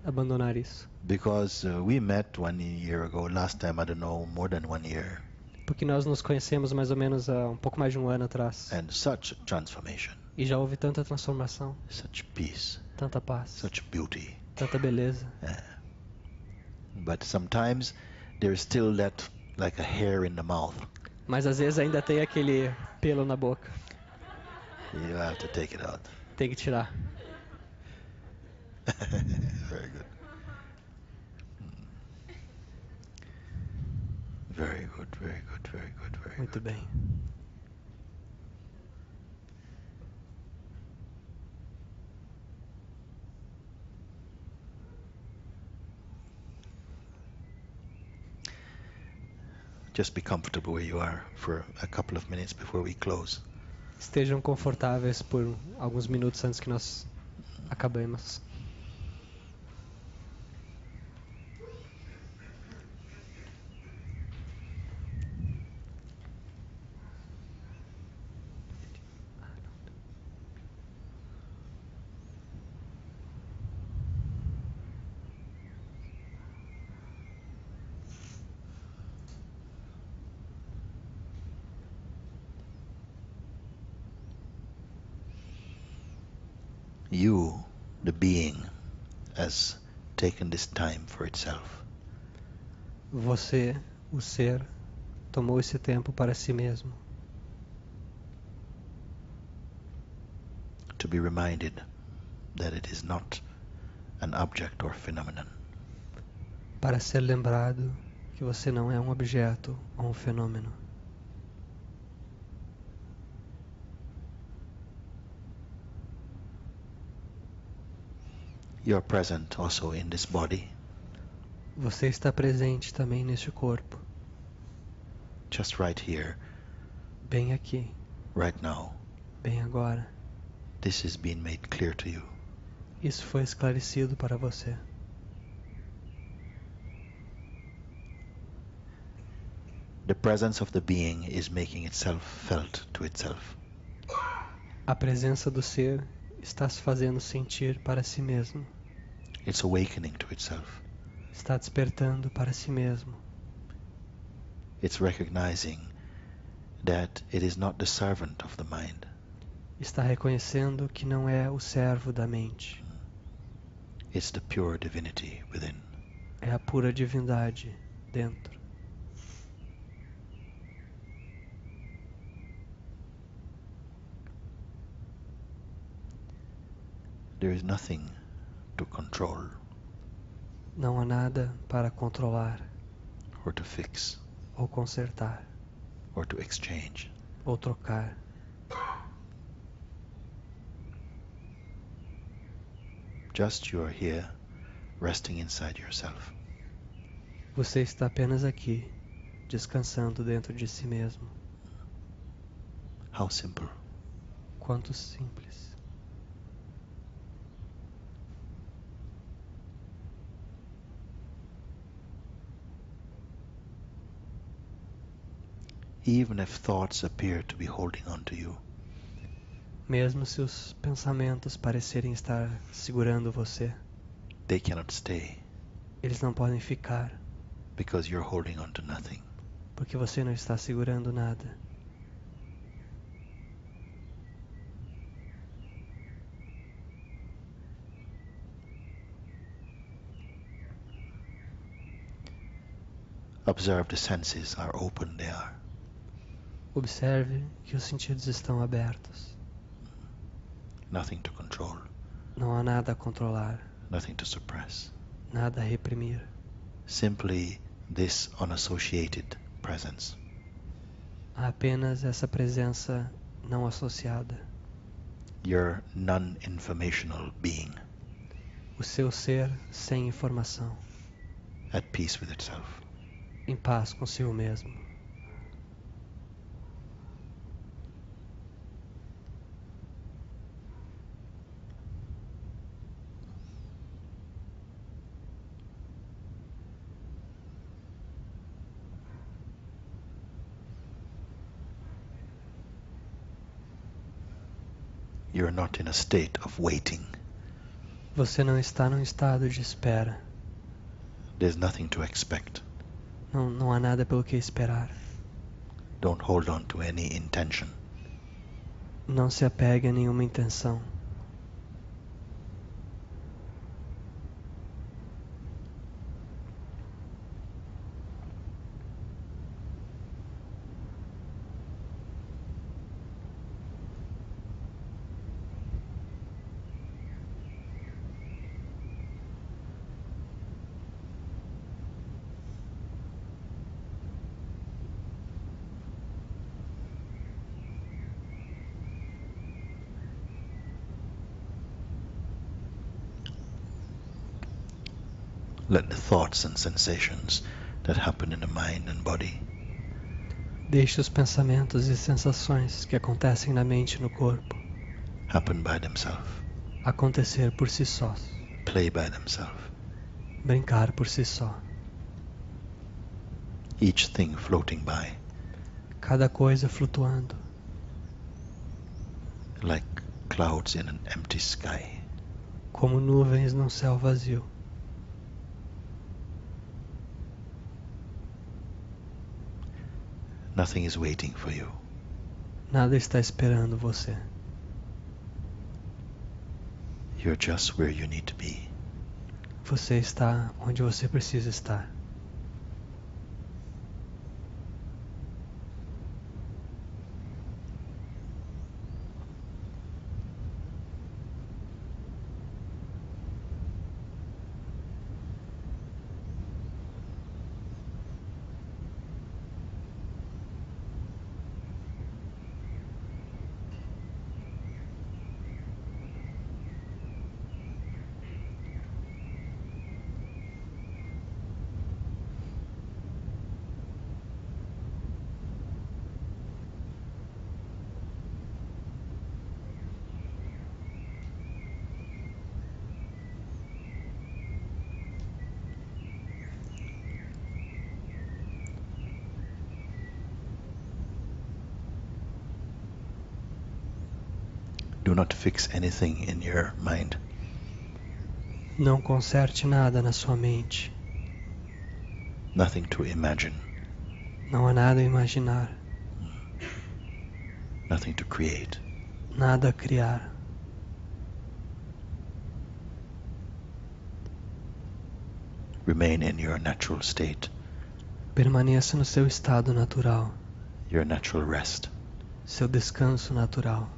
Abandonar isso. Because we met 1 year ago. Last time, I don't know, more than 1 year. Porque nós nos conhecemos mais ou menos há um pouco mais de um ano atrás. And such transformation. E já houve tanta transformação. Such peace. Tanta paz. Such beauty. Tanta beleza. But sometimes there is still that, like a hair in the mouth. Mas às vezes ainda tem aquele pelo na boca. You have to take it out. Tem que tirar. Very good. Very good, very good, very good, very Muito good. bem. Just be comfortable where you are for a couple of minutes before we close. Estejam confortáveis por alguns minutos antes que nós acabemos. You, the being, has taken this time for itself. Você, o ser, tomou esse tempo para si mesmo. To be reminded that it is not an object or phenomenon. Para ser lembrado que você não é um objeto ou um fenômeno. You are present also in this body. Você está presente também neste corpo. Just right here, Bem aqui, right now. bem agora. This is being made clear to you. Isso foi esclarecido para você. The presence of the being is making itself felt to itself. A presença do ser está se fazendo sentir para si mesmo. It's awakening to itself. Está despertando para si mesmo. It's recognizing that it is not the servant of the mind. Está reconhecendo que não é o servo da mente. It's the pure divinity within. É a pura divindade dentro. There is nothing to control Não há nada para controlar, or to fix ou consertar, or to exchange. ou trocar. Just you are here, resting inside yourself. Você está apenas aqui, descansando dentro de si mesmo. How simple. Quanto simples. Even if thoughts appear to be holding on to you, Mesmo se os pensamentos parecerem estar segurando você, they cannot stay eles não podem ficar, because you're holding on to nothing. porque você não está segurando nada. Observe the senses are open, they are. Observe que os sentidos estão abertos. Nothing to control, Não há nada a controlar, nothing to suppress. nada a reprimir. Simply this unassociated presence. Há apenas essa presença não associada. Your non-informational being, O seu ser sem informação, at peace with itself. em paz consigo mesmo. You're not in a state of waiting. Você não está num estado de espera. There's nothing to expect. Não há nada pelo que esperar. Don't hold on to any intention. Não se apegue a nenhuma intenção. Let the thoughts and sensations that happen in the mind and body Deixe os pensamentos e sensações que acontecem na mente e no corpo happen by themselves, acontecer por si sós, play by themselves. brincar por si só. Each thing floating by, Cada coisa flutuando, like clouds in an empty sky. como nuvens num céu vazio. Nothing is waiting for you. Nada está esperando você. You're just where you need to be. Você está onde você precisa estar. Do not fix anything in your mind. Não conserte nada na sua mente. Nothing to imagine. Não há nada a imaginar. Nothing to create. Nada a criar. Remain in your natural state, Permaneça no seu estado natural, your natural rest. seu descanso natural.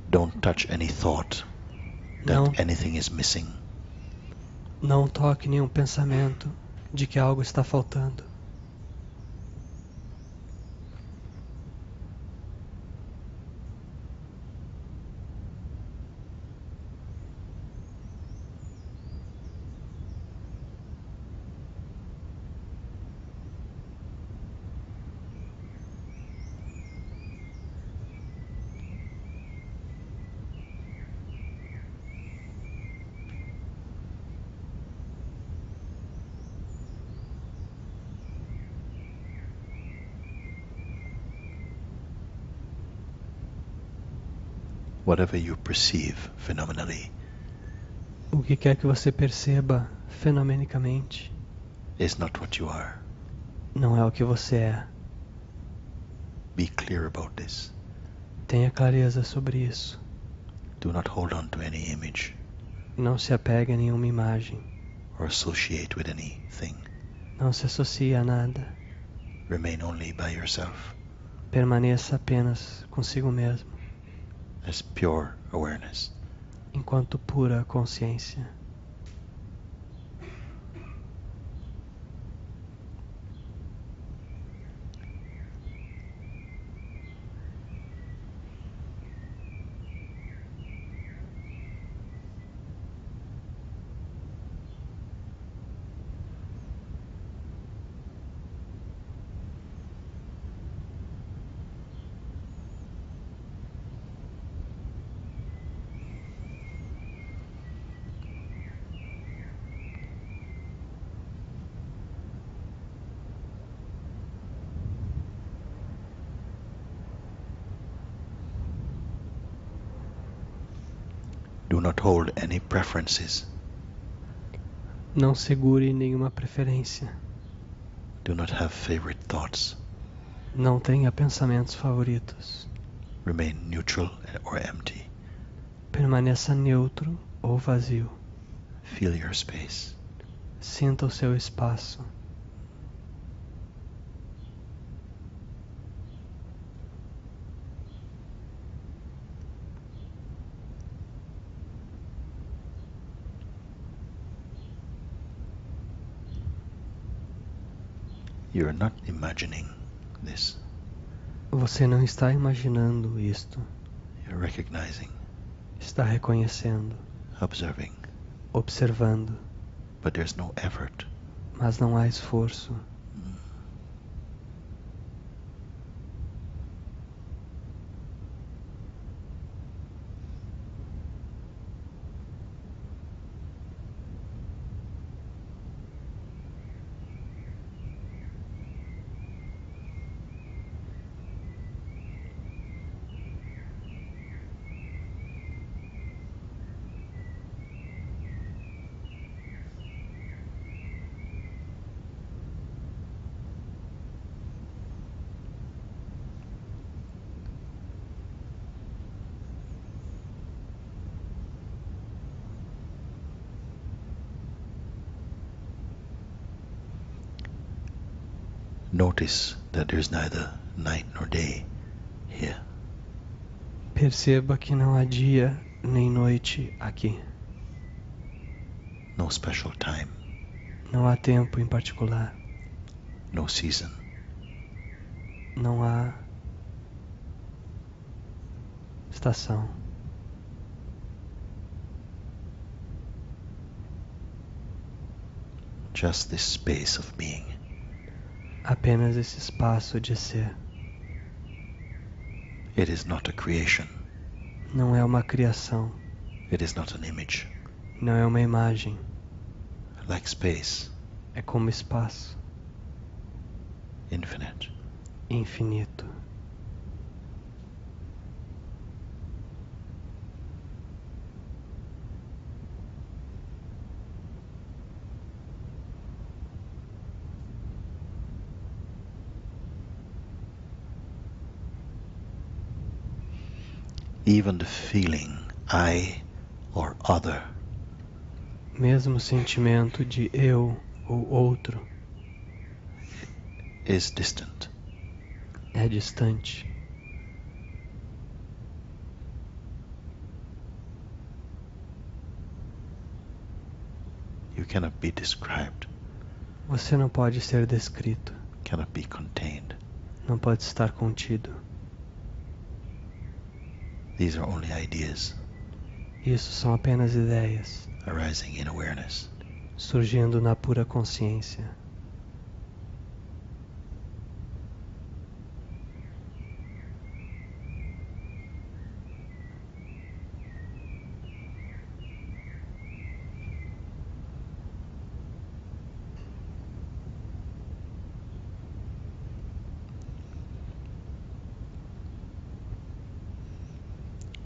Don't touch any thought that Não, anything is missing. não toque nenhum pensamento de que algo está faltando. Whatever you perceive phenomenally O que quer que você perceba fenomenicamente is not what you are. não é o que você é. Be clear about this. Tenha clareza sobre isso. Do not hold on to any image Não se apegue a nenhuma imagem. or associate with anything. Não se associe a nada. Remain only by yourself Permaneça apenas consigo mesmo, as pure awareness. enquanto pura consciência. Do not hold any preferences. Não segure nenhuma preferência. Do not have favorite thoughts. Não tenha pensamentos favoritos. Remain neutral or empty. Permaneça neutro ou vazio. Feel your space. Sinta o seu espaço. You're not imagining this. Você não está imaginando isto. You're recognizing, Está reconhecendo, observing. observando, But there's no effort. mas não há esforço. Notice that there's neither night nor day here. Perceba que não há dia nem noite aqui. No special time, Não há tempo em particular. no season. Não há estação. Just this space of being. Apenas esse espaço de ser. It is not a creation. Não é uma criação. It is not an image. Não é uma imagem. Like space, É como espaço. infinite. Infinito. Even the feeling I or other Mesmo o sentimento de eu ou outro is distant. é distante. You cannot be described, Você não pode ser descrito. cannot be contained. Não pode estar contido. These are only ideas Isso são apenas ideias, arising in awareness. surgindo na pura consciência.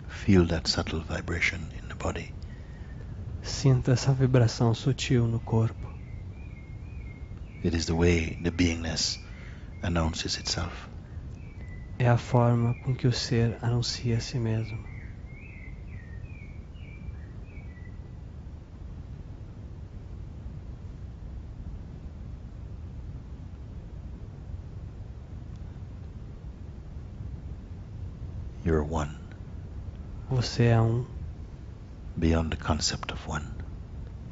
Feel that subtle vibration in the body. Sinta essa vibração sutil no corpo. It is the way the beingness announces itself. É a forma com que o ser anuncia a si mesmo. You're one, Você é um, beyond the concept of one.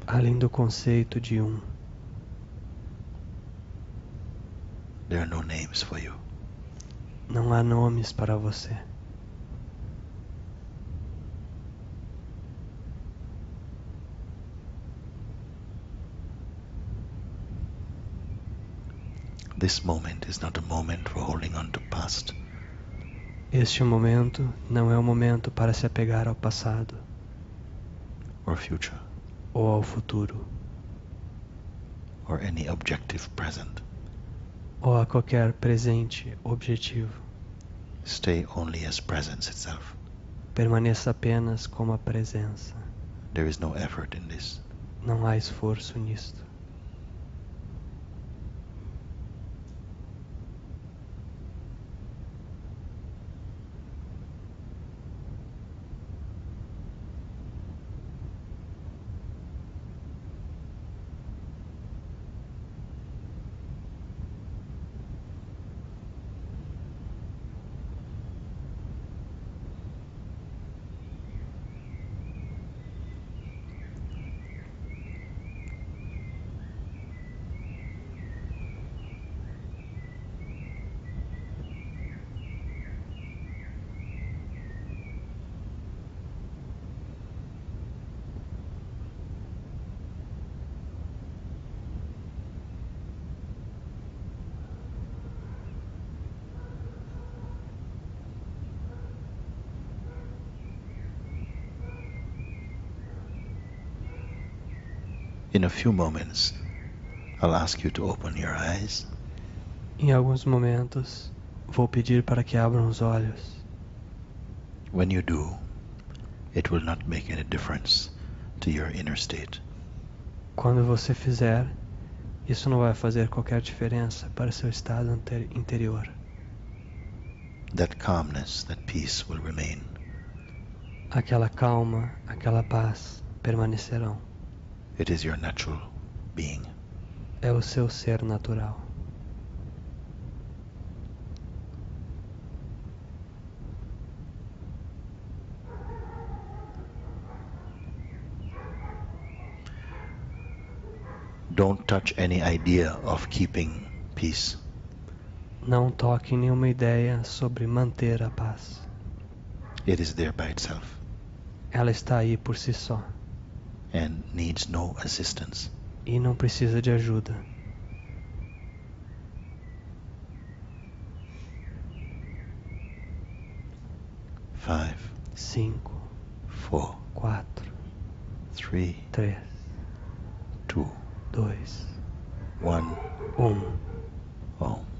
além do conceito de um. There are no names for you. Não há nomes para você. This moment is not a moment for holding on to past. Este momento não é o momento para se apegar ao passado Or future, ou ao futuro, or any objective present. ou a qualquer presente objetivo. Stay only as presence itself. Permaneça apenas como a presença. There is no effort in this. Não há esforço nisto. In a few moments, I'll ask you to open your eyes. Em alguns momentos, vou pedir para que abram os olhos. When you do, it will not make any difference to your inner state. Quando você fizer, isso não vai fazer qualquer diferença para seu estado interior. That calmness, that peace will remain. Aquela calma, aquela paz permanecerão. It is your natural being. É o seu ser natural. Don't touch any idea of keeping peace. Não toque em nenhuma ideia sobre manter a paz. It is there by itself Ela está aí por si só and needs no assistance. e não precisa de ajuda. Five, 5, 4, 4, 3, 3, 2, 2, 1. 1. Om.